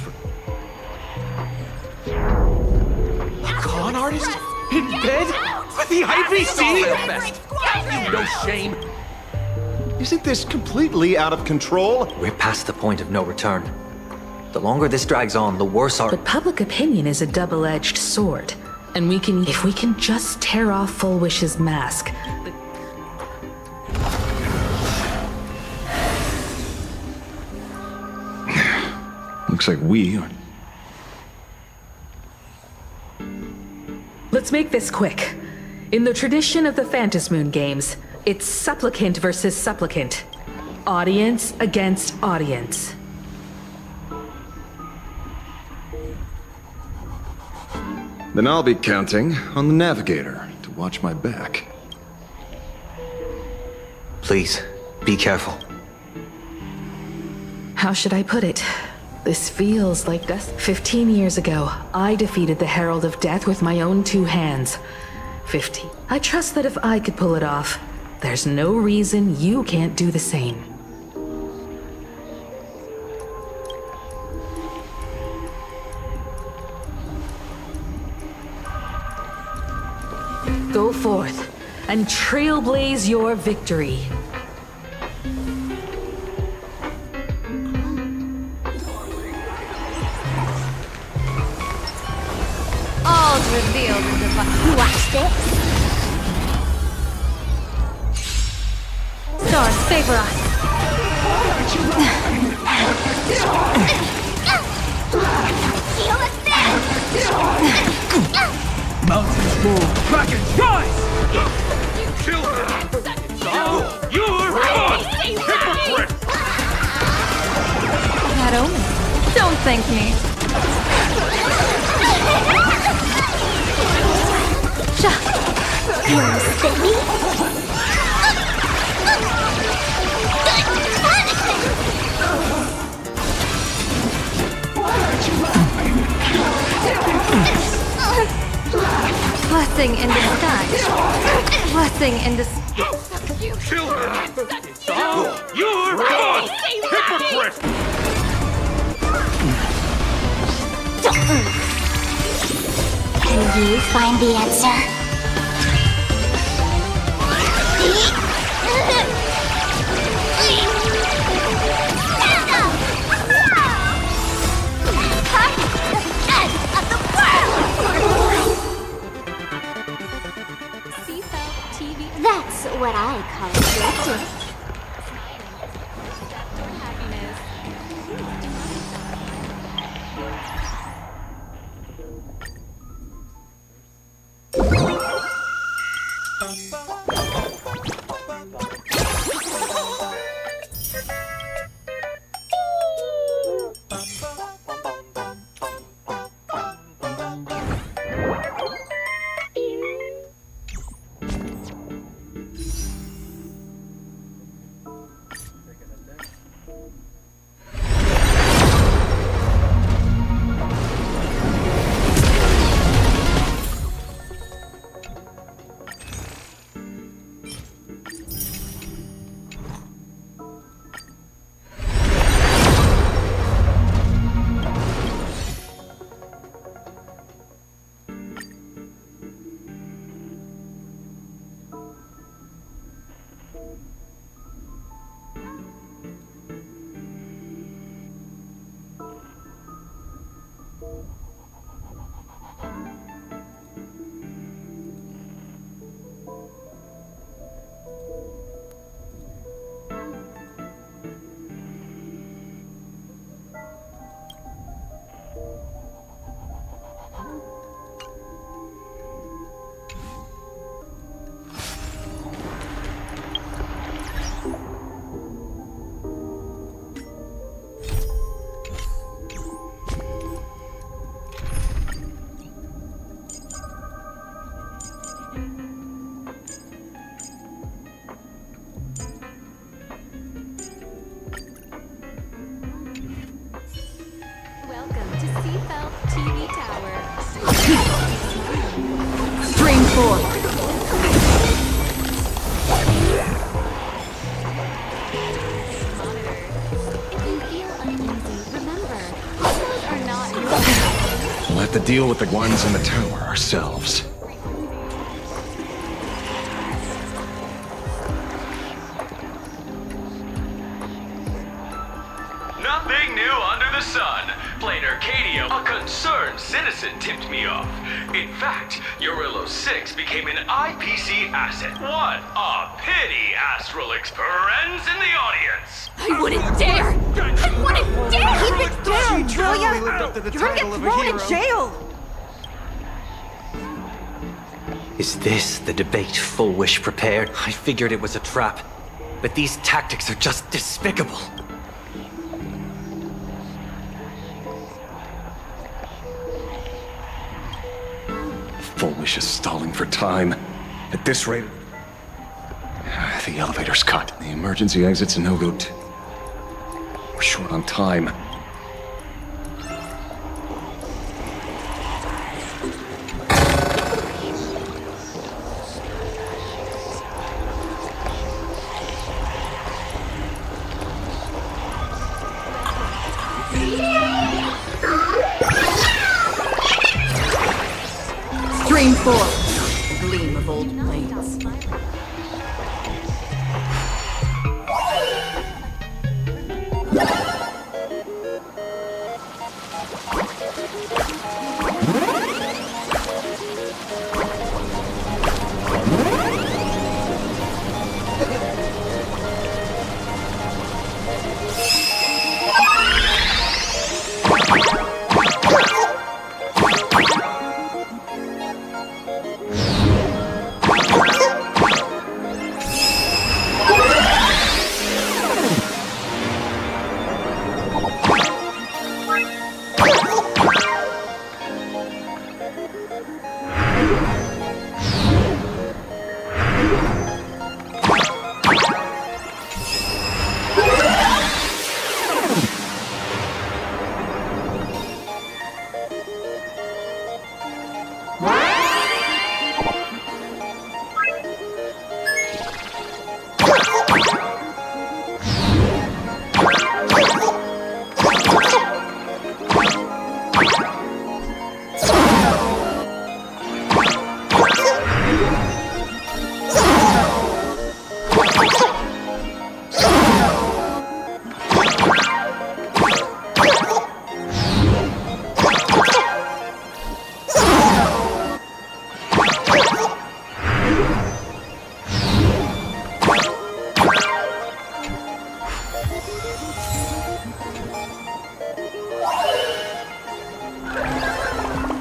Speaker 15: A con artist? In bed? With the IPC? You no shame.
Speaker 8: Isn't this completely out of control?
Speaker 19: We're past the point of no return. The longer this drags on, the worse our...
Speaker 1: But public opinion is a double-edged sword. And if we can just tear off Full Wish's mask...
Speaker 8: Looks like we are...
Speaker 1: Let's make this quick. In the tradition of the Phantasmoon games, it's supplicant versus supplicant. Audience against audience.
Speaker 8: Then I'll be counting on the navigator to watch my back.
Speaker 19: Please, be careful.
Speaker 1: How should I put it? This feels like death. 15 years ago, I defeated the Herald of Death with my own 2 hands. 15. I trust that if I could pull it off, there's no reason you can't do the same. Go forth and trailblaze your victory.
Speaker 21: All's revealed in the...
Speaker 3: Watch this.
Speaker 21: Stars favor us.
Speaker 3: Feel us there.
Speaker 15: Mountains move, dragons rise! Kill him! You're gone! Hypocrite!
Speaker 21: Bad omen. Don't thank me.
Speaker 3: You wanna spit me?
Speaker 21: Blessing in disguise. Blessing in disguise.
Speaker 15: Kill him! You're gone! Hypocrite!
Speaker 3: Can you find the answer? That's what I call objective.
Speaker 21: Happiness.
Speaker 8: We'll have to deal with the ones in the tower ourselves.
Speaker 10: Nothing new under the sun. Plain Arcadia, a concerned citizen tipped me off. In fact, Eurillo 6 became an IPC asset. What a pity, Astralix friends in the audience.
Speaker 21: I wouldn't dare! I wouldn't dare!
Speaker 12: Keep it down, will ya? You're gonna get thrown in jail!
Speaker 19: Is this the debate Full Wish prepared? I figured it was a trap, but these tactics are just despicable.
Speaker 8: Full Wish is stalling for time. At this rate... The elevator's cut. The emergency exit's a no-go too. We're short on time.
Speaker 2: Stream 4. A gleam of old plains.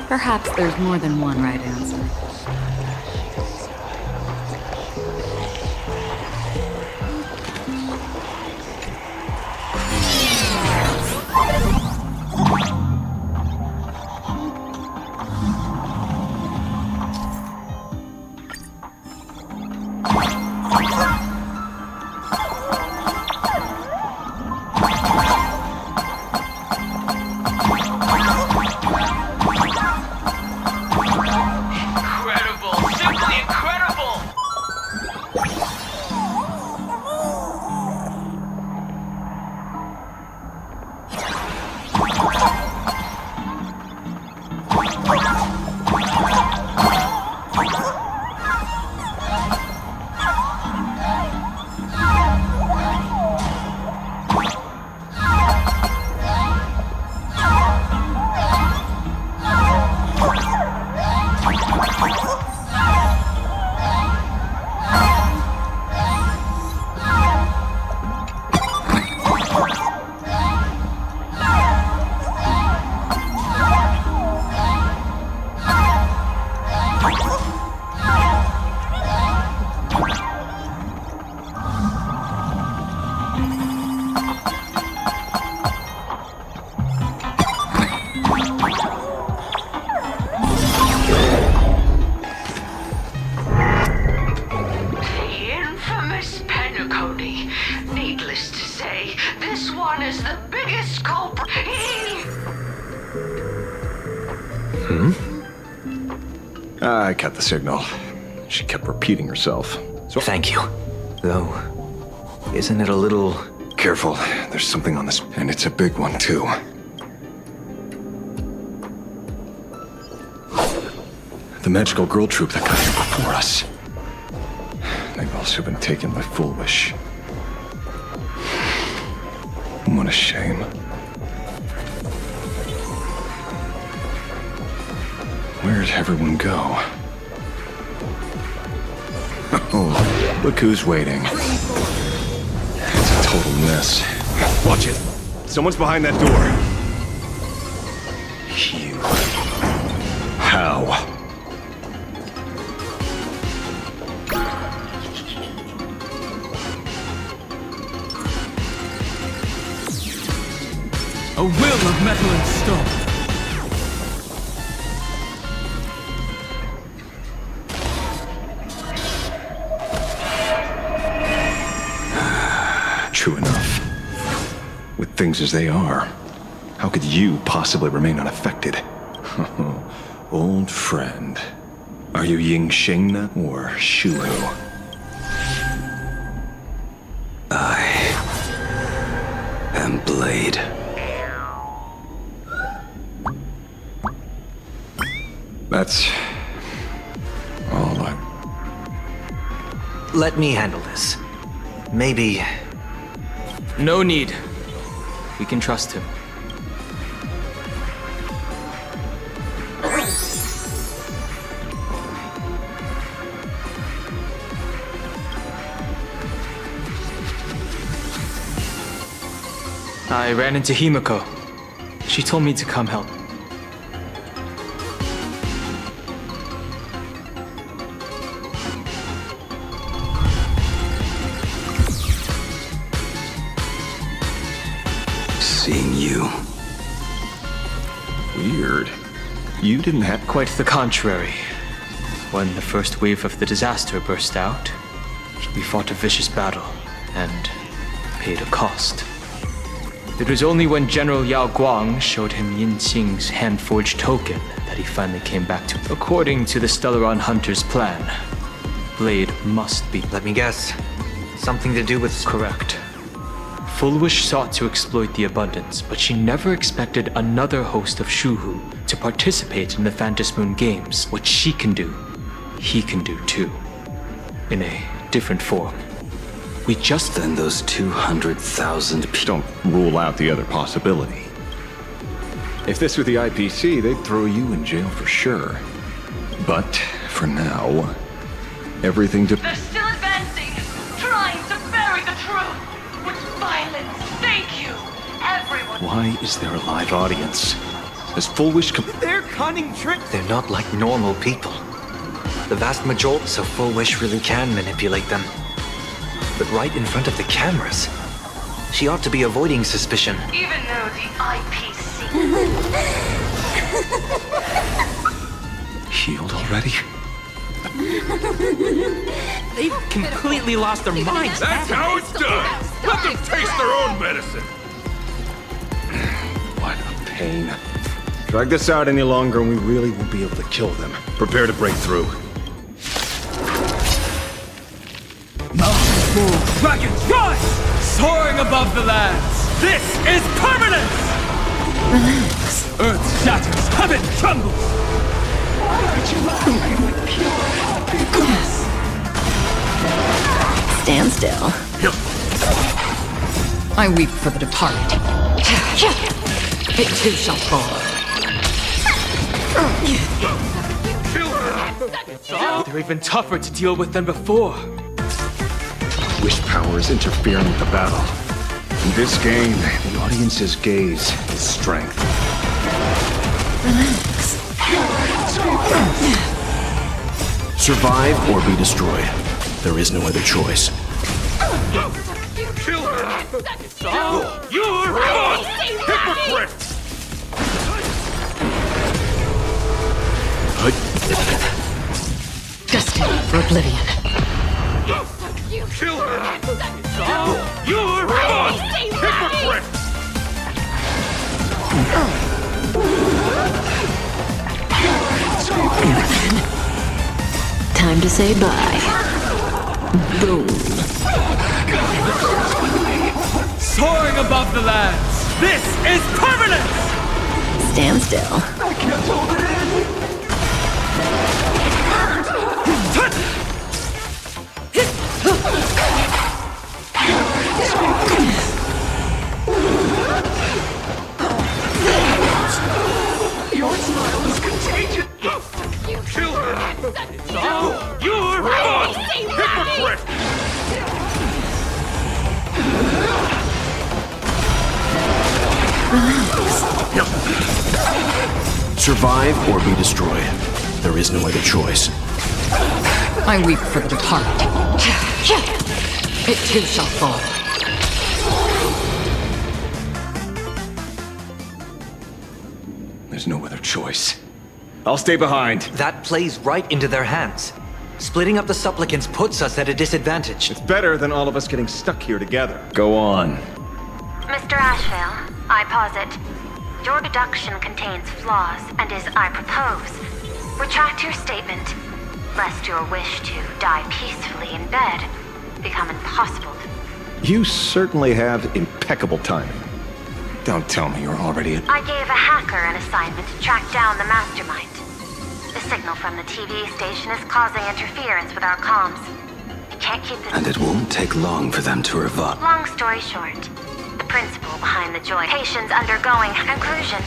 Speaker 16: Perhaps there's more than one right answer.
Speaker 8: I cut the signal. She kept repeating herself. So
Speaker 19: Thank you. Though, isn't it a little...
Speaker 8: Careful, there's something on this, and it's a big one too. The magical girl troop that got here before us. They've also been taken by Foolish. What a shame. Where'd everyone go? Oh, look who's waiting. It's a total mess. Watch it. Someone's behind that door. You. How?
Speaker 15: A will of metal and stone.
Speaker 8: True enough. With things as they are, how could you possibly remain unaffected? Old friend. Are you Ying Shengna or Shuhu?
Speaker 5: I am Blade.
Speaker 8: That's all I...
Speaker 19: Let me handle this. Maybe...
Speaker 14: No need. We can trust him. I ran into Himiko. She told me to come help.
Speaker 5: Seeing you.
Speaker 8: Weird. You didn't have...
Speaker 14: Quite the contrary. When the first wave of the disaster burst out, we fought a vicious battle and paid a cost. It was only when General Yao Guang showed him Yin Qing's hand-forged token that he finally came back to. According to the Stellaron Hunter's plan, Blade must be...
Speaker 19: Let me guess. Something to do with...
Speaker 14: Correct. Foolish sought to exploit the abundance, but she never expected another host of Shuhu to participate in the Phantom Moon Games. What she can do, he can do too. In a different form. We just...
Speaker 5: Then those 200,000 people...
Speaker 8: Don't rule out the other possibility. If this were the IPC, they'd throw you in jail for sure. But, for now, everything to...
Speaker 21: They're still advancing, trying to bury the truth with violence. Thank you, everyone.
Speaker 8: Why is there a live audience? As Foolish...
Speaker 12: They're cunning tricks.
Speaker 19: They're not like normal people. The vast majority, so Full Wish really can manipulate them. But right in front of the cameras. She ought to be avoiding suspicion.
Speaker 21: Even though the IPC...
Speaker 8: Healed already?
Speaker 12: They've completely lost their minds.
Speaker 10: That's how it's done! Let them taste their own medicine!
Speaker 8: What a pain. Drag this out any longer and we really won't be able to kill them. Prepare to break through.
Speaker 15: Mountains move, dragons rise! Soaring above the lands! This is permanence!
Speaker 16: Relax.
Speaker 15: Earth shatters, heaven trembles!
Speaker 2: Why would you lie with pure happiness?
Speaker 16: Stand still. I weep for the departed. It too shall fall.
Speaker 14: They're even tougher to deal with than before.
Speaker 8: Wish power is interfering with the battle. In this game, the audience's gaze is strength.
Speaker 16: Relax.
Speaker 5: Survive or be destroyed. There is no other choice.
Speaker 10: Kill her! You're gone! Hypocrite!
Speaker 16: Destined for oblivion.
Speaker 10: Kill her! You're gone! Hypocrite!
Speaker 16: Time time to say bye. Boom.
Speaker 15: Soaring above the lands, this is permanence!
Speaker 16: Stand still.
Speaker 2: I can't hold it in! Your smile is contagious!
Speaker 10: You kill her! It's all your fault! Hypocrite!
Speaker 5: Survive or be destroyed. There is no other choice.
Speaker 16: I weep for the departed. It too shall fall.
Speaker 8: There's no other choice. I'll stay behind.
Speaker 19: That plays right into their hands. Splitting up the supplicants puts us at a disadvantage.
Speaker 8: It's better than all of us getting stuck here together. Go on.
Speaker 17: Mr. Ashvale, I posit, your deduction contains flaws, and as I propose, retract your statement, lest your wish to die peacefully in bed become impossible.
Speaker 8: You certainly have impeccable timing. Don't tell me you're already at...
Speaker 17: I gave a hacker an assignment to track down the mastermind. The signal from the TV station is causing interference with our comms. You can't keep this...
Speaker 5: And it won't take long for them to revolt.
Speaker 17: Long story short, the principle behind the joy patient's undergoing conclusion.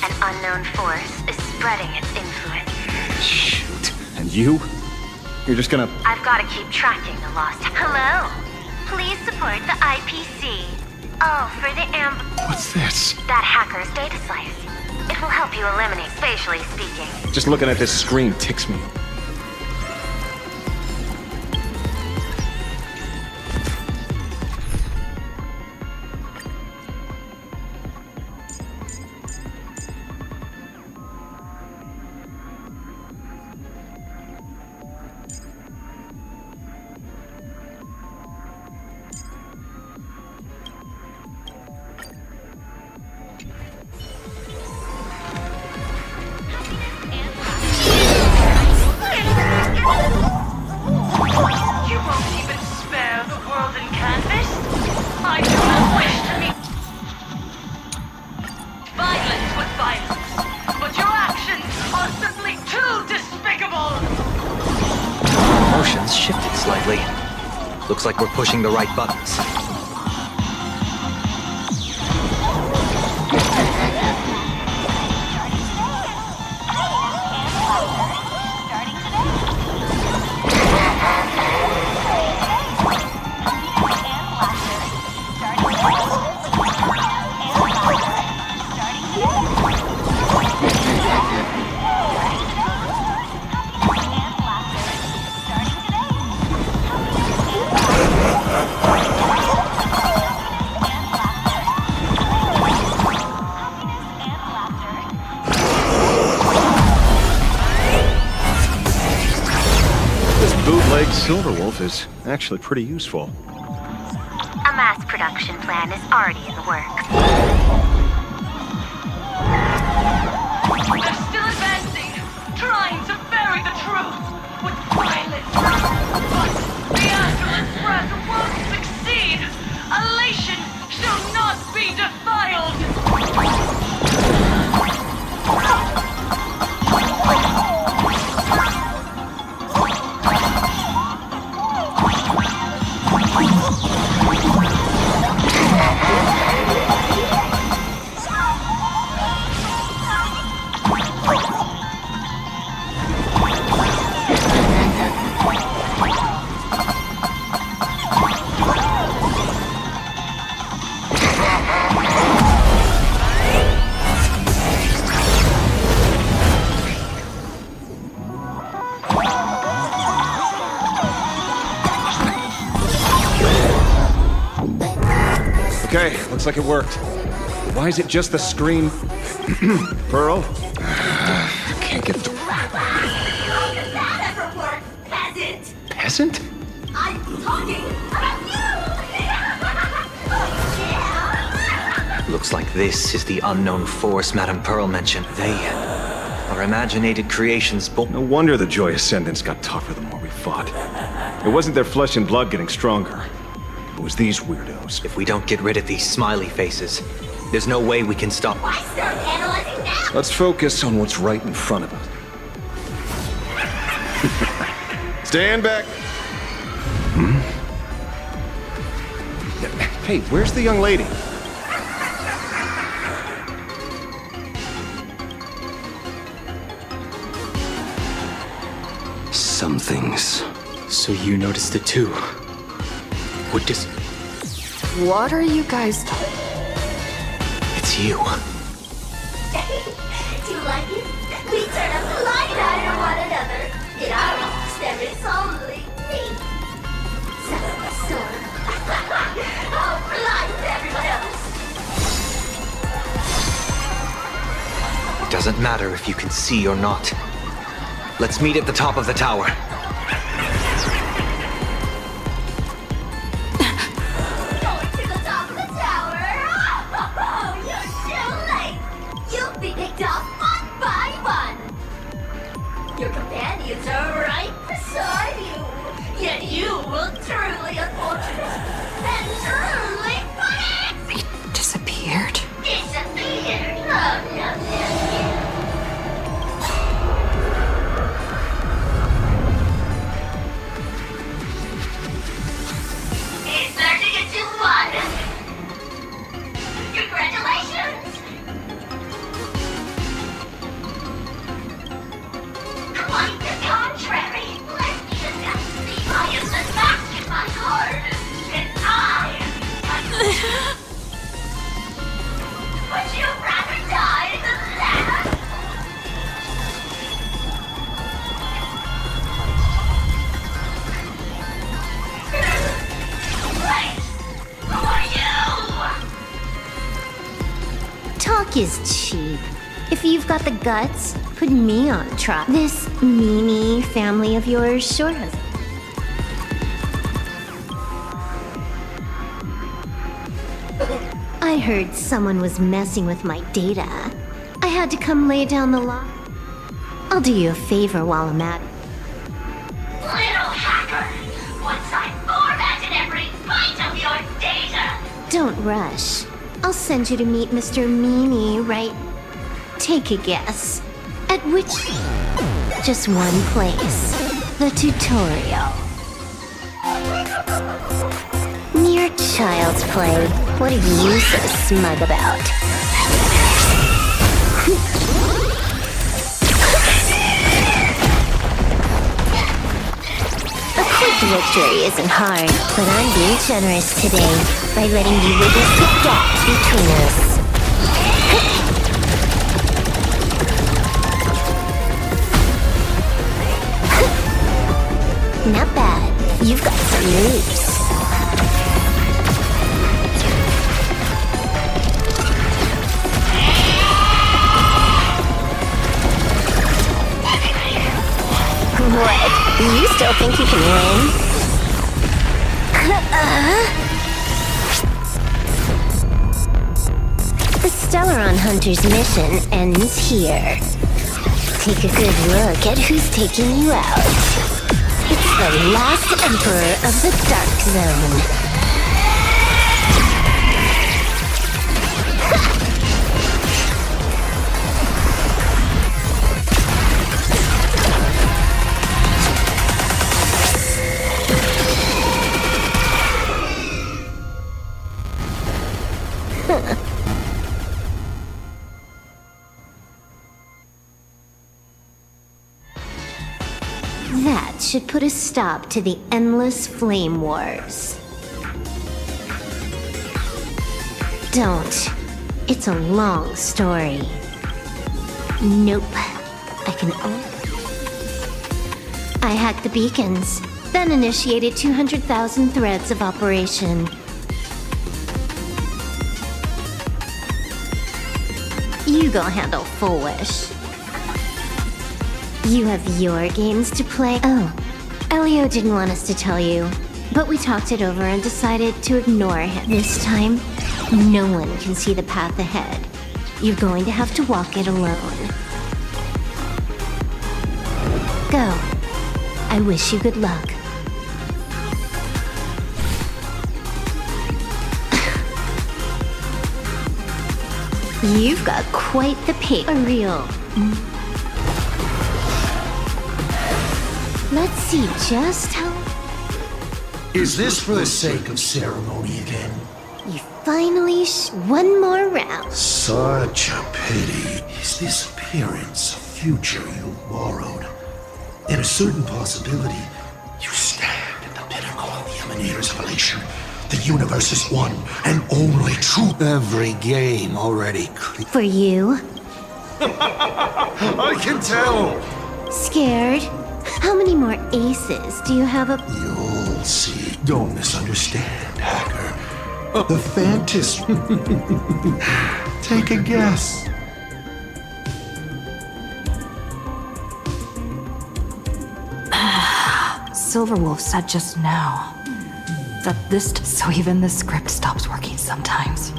Speaker 17: An unknown force is spreading its influence.
Speaker 8: Shoot. And you? You're just gonna...
Speaker 17: I've got to keep tracking the lost... Hello? Please support the IPC. Oh, for the
Speaker 8: What's this?
Speaker 17: That hacker's data slice. It will help you eliminate, spatially speaking.
Speaker 8: Just looking at this screen ticks me.
Speaker 21: You won't even spare the world in canvas? I do not wish to meet violence with violence, but your actions are simply too despicable!
Speaker 19: Emotions shifted slightly. Looks like we're pushing the right buttons.
Speaker 8: Bootleg Silverwolf is actually pretty useful.
Speaker 17: A mass production plan is already in the works.
Speaker 21: They're still advancing, trying to bury the truth with violence. But the Astral Express won't succeed. Elation shall not be defiled.
Speaker 8: Okay, looks like it worked. Why is it just the screen? Pearl? Can't get through.
Speaker 23: Peasant!
Speaker 8: Peasant?
Speaker 23: I'm talking about you!
Speaker 19: Looks like this is the unknown force Madame Pearl mentioned. They Our imaginated creations
Speaker 8: No wonder the Joy Ascendants got tougher the more we fought. It wasn't their flesh and blood getting stronger. It was these weirdos.
Speaker 19: If we don't get rid of these smiley faces, there's no way we can stop.
Speaker 23: Why start analyzing now?
Speaker 8: Let's focus on what's right in front of us. Stand back. Hey, where's the young lady?
Speaker 5: Some things.
Speaker 14: So you noticed it too. What does...
Speaker 16: What are you guys...
Speaker 19: It's you.
Speaker 23: Do you like it? We turn up the light on one another. In our office, there is only me. So, oh, light with everyone else.
Speaker 19: It doesn't matter if you can see or not. Let's meet at the top of the tower.
Speaker 23: Going to the top of the tower. Oh, you're too late. You'll be picked off one by one. Your companions are right beside you. Yet you will truly unfortunate and truly funny.
Speaker 16: They disappeared?
Speaker 23: Disappeared. Oh, no. It's starting at 2-1. Congratulations! Quite the contrary. Let me announce the I am the match in my heart, and I am Would you rather die than that? Wait! Who are you?
Speaker 20: Talk is cheap. If you've got the guts, put me on trial. This Mimi family of yours sure has. I heard someone was messing with my data. I had to come lay down the law. I'll do you a favor while I'm at it.
Speaker 23: Little hacker! Once I formatted every byte of your data!
Speaker 20: Don't rush. I'll send you to meet Mr. Mimi, right? Take a guess. At which... Just one place. The tutorial. Mere child's play. What are you so smug about? A quick victory isn't hard, but I'm being generous today by letting you witness the gap between us. Not bad. You've got some moves. What? You still think you can win? The Stellaron Hunter's mission ends here. Take a good look at who's taking you out. It's the last Emperor of the Dark Zone. That should put a stop to the endless flame wars. Don't. It's a long story. Nope. I can only... I hacked the beacons, then initiated 200,000 threads of operation. You go handle Full Wish. You have your games to play. Oh, Elio didn't want us to tell you, but we talked it over and decided to ignore him. This time, no one can see the path ahead. You're going to have to walk it alone. Go. I wish you good luck. You've got quite the paper reel. Let's see just how...
Speaker 6: Is this for the sake of ceremony again?
Speaker 20: You finally one more round.
Speaker 6: Such a pity. Is this appearance a future you borrowed? In a certain possibility, you stand at the pinnacle of the Emanators of Elation. The universe's one and only true. Every game already
Speaker 20: For you?
Speaker 6: I can tell!
Speaker 20: Scared? How many more aces do you have up?
Speaker 6: You'll see. Don't misunderstand, hacker. The Fantas. Take a guess.
Speaker 1: Silverwolf said just now that this, so even the script stops working sometimes.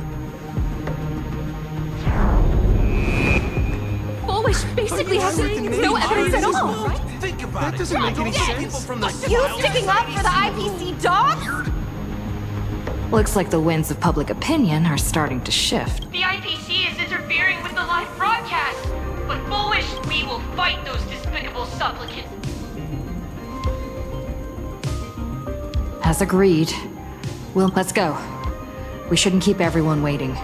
Speaker 12: Foolish basically has no evidence at all.
Speaker 5: Think about that doesn't make any sense.
Speaker 12: You sticking up for the IPC dogs?
Speaker 1: Looks like the winds of public opinion are starting to shift.
Speaker 21: The IPC is interfering with the live broadcast. But Foolish, we will fight those despicable supplicants.
Speaker 1: As agreed. Well, let's go. We shouldn't keep everyone waiting.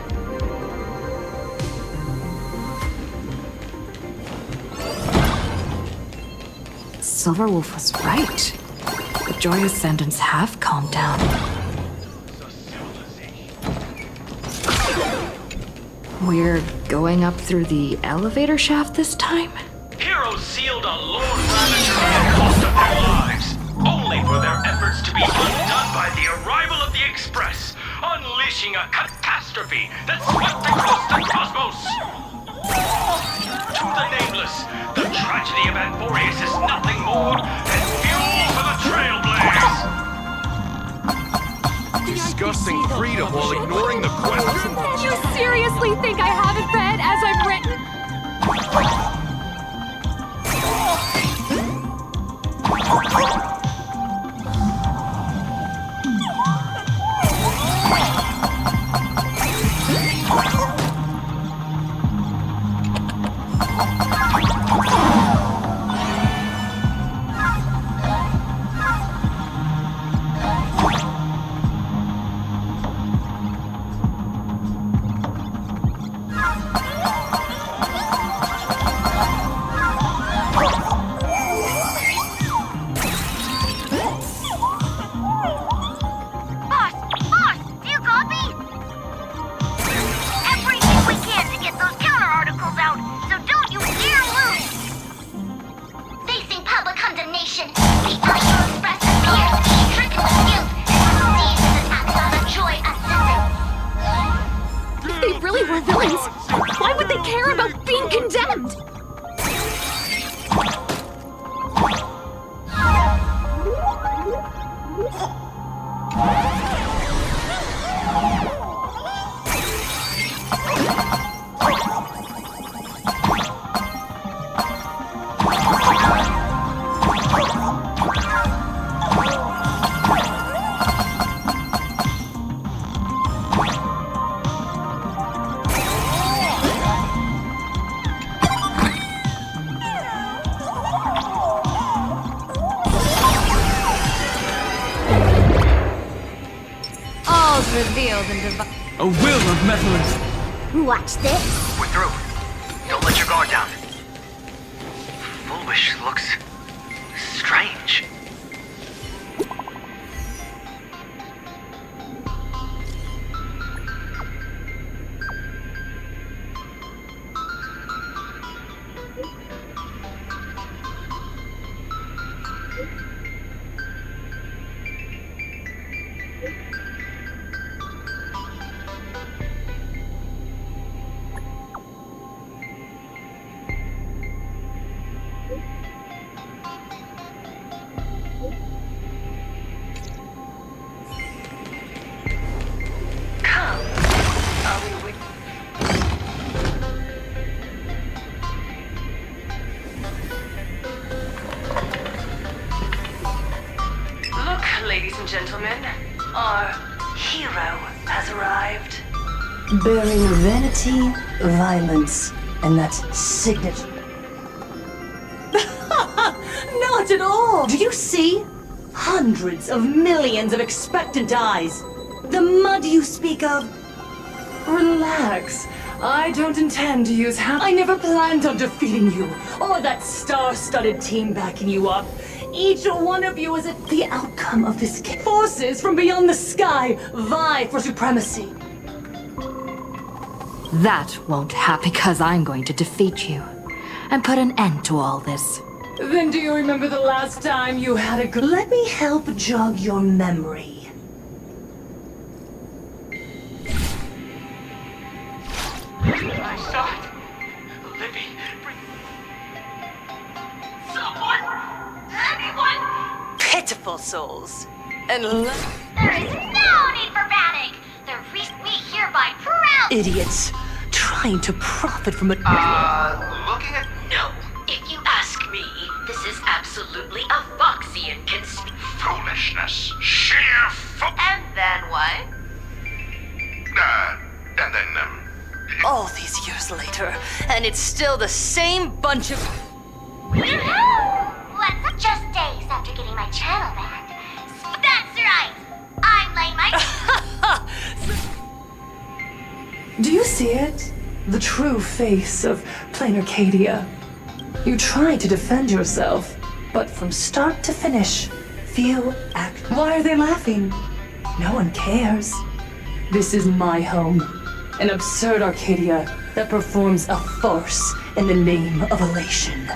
Speaker 1: Silverwolf was right. The Joy Ascendants have calmed down. We're going up through the elevator shaft this time?
Speaker 10: Heroes sealed a Lord Ravager at the cost of their lives, only for their efforts to be undone by the arrival of the Express, unleashing a catastrophe that swept across the cosmos. To the nameless, the tragedy of Anthorius is nothing more than fuel for the Trailblaze. Discussing freedom while ignoring the question.
Speaker 12: You seriously think I haven't read as I've written?
Speaker 15: A will of Methalis.
Speaker 20: Watch this.
Speaker 13: We're through. Don't let your guard down. Foolish looks strange.
Speaker 9: and gentlemen, our hero has arrived.
Speaker 12: Bearing vanity, violence, and that signature. Not at all! Do you see? Hundreds of millions of expectant eyes. The mud you speak of. Relax. I don't intend to use I never planned on defeating you, or that star-studded team backing you up. Each one of you is the outcome of this game. Forces from beyond the sky vie for supremacy.
Speaker 16: That won't happen because I'm going to defeat you and put an end to all this.
Speaker 12: Then do you remember the last time you had a good... Let me help jog your memory.
Speaker 21: I saw it. Livy, bring... Someone! Anyone!
Speaker 9: Pitiful souls. And
Speaker 3: There is no need for panic! The we hereby proud...
Speaker 9: idiots trying to profit from it.
Speaker 21: Looking at...
Speaker 11: No. If you ask me, this is absolutely a Voxian
Speaker 7: Foolishness. Sheer
Speaker 11: And then what?
Speaker 7: And then,
Speaker 9: All these years later, and it's still the same bunch of...
Speaker 3: What's up? Just days after getting my channel back. That's right! I'm laying my...
Speaker 12: Do you see it? The true face of plain Arcadia. You try to defend yourself, but from start to finish, few act. Why are they laughing? No one cares. This is my home. An absurd Arcadia that performs a farce in the name of elation.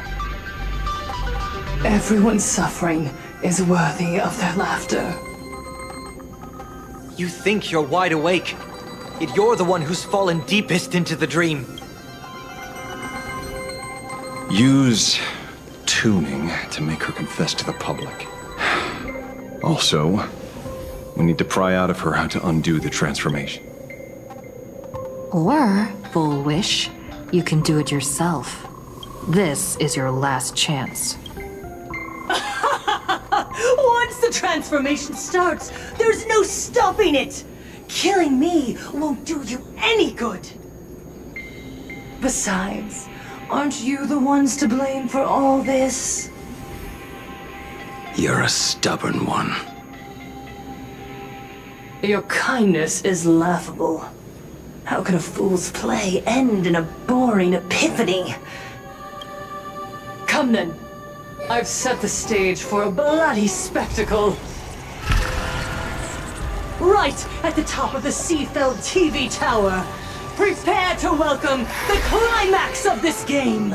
Speaker 12: Everyone's suffering is worthy of their laughter.
Speaker 19: You think you're wide awake, yet you're the one who's fallen deepest into the dream.
Speaker 8: Use tuning to make her confess to the public. Also, we need to pry out of her how to undo the transformation.
Speaker 16: Or, Full Wish, you can do it yourself. This is your last chance.
Speaker 12: Once the transformation starts, there's no stopping it! Killing me won't do you any good! Besides, aren't you the ones to blame for all this?
Speaker 5: You're a stubborn one.
Speaker 12: Your kindness is laughable. How can a fool's play end in a boring epiphany? Come then. I've set the stage for a bloody spectacle. Right at the top of the Seafeld TV tower. Prepare to welcome the climax of this game.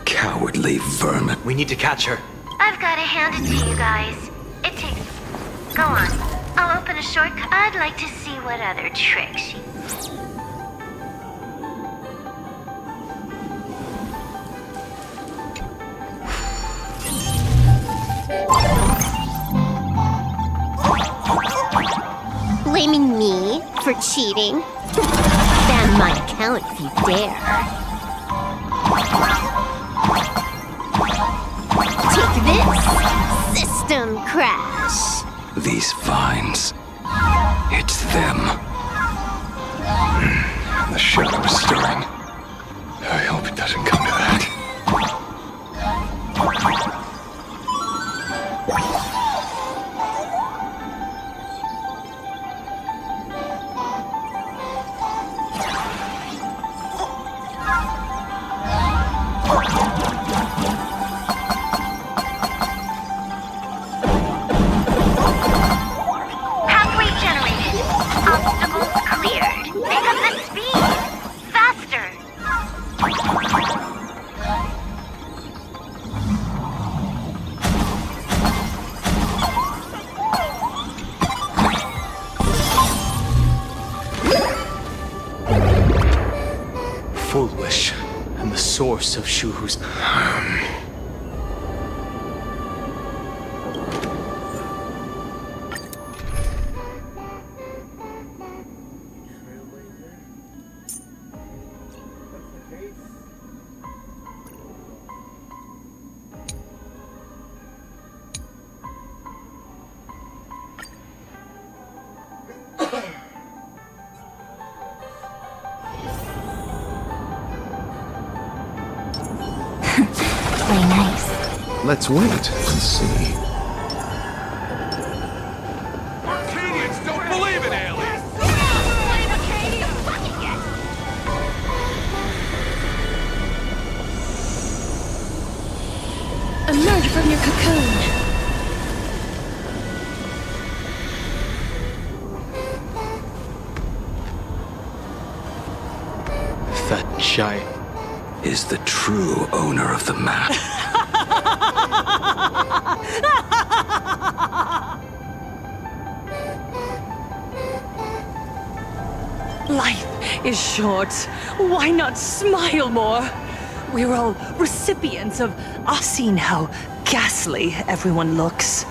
Speaker 5: Cowardly vermin.
Speaker 19: We need to catch her.
Speaker 20: I've got to hand it to you guys. It takes... Go on. I'll open a shortcut. I'd like to see what other tricks you... Blaming me for cheating? Ban my account if you dare. Take this! System crash!
Speaker 5: These vines. It's them.
Speaker 8: The shadow is stirring. I hope it doesn't come to that.
Speaker 3: Pathway generated. Obstacles cleared. Pick up the speed. Faster.
Speaker 14: Full Wish, and the source of Shuhu's...
Speaker 20: play nice.
Speaker 8: Let's wait and see.
Speaker 15: Arcadians don't believe in aliens!
Speaker 20: Emerge from your cocoon.
Speaker 14: That giant
Speaker 5: is the true owner of the map.
Speaker 12: Life is short. Why not smile more? We're all recipients of... I've seen how ghastly everyone looks.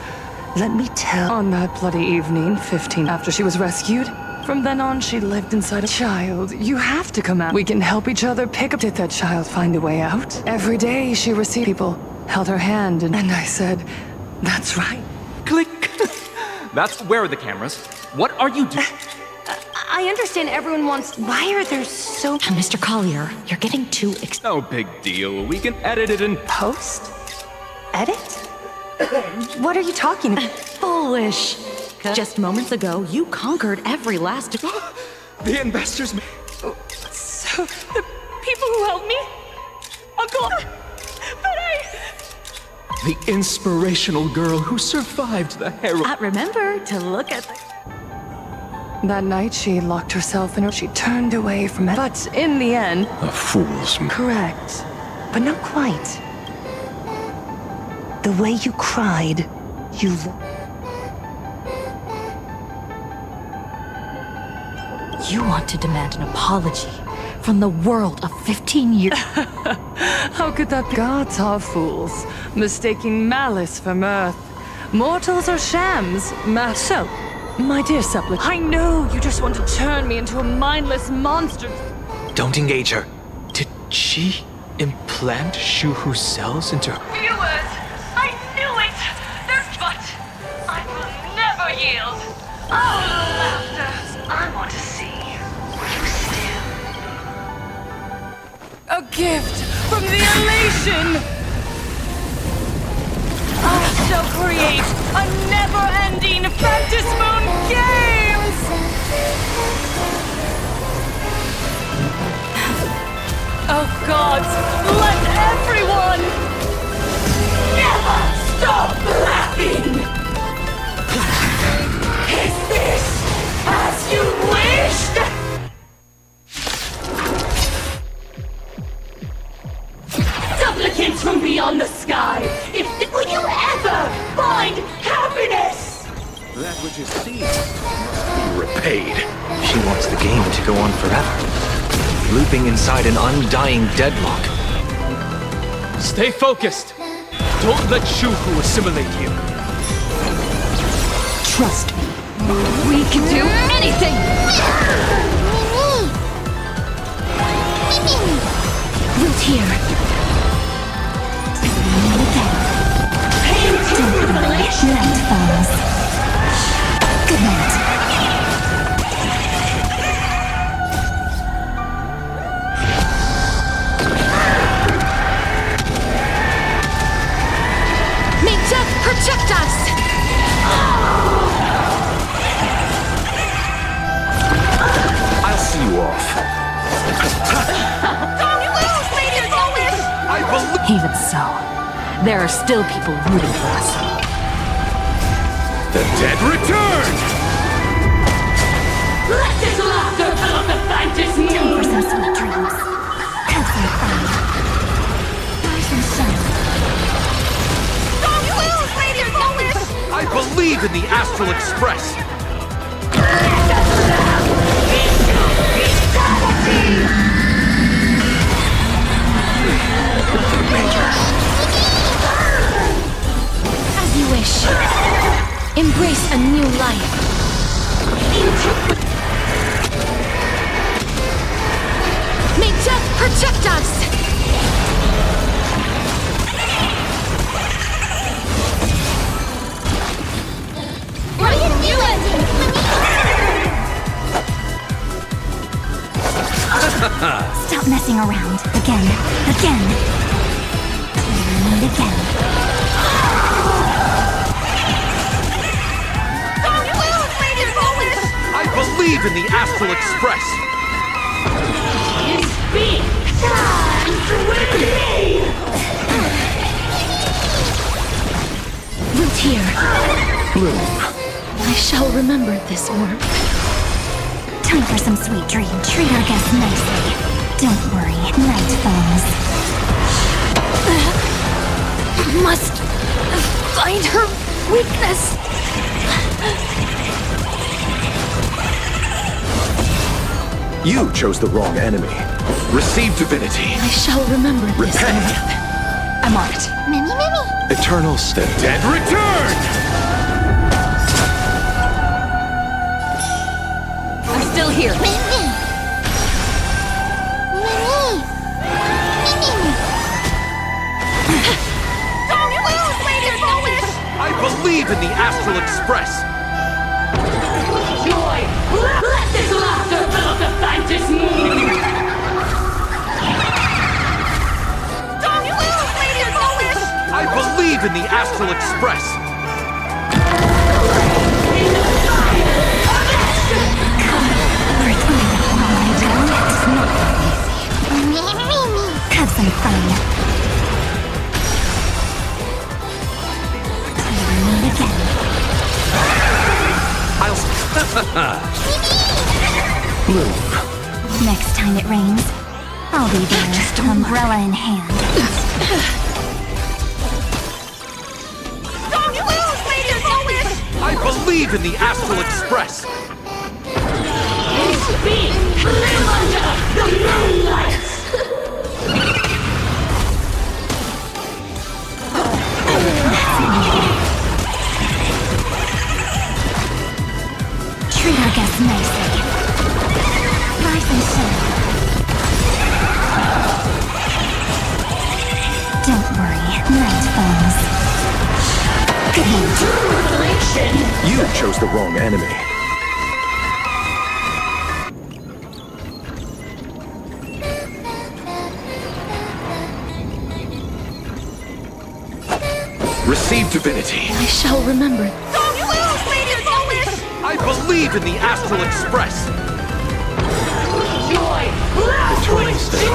Speaker 12: Let me tell... On that bloody evening, 15 after she was rescued, from then on she lived inside a child. You have to come out. We can help each other pick up... Did that child find a way out? Every day she received people, held her hand, and I said, that's right.
Speaker 4: Click. That's... Where are the cameras? What are you doing?
Speaker 12: I understand everyone wants... Why are there so...
Speaker 1: Mr. Collier, you're getting too
Speaker 4: No big deal. We can edit it in...
Speaker 12: Post? Edit? What are you talking about?
Speaker 1: Foolish. Just moments ago, you conquered every last...
Speaker 4: The investors...
Speaker 12: So, the people who helped me? Uncle... But
Speaker 4: The inspirational girl who survived the heroin...
Speaker 1: Remember to look at the...
Speaker 12: That night, she locked herself in her... She turned away from it. But in the end...
Speaker 8: A fool's...
Speaker 12: Correct. But not quite. The way you cried, you...
Speaker 1: You want to demand an apology from the world of 15 years...
Speaker 12: How could that be? Gods are fools, mistaking malice for mirth. Mortals are shams. So... My dear supplicant, I know you just want to turn me into a mindless monster.
Speaker 14: Don't engage her. Did she implant Shuhu cells into her?
Speaker 21: Viewers, I knew it! But I will never yield. Oh, laughter. I want to see you still.
Speaker 12: A gift from the elation! I shall create a never-ending Fantasmoon Games! Oh gods, let everyone
Speaker 2: Never stop laughing! Is this as you wished? Supplicants from beyond the sky, will you ever find happiness?
Speaker 5: That which is seen must be repaid.
Speaker 19: She wants the game to go on forever, looping inside an undying deadlock.
Speaker 4: Stay focused. Don't let Shuhu assimilate you.
Speaker 1: Trust me. We can do anything! Root here. Night falls. Good night. May death protect us!
Speaker 5: I'll see you off.
Speaker 1: Even so, there are still people rooting for us.
Speaker 15: The dead return!
Speaker 2: Let this laughter fill up the Fantasmoon!
Speaker 20: Time for some sweet dreams. Have some fun. Rise and shine.
Speaker 21: Don't lose, Lady Foolish!
Speaker 4: I believe in the Astral Express!
Speaker 17: As you wish. Embrace a new life. May death protect us!
Speaker 20: What are you doing? Stop messing around. Again. meet again.
Speaker 15: I believe in the Astral Express!
Speaker 20: Root here.
Speaker 4: Bloom.
Speaker 20: I shall remember this warmth. Time for some sweet dream. Treat our guests nicely. Don't worry, night falls. Must find her weakness.
Speaker 5: You chose the wrong enemy. Receive divinity.
Speaker 20: I shall remember this
Speaker 5: Repent.
Speaker 20: warmth. I'm on it. Mimi, Mimi.
Speaker 5: Eternal stay.
Speaker 15: And return!
Speaker 16: I'm still here.
Speaker 20: Mimi. Mimi. Mimi.
Speaker 21: Don't lose, Lady Foolish!
Speaker 15: I believe in the Astral Express!
Speaker 21: Joy! Let this laughter fill up the Fantas moon! Don't lose, Lady Foolish!
Speaker 15: I believe in the Astral Express!
Speaker 20: Have some fun. Meet again.
Speaker 4: Bloom.
Speaker 20: Next time it rains, I'll be there, umbrella in hand.
Speaker 21: Don't lose, Lady Foolish!
Speaker 15: I believe in the Astral Express!
Speaker 21: Live under the moonlight!
Speaker 20: Treat our guests nicely. Rise and shine. Don't worry, night falls. Good night.
Speaker 5: You chose the wrong enemy. Receive divinity.
Speaker 20: I shall remember.
Speaker 21: Don't lose, Lady Foolish!
Speaker 15: I believe in the Astral Express!
Speaker 21: Joy!
Speaker 5: Eternal stay.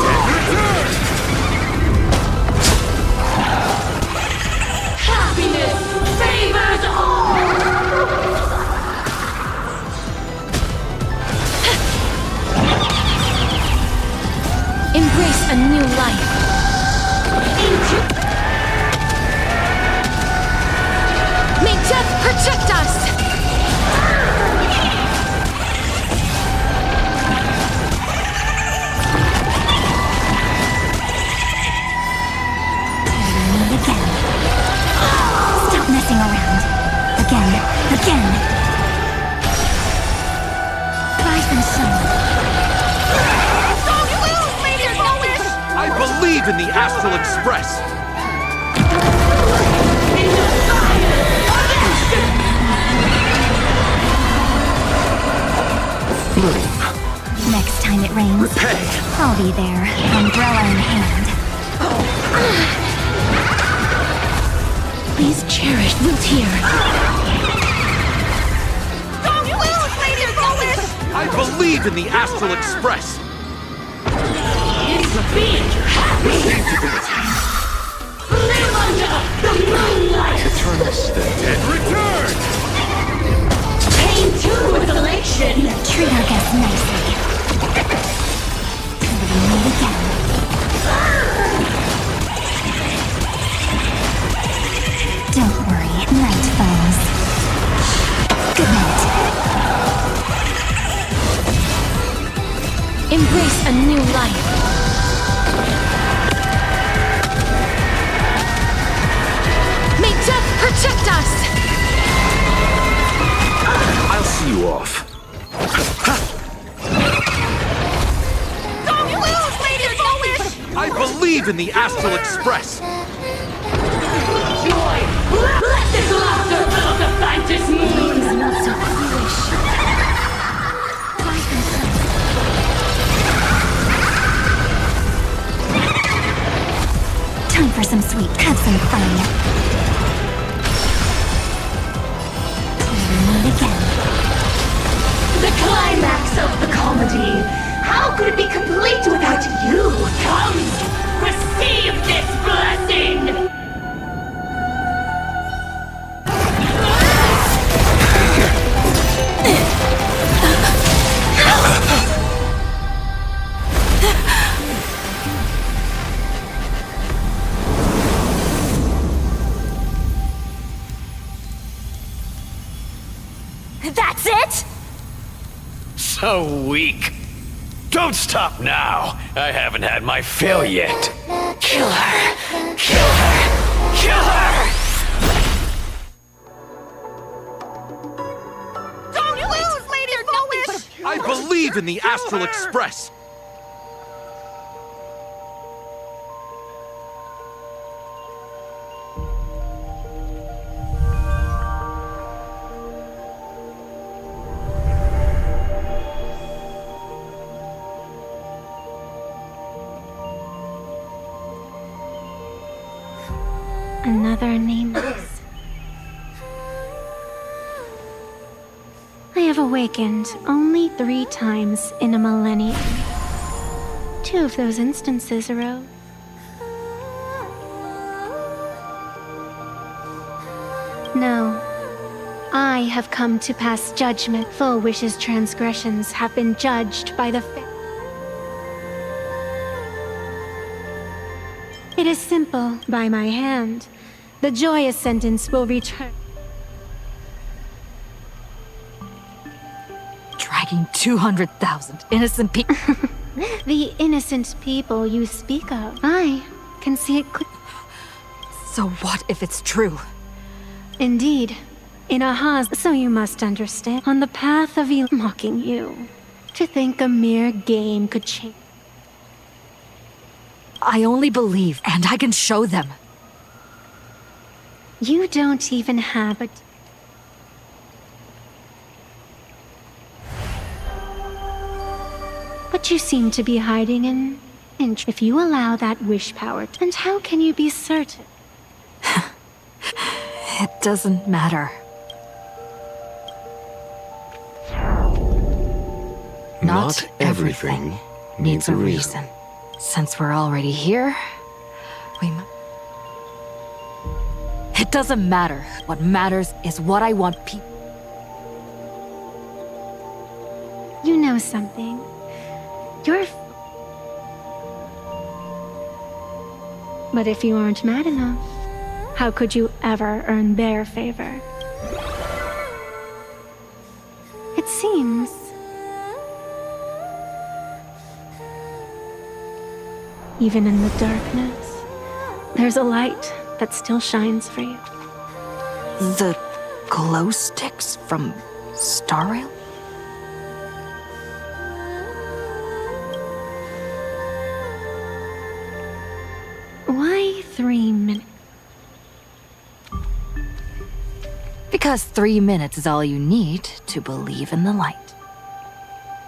Speaker 21: Happiness favors all!
Speaker 20: Embrace a new life. May death protect us! Meet again. Stop messing around. Again. Rise and shine.
Speaker 21: Don't lose, Lady Foolish!
Speaker 15: I believe in the Astral Express!
Speaker 4: Bloom.
Speaker 20: Next time it rains,
Speaker 5: Repay.
Speaker 20: I'll be there, umbrella in hand. Please cherish Root here.
Speaker 21: Don't lose, Lady Foolish!
Speaker 15: I believe in the Astral Express!
Speaker 21: Receive divinity. Live under the moonlight!
Speaker 5: Eternal stay.
Speaker 15: And return!
Speaker 21: Pain too with elation!
Speaker 20: Treat our guests nicely. Meet again. Don't worry, night falls. Good night. Embrace a new life. May death protect us!
Speaker 5: I'll see you off.
Speaker 21: Don't lose, Lady Foolish!
Speaker 15: I believe in the Astral Express!
Speaker 21: Joy! Let this laughter fill up the Fantas moon!
Speaker 20: It's not so foolish. Rise and shine. Time
Speaker 18: for some sweet. Have some fun. Meet again.
Speaker 2: The climax of the comedy. How could it be complete without you? Come, receive this blessing!
Speaker 18: That's it?
Speaker 10: So weak. Don't stop now. I haven't had my fill yet. Kill her. Kill her. Kill her!
Speaker 15: Don't lose, Lady Foolish! I believe in the Astral Express!
Speaker 17: Another nameless. I have awakened only 3 times in a millennium. 2 of those instances arose. No. I have come to pass judgment. Full Wish's transgressions have been judged by the It is simple. By my hand, the joyous sentence will return.
Speaker 16: Dragging 200,000 innocent people.
Speaker 17: The innocent people you speak of. I can see it clearly.
Speaker 16: So what if it's true?
Speaker 17: Indeed. In Ahaz, so you must understand. On the path of mocking you. To think a mere game could change.
Speaker 16: I only believe, and I can show them.
Speaker 17: You don't even have a... But you seem to be hiding in... If you allow that wish power, and how can you be certain?
Speaker 16: It doesn't matter.
Speaker 5: Not everything needs a reason.
Speaker 16: Since we're already here, we It doesn't matter. What matters is what I want people.
Speaker 17: You know something. You're... But if you aren't mad enough, how could you ever earn their favor? It seems... Even in the darkness, there's a light that still shines for you.
Speaker 16: The glow sticks from Star Rail?
Speaker 17: Why 3 minutes?
Speaker 16: Because 3 minutes is all you need to believe in the light.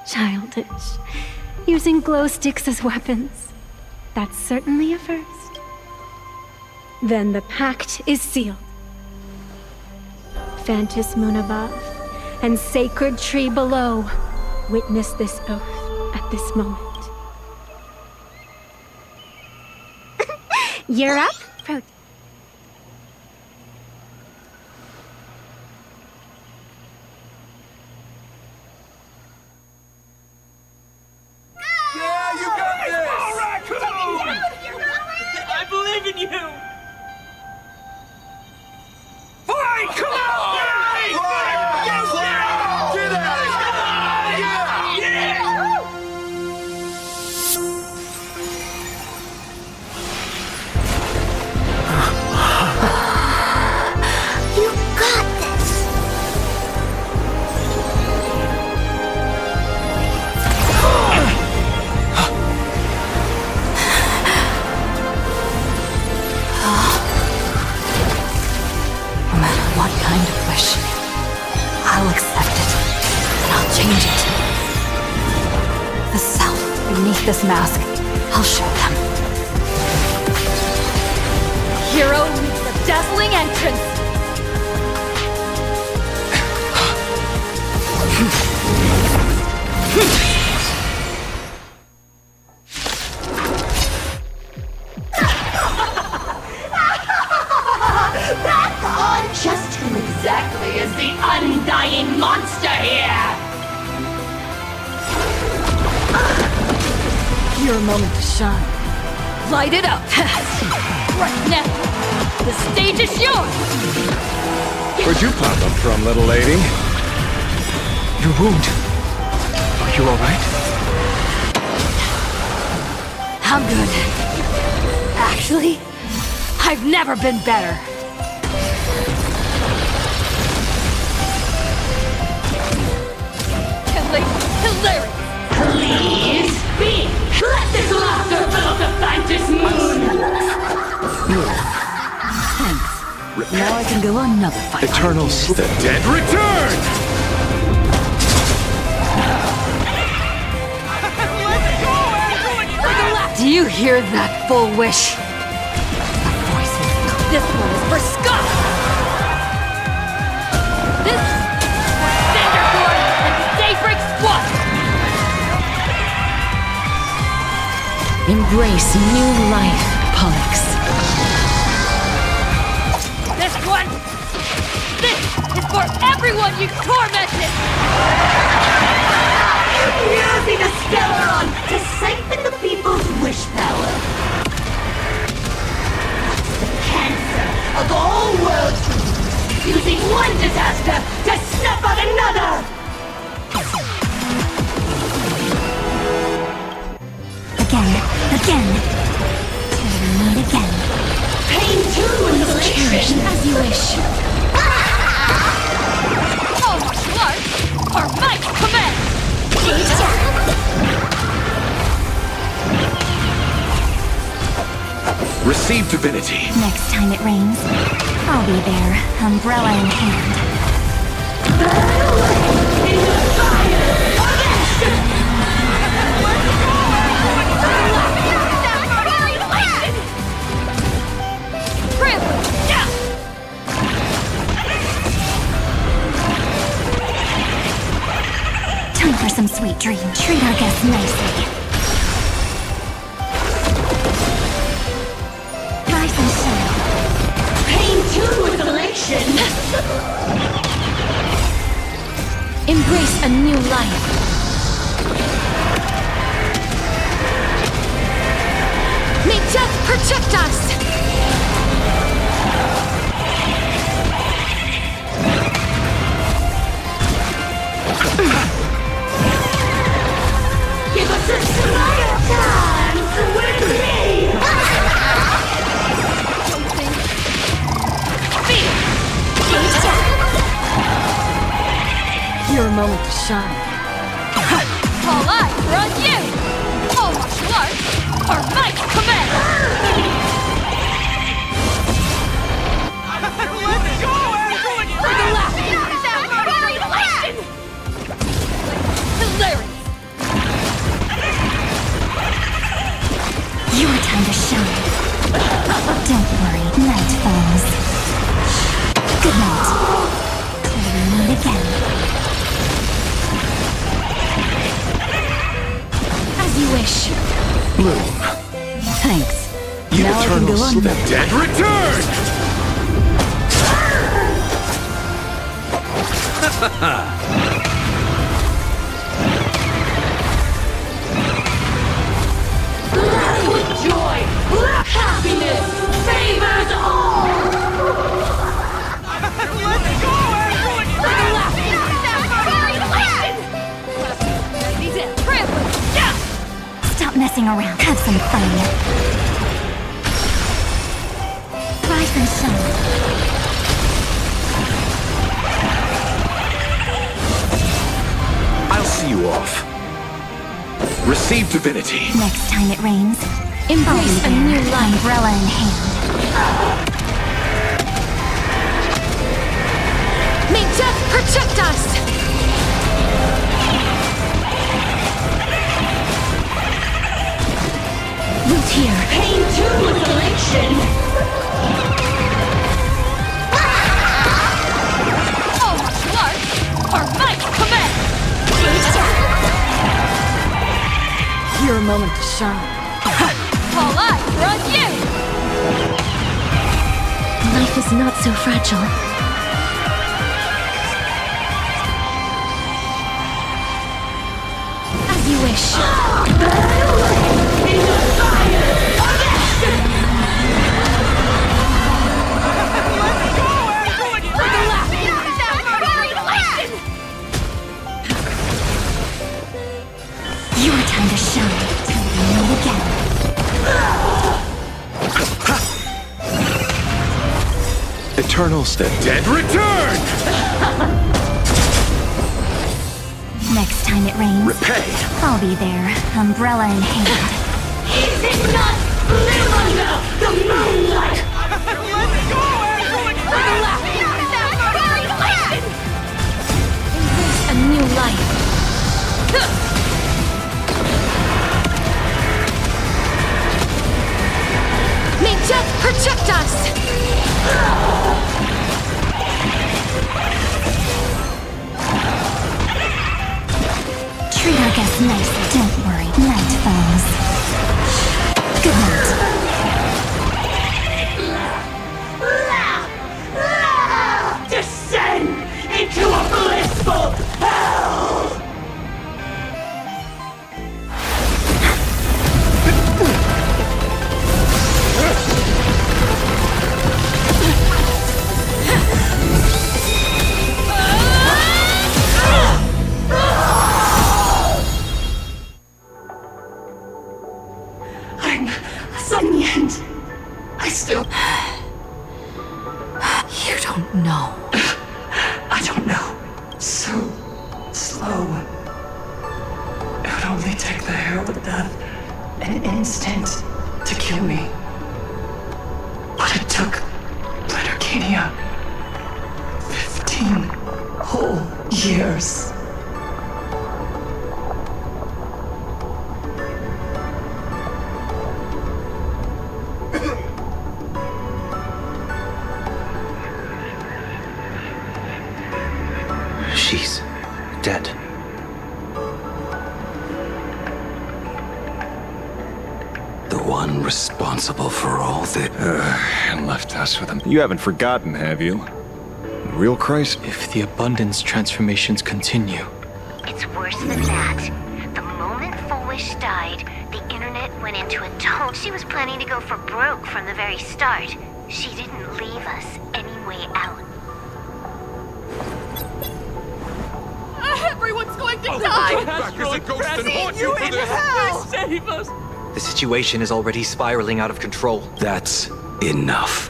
Speaker 17: Childish. Using glow sticks as weapons. That's certainly a first. Then the pact is sealed. Phantus moon above and sacred tree below. Witness this oath at this moment. You're up, Pro.
Speaker 15: I believe in you! Fight! Come on! Fight! Get out of here!
Speaker 18: You got this!
Speaker 16: No matter what kind of wish, I'll accept it, and I'll change it. The self beneath this mask, I'll show them. shine. Light it up!
Speaker 2: Right now, the stage is yours!
Speaker 8: Where'd you pop up from, little lady?
Speaker 14: Your wound. Are you alright?
Speaker 16: I'm good. Actually, I've never been better.
Speaker 2: Hilarious! Please speak! Let this laughter fill the Fantas moon!
Speaker 16: Thanks. Now I can go on another fight.
Speaker 4: Eternals.
Speaker 8: The dead return!
Speaker 16: Do you hear that, full wish? The voices. This one is for Scott!
Speaker 2: This is for Cinderborn and Daybreak Squad!
Speaker 16: Embrace new life, Pollux.
Speaker 2: This one! This is for everyone you tormented!
Speaker 12: Using a Stellaron to siphon the people's wish power. The cancer of all worlds. Using one disaster to snuff out another!
Speaker 18: Again. Till we meet again.
Speaker 12: Pain too in the
Speaker 16: Cherish as you wish.
Speaker 2: All martial arts are my command!
Speaker 4: Receive divinity.
Speaker 18: Next time it rains, I'll be there, umbrella in hand. Time for some sweet dreams. Treat our guests nicely. Rise and shine.
Speaker 12: Pain too with elation.
Speaker 16: Embrace a new life. May death protect us!
Speaker 12: Give us a smile dance with me!
Speaker 16: Your moment to shine.
Speaker 2: All eyes are on you! All martial arts are my command!
Speaker 21: Let's go, everyone!
Speaker 2: For the laughter! Hilarious!
Speaker 18: Your time to shine. Don't worry, night falls. Good night. Till we meet again.
Speaker 16: As you wish.
Speaker 4: Bloom.
Speaker 16: Thanks.
Speaker 4: You
Speaker 16: now I can go
Speaker 4: Eternals.
Speaker 16: on.
Speaker 4: The dead return!
Speaker 12: With joy, happiness favors all!
Speaker 21: Let's go, everyone!
Speaker 18: Stop messing around. Have some fun. Rise and shine.
Speaker 4: I'll see you off. Receive divinity.
Speaker 18: Next time it rains,
Speaker 16: Embrace a new life.
Speaker 18: umbrella in hand.
Speaker 16: May death protect us! Root here.
Speaker 12: Pain too with elation.
Speaker 2: All martial arts are my command!
Speaker 16: Your moment to shine.
Speaker 2: All eyes are on you!
Speaker 16: Life is not so fragile. As you wish.
Speaker 12: In the fire!
Speaker 8: Eternal step.
Speaker 15: Dead return!
Speaker 18: Next time it rains,
Speaker 8: Repay!
Speaker 18: I'll be there, umbrella in hand.
Speaker 2: Is it not live under the moonlight?
Speaker 21: Let's go,
Speaker 17: A new life. May death protect us!
Speaker 18: Treat our guests nicely. Don't worry, night falls. Good night.
Speaker 2: Descend into a blissful hell! I'm in the end. I still...
Speaker 1: You don't know.
Speaker 2: I don't know. So slow. It would only take the herald of death an instant to kill me. But it took Lettercadia 15 whole years.
Speaker 19: She's dead.
Speaker 5: The one responsible for all the...
Speaker 8: And left us with him. You haven't forgotten, have you? Real Christ?
Speaker 14: If the abundance transformations continue,
Speaker 6: It's worse than that. The moment Fullwish died, the internet went into a total... She was planning to go for broke from the very start. She didn't leave us any way out.
Speaker 21: Everyone's going to die! You in hell! Save us!
Speaker 19: The situation is already spiraling out of control.
Speaker 5: That's enough.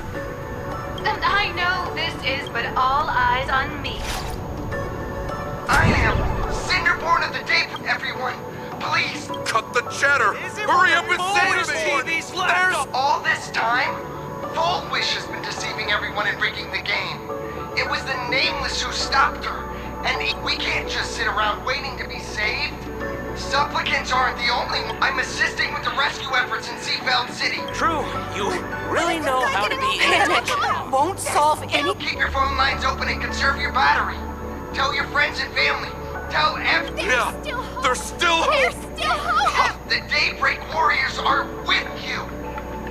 Speaker 11: And I know this is but all eyes on me.
Speaker 7: I am Cinderborn of the Deep, everyone. Please. Cut the chatter. Hurry up and save me. There's all this time. Fullwish has been deceiving everyone and rigging the game. It was the Nameless who stopped her. And we can't just sit around waiting to be saved. Supplicants aren't the only one. I'm assisting with the rescue efforts in Seafeld City.
Speaker 21: True, you really know how to be panic. Won't solve any...
Speaker 7: Keep your phone lines open and conserve your battery. Tell your friends and family. Tell everyone. Yeah, there's still hope. There's still hope. The Daybreak Warriors are with you.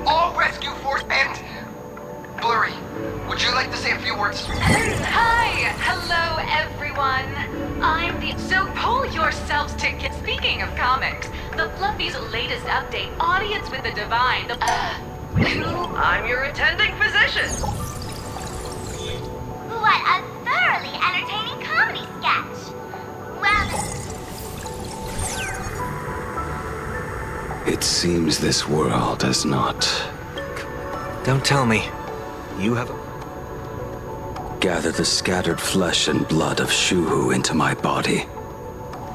Speaker 7: All rescue force and... Blurry, would you like to say a few words?
Speaker 11: Hi! Hello, everyone! I'm the... So pull yourselves together. Speaking of comics, the Fluffy's latest update, Audience with the Divine, I'm your attending physician!
Speaker 3: What a thoroughly entertaining comedy sketch! Well...
Speaker 5: It seems this world has not...
Speaker 19: Don't tell me. You have...
Speaker 5: Gather the scattered flesh and blood of Shuhu into my body,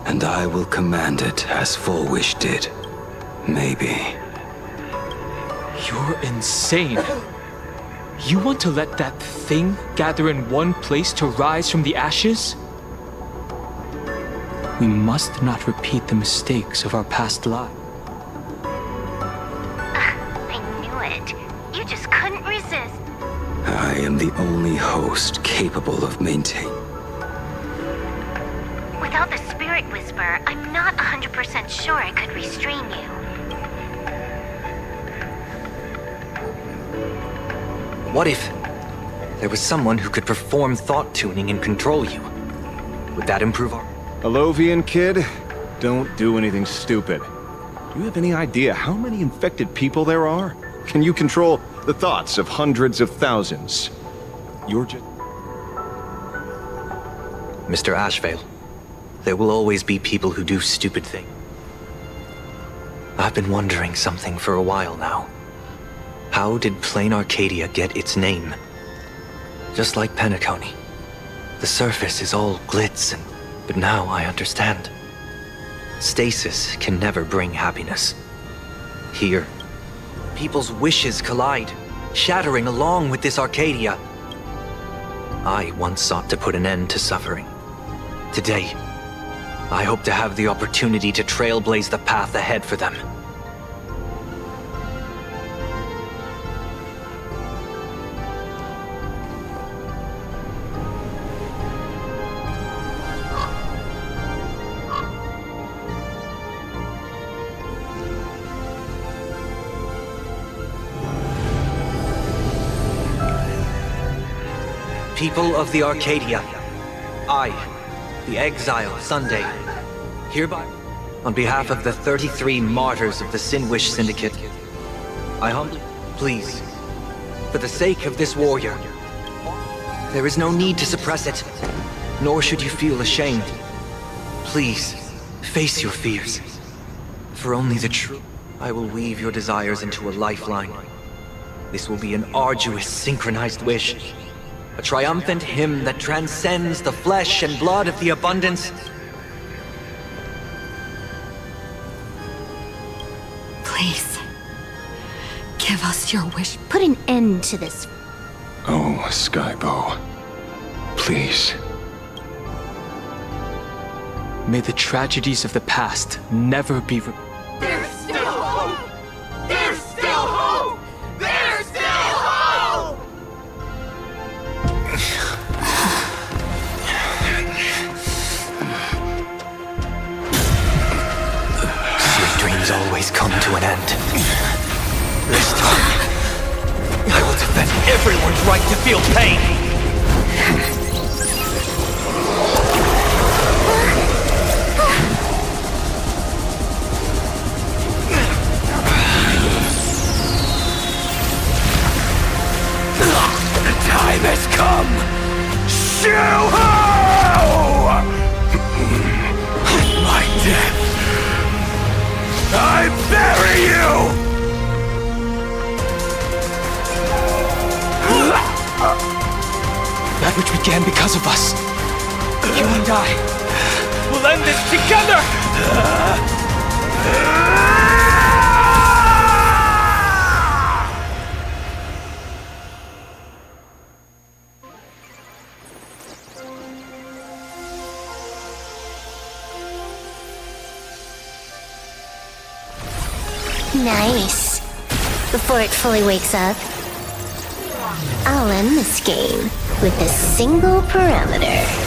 Speaker 5: and I will command it as Fullwish did. Maybe.
Speaker 14: you're insane. You want to let that thing gather in one place to rise from the ashes? We must not repeat the mistakes of our past lives.
Speaker 6: I knew it. You just couldn't resist.
Speaker 5: I am the only host capable of maintaining.
Speaker 6: Without the Spirit Whisper, I'm not 100% sure I could restrain you.
Speaker 19: What if there was someone who could perform thought tuning and control you? Would that improve our...
Speaker 8: Alovian kid, don't do anything stupid. Do you have any idea how many infected people there are? Can you control the thoughts of hundreds of thousands? You're just...
Speaker 19: Mr. Ashvale, there will always be people who do stupid things. I've been wondering something for a while now. How did Plain Arcadia get its name? Just like Penacony. The surface is all glitz, but now I understand. Stasis can never bring happiness. Here, people's wishes collide, shattering along with this Arcadia. I once sought to put an end to suffering. Today, I hope to have the opportunity to trailblaze the path ahead for them. People of the Arcadia, I, the Exile Sunday, hereby, on behalf of the 33 martyrs of the Sinwish Syndicate, I humbly, please, for the sake of this warrior, there is no need to suppress it, nor should you feel ashamed. Please, face your fears. For only the truth, I will weave your desires into a lifeline. This will be an arduous, synchronized wish. A triumphant hymn that transcends the flesh and blood of the abundance.
Speaker 16: Please, give us your wish.
Speaker 20: Put an end to this.
Speaker 8: Oh, Skybow. Please.
Speaker 14: May the tragedies of the past never be
Speaker 7: There's still hope! There's still hope! There's still hope!
Speaker 19: Sweet dreams always come to an end. This time, I will defend everyone's right to feel pain.
Speaker 7: The time has come! Shoo-ho! My death! I bury you!
Speaker 14: that which began because of us. You and I will end this together!
Speaker 20: Nice. Before it fully wakes up, I'll end this game with a single parameter.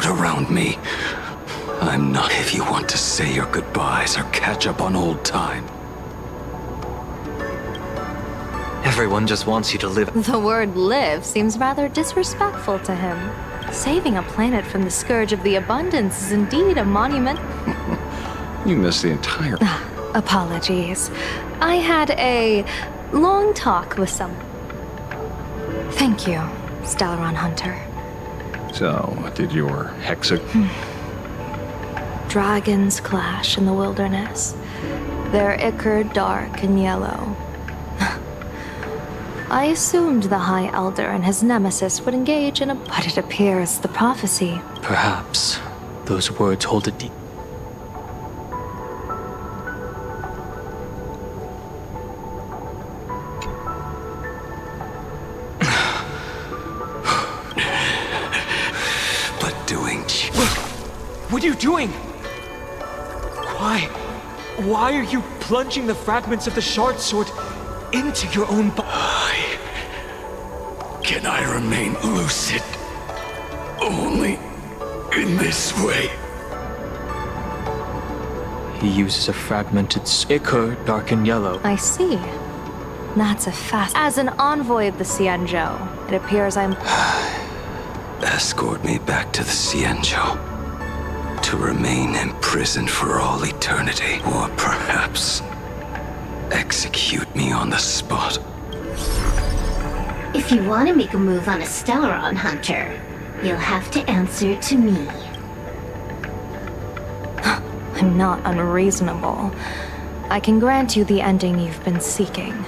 Speaker 5: Around me. I'm not. If you want to say your goodbyes or catch up on old time.
Speaker 19: Everyone just wants you to live.
Speaker 13: The word live seems rather disrespectful to him. Saving a planet from the scourge of the abundance is indeed a monument.
Speaker 8: You missed the entire...
Speaker 13: Apologies. I had a long talk with someone. Thank you, Stellaron Hunter.
Speaker 8: So, did your
Speaker 13: Dragons clash in the wilderness. Their ichor dark and yellow. I assumed the High Elder and his nemesis would engage in a... But it appears the prophecy...
Speaker 14: Perhaps those words hold a deep...
Speaker 15: What are you doing? Why are you plunging the fragments of the shard sword into your own body?
Speaker 7: Can I remain lucid? Only in this way.
Speaker 14: He uses a fragmented ichor, dark and yellow.
Speaker 13: I see. That's a fast... As an envoy of the Xianzhou, it appears I'm...
Speaker 5: Escort me back to the Xianzhou. to remain imprisoned for all eternity, or perhaps execute me on the spot.
Speaker 20: If you want to make a move on a Stellaron Hunter, you'll have to answer to me.
Speaker 13: I'm not unreasonable. I can grant you the ending you've been seeking.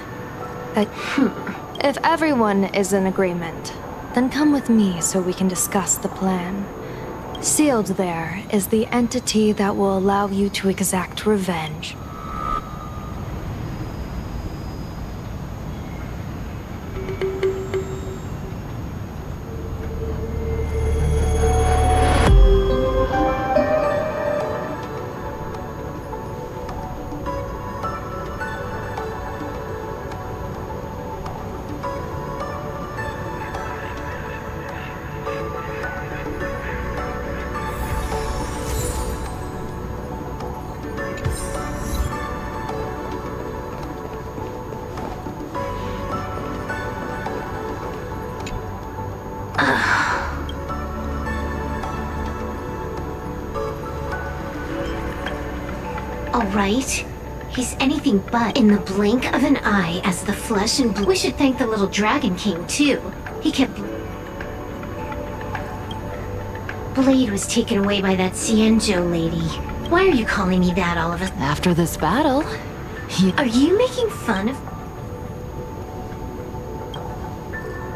Speaker 13: But if everyone is in agreement, then come with me so we can discuss the plan. Sealed there is the entity that will allow you to exact revenge.
Speaker 20: Alright. He's anything but in the blink of an eye as the flesh and blood. We should thank the little Dragon King, too. He kept... Blade was taken away by that Cienjo lady. Why are you calling me that all of a...
Speaker 16: After this battle...
Speaker 20: Are you making fun of...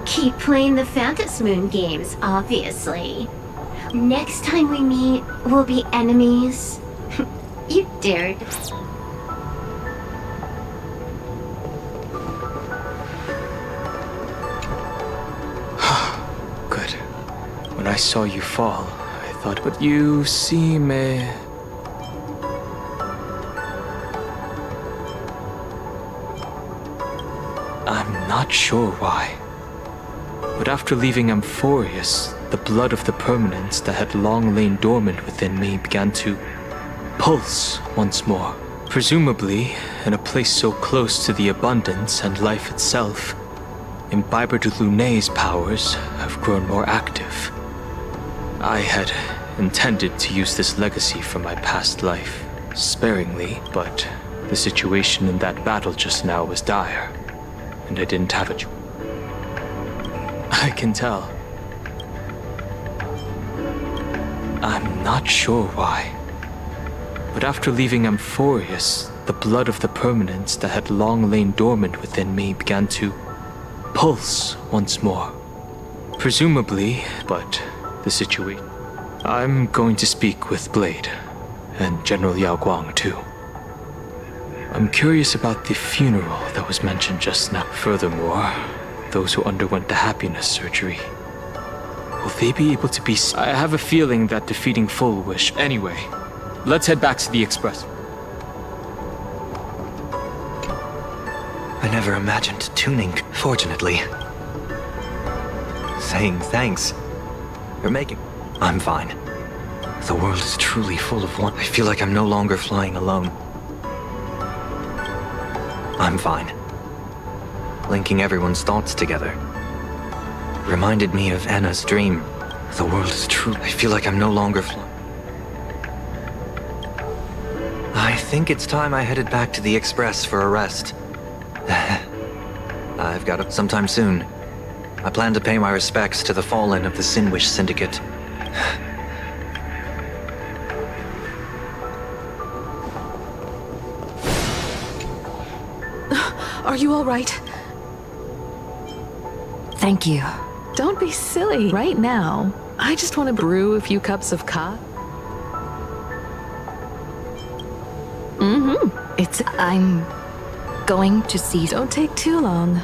Speaker 20: Keep playing the Phantom Moon games, obviously. Next time we meet, we'll be enemies. You dared.
Speaker 14: Good. When I saw you fall, I thought, but you seem I'm not sure why. But after leaving Amphorius, the blood of the permanence that had long lain dormant within me began to pulse once more. Presumably, in a place so close to the abundance and life itself, Imbiber de Lunay's powers have grown more active. I had intended to use this legacy from my past life, sparingly, but the situation in that battle just now was dire, and I didn't have a choice. I can tell. I'm not sure why. But after leaving Amphorius, the blood of the permanence that had long lain dormant within me began to pulse once more. Presumably, but the situation... I'm going to speak with Blade, and General Yao Guang too. I'm curious about the funeral that was mentioned just now. Furthermore, those who underwent the happiness surgery. Will they be able to be... I have a feeling that defeating Full Wish... Anyway, let's head back to the Express.
Speaker 19: I never imagined tuning, fortunately. Saying thanks. You're making... I'm fine. The world is truly full of one. I feel like I'm no longer flying alone. I'm fine. Linking everyone's thoughts together reminded me of Anna's dream. The world is true. I feel like I'm no longer flying. I think it's time I headed back to the Express for a rest. I've got it sometime soon. I plan to pay my respects to the fallen of the Sinwish Syndicate.
Speaker 1: Are you all right?
Speaker 16: Thank you.
Speaker 1: Don't be silly. Right now, I just want to brew a few cups of coffee.
Speaker 16: I'm going to see...
Speaker 1: Don't take too long.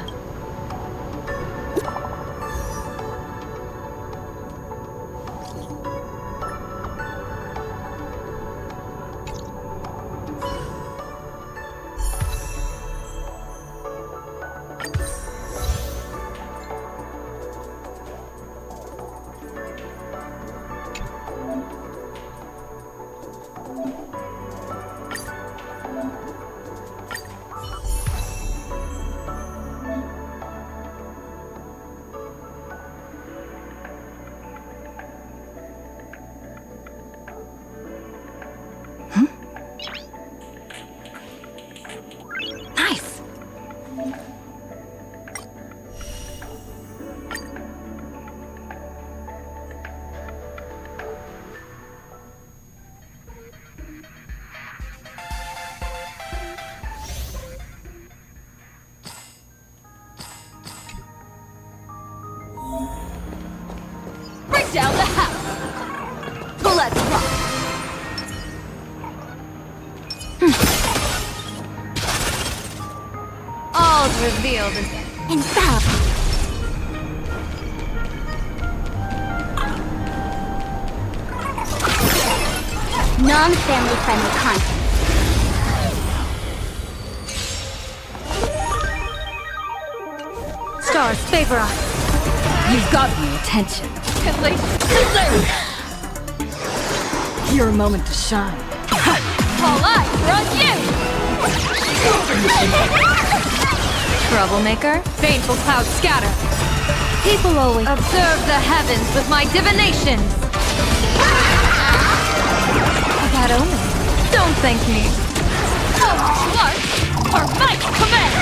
Speaker 21: down the house. Let's rock. All's revealed in
Speaker 18: Infallible. Non-family friendly content.
Speaker 21: Stars favor us. You've got my attention.
Speaker 16: Your moment to shine.
Speaker 21: All eyes are on you! Troublemaker, baneful clouds scatter. People always observe the heavens with my divinations. A bad omen. Don't thank me. Oh, Clark, our might command!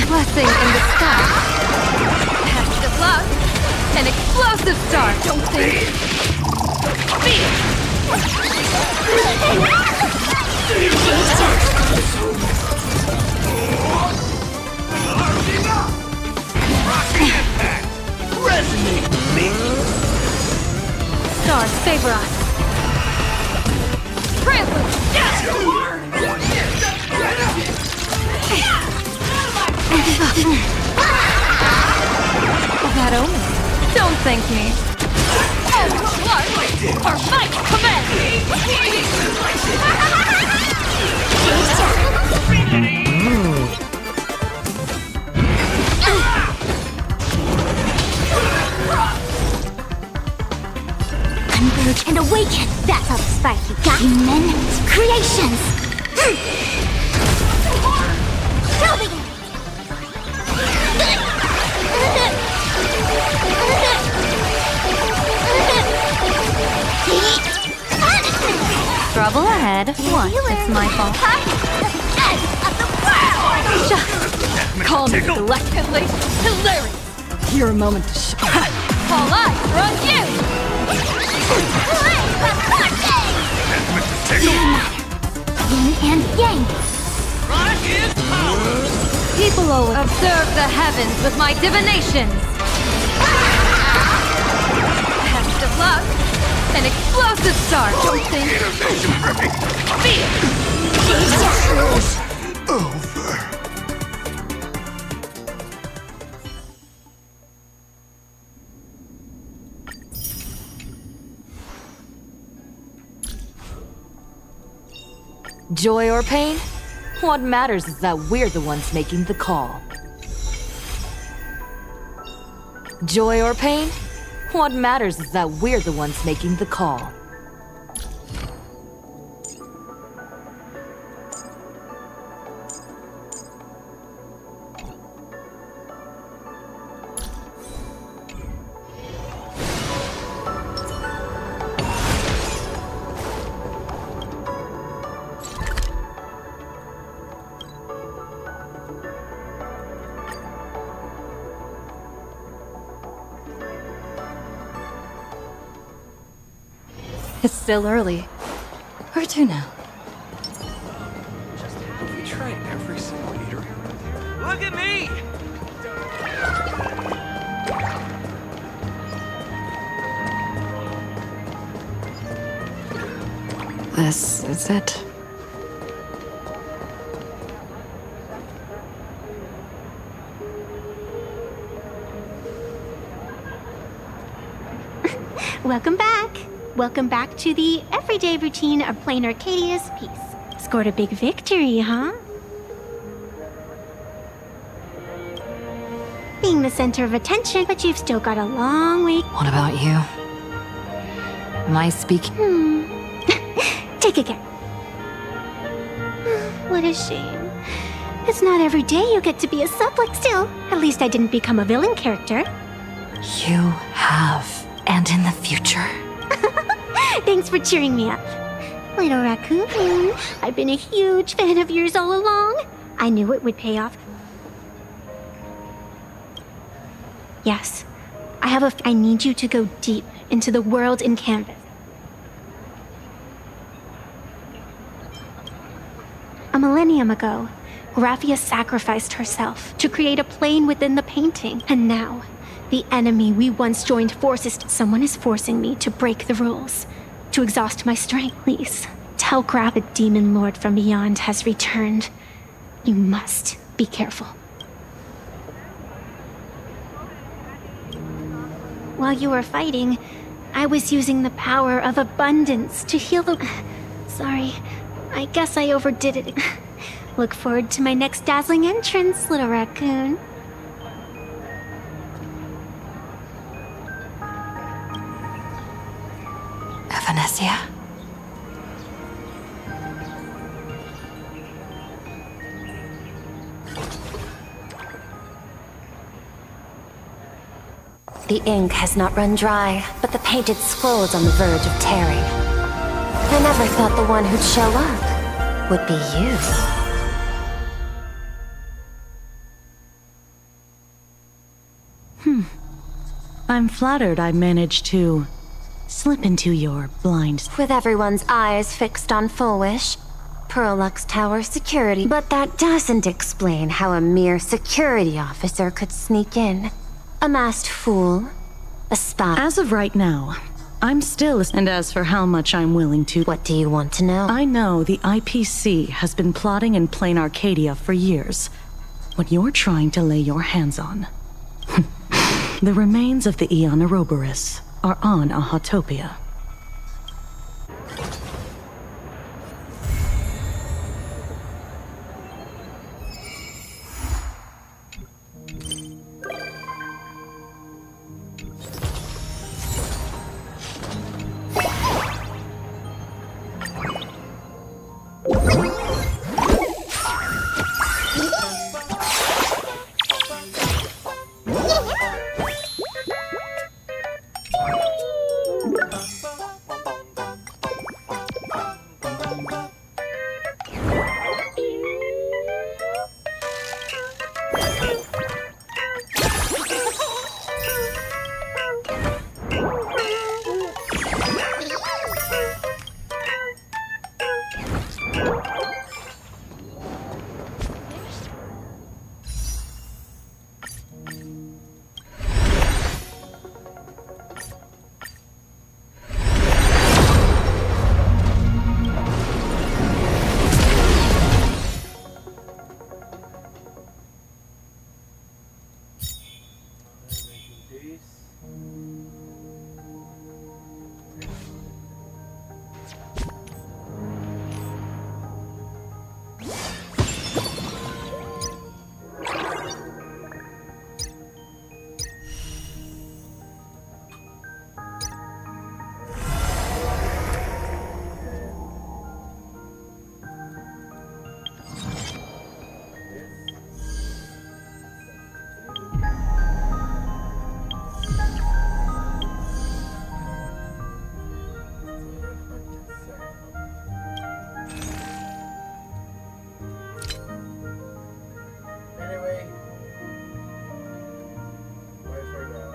Speaker 21: Blessing in the sky. Test of luck. An explosive star. Don't think.
Speaker 15: Resonate with me.
Speaker 21: Stars favor us. Prelude. That omen. Don't thank me. Oh, Clark! Our might
Speaker 18: Converge and awaken. That's how the spark you got. Human creations.
Speaker 21: Trouble ahead. What? It's my fault. Just call me collectively hilarious.
Speaker 16: Your moment to shine.
Speaker 21: All eyes are on you.
Speaker 18: Yin and yang.
Speaker 21: People always observe the heavens with my divinations. Test of luck. An explosive star. Don't think.
Speaker 16: Joy or pain? What matters is that we're the ones making the call. Joy or pain? What matters is that we're the ones making the call.
Speaker 9: It's still early. Where to now?
Speaker 4: We try every single eatery around here.
Speaker 15: Look at me!
Speaker 16: This is it.
Speaker 20: Welcome back. Welcome back to the everyday routine of playing Arcadia's piece. Scored a big victory, huh? Being the center of attention, but you've still got a long way.
Speaker 16: What about you? Am I speaking?
Speaker 20: Take a guess. What a shame. It's not every day you get to be a sub-like still. At least I didn't become a villain character.
Speaker 16: You have, and in the future.
Speaker 20: Thanks for cheering me up. Little raccoon, I've been a huge fan of yours all along. I knew it would pay off. Yes, I need you to go deep into the world in Canvas. A millennium ago,
Speaker 10: Raphia sacrificed herself to create a plane within the painting. And now, the enemy we once joined forces. Someone is forcing me to break the rules, to exhaust my strength. Please, tell Graf the demon lord from beyond has returned. You must be careful. While you were fighting, I was using the power of abundance to heal the... Sorry, I guess I overdid it. Look forward to my next dazzling entrance, little raccoon.
Speaker 16: Evanesia?
Speaker 17: The ink has not run dry, but the painted scroll is on the verge of tearing. I never thought the one who'd show up would be you.
Speaker 22: I'm flattered I managed to slip into your blind...
Speaker 17: With everyone's eyes fixed on Fullwish, Pearlux Tower security. But that doesn't explain how a mere security officer could sneak in. A masked fool, a spy.
Speaker 22: As of right now, I'm still... And as for how much I'm willing to...
Speaker 17: What do you want to know?
Speaker 22: I know the IPC has been plotting in plain Arcadia for years. What you're trying to lay your hands on. The remains of the Aeon Ouroboros are on Ahatopia.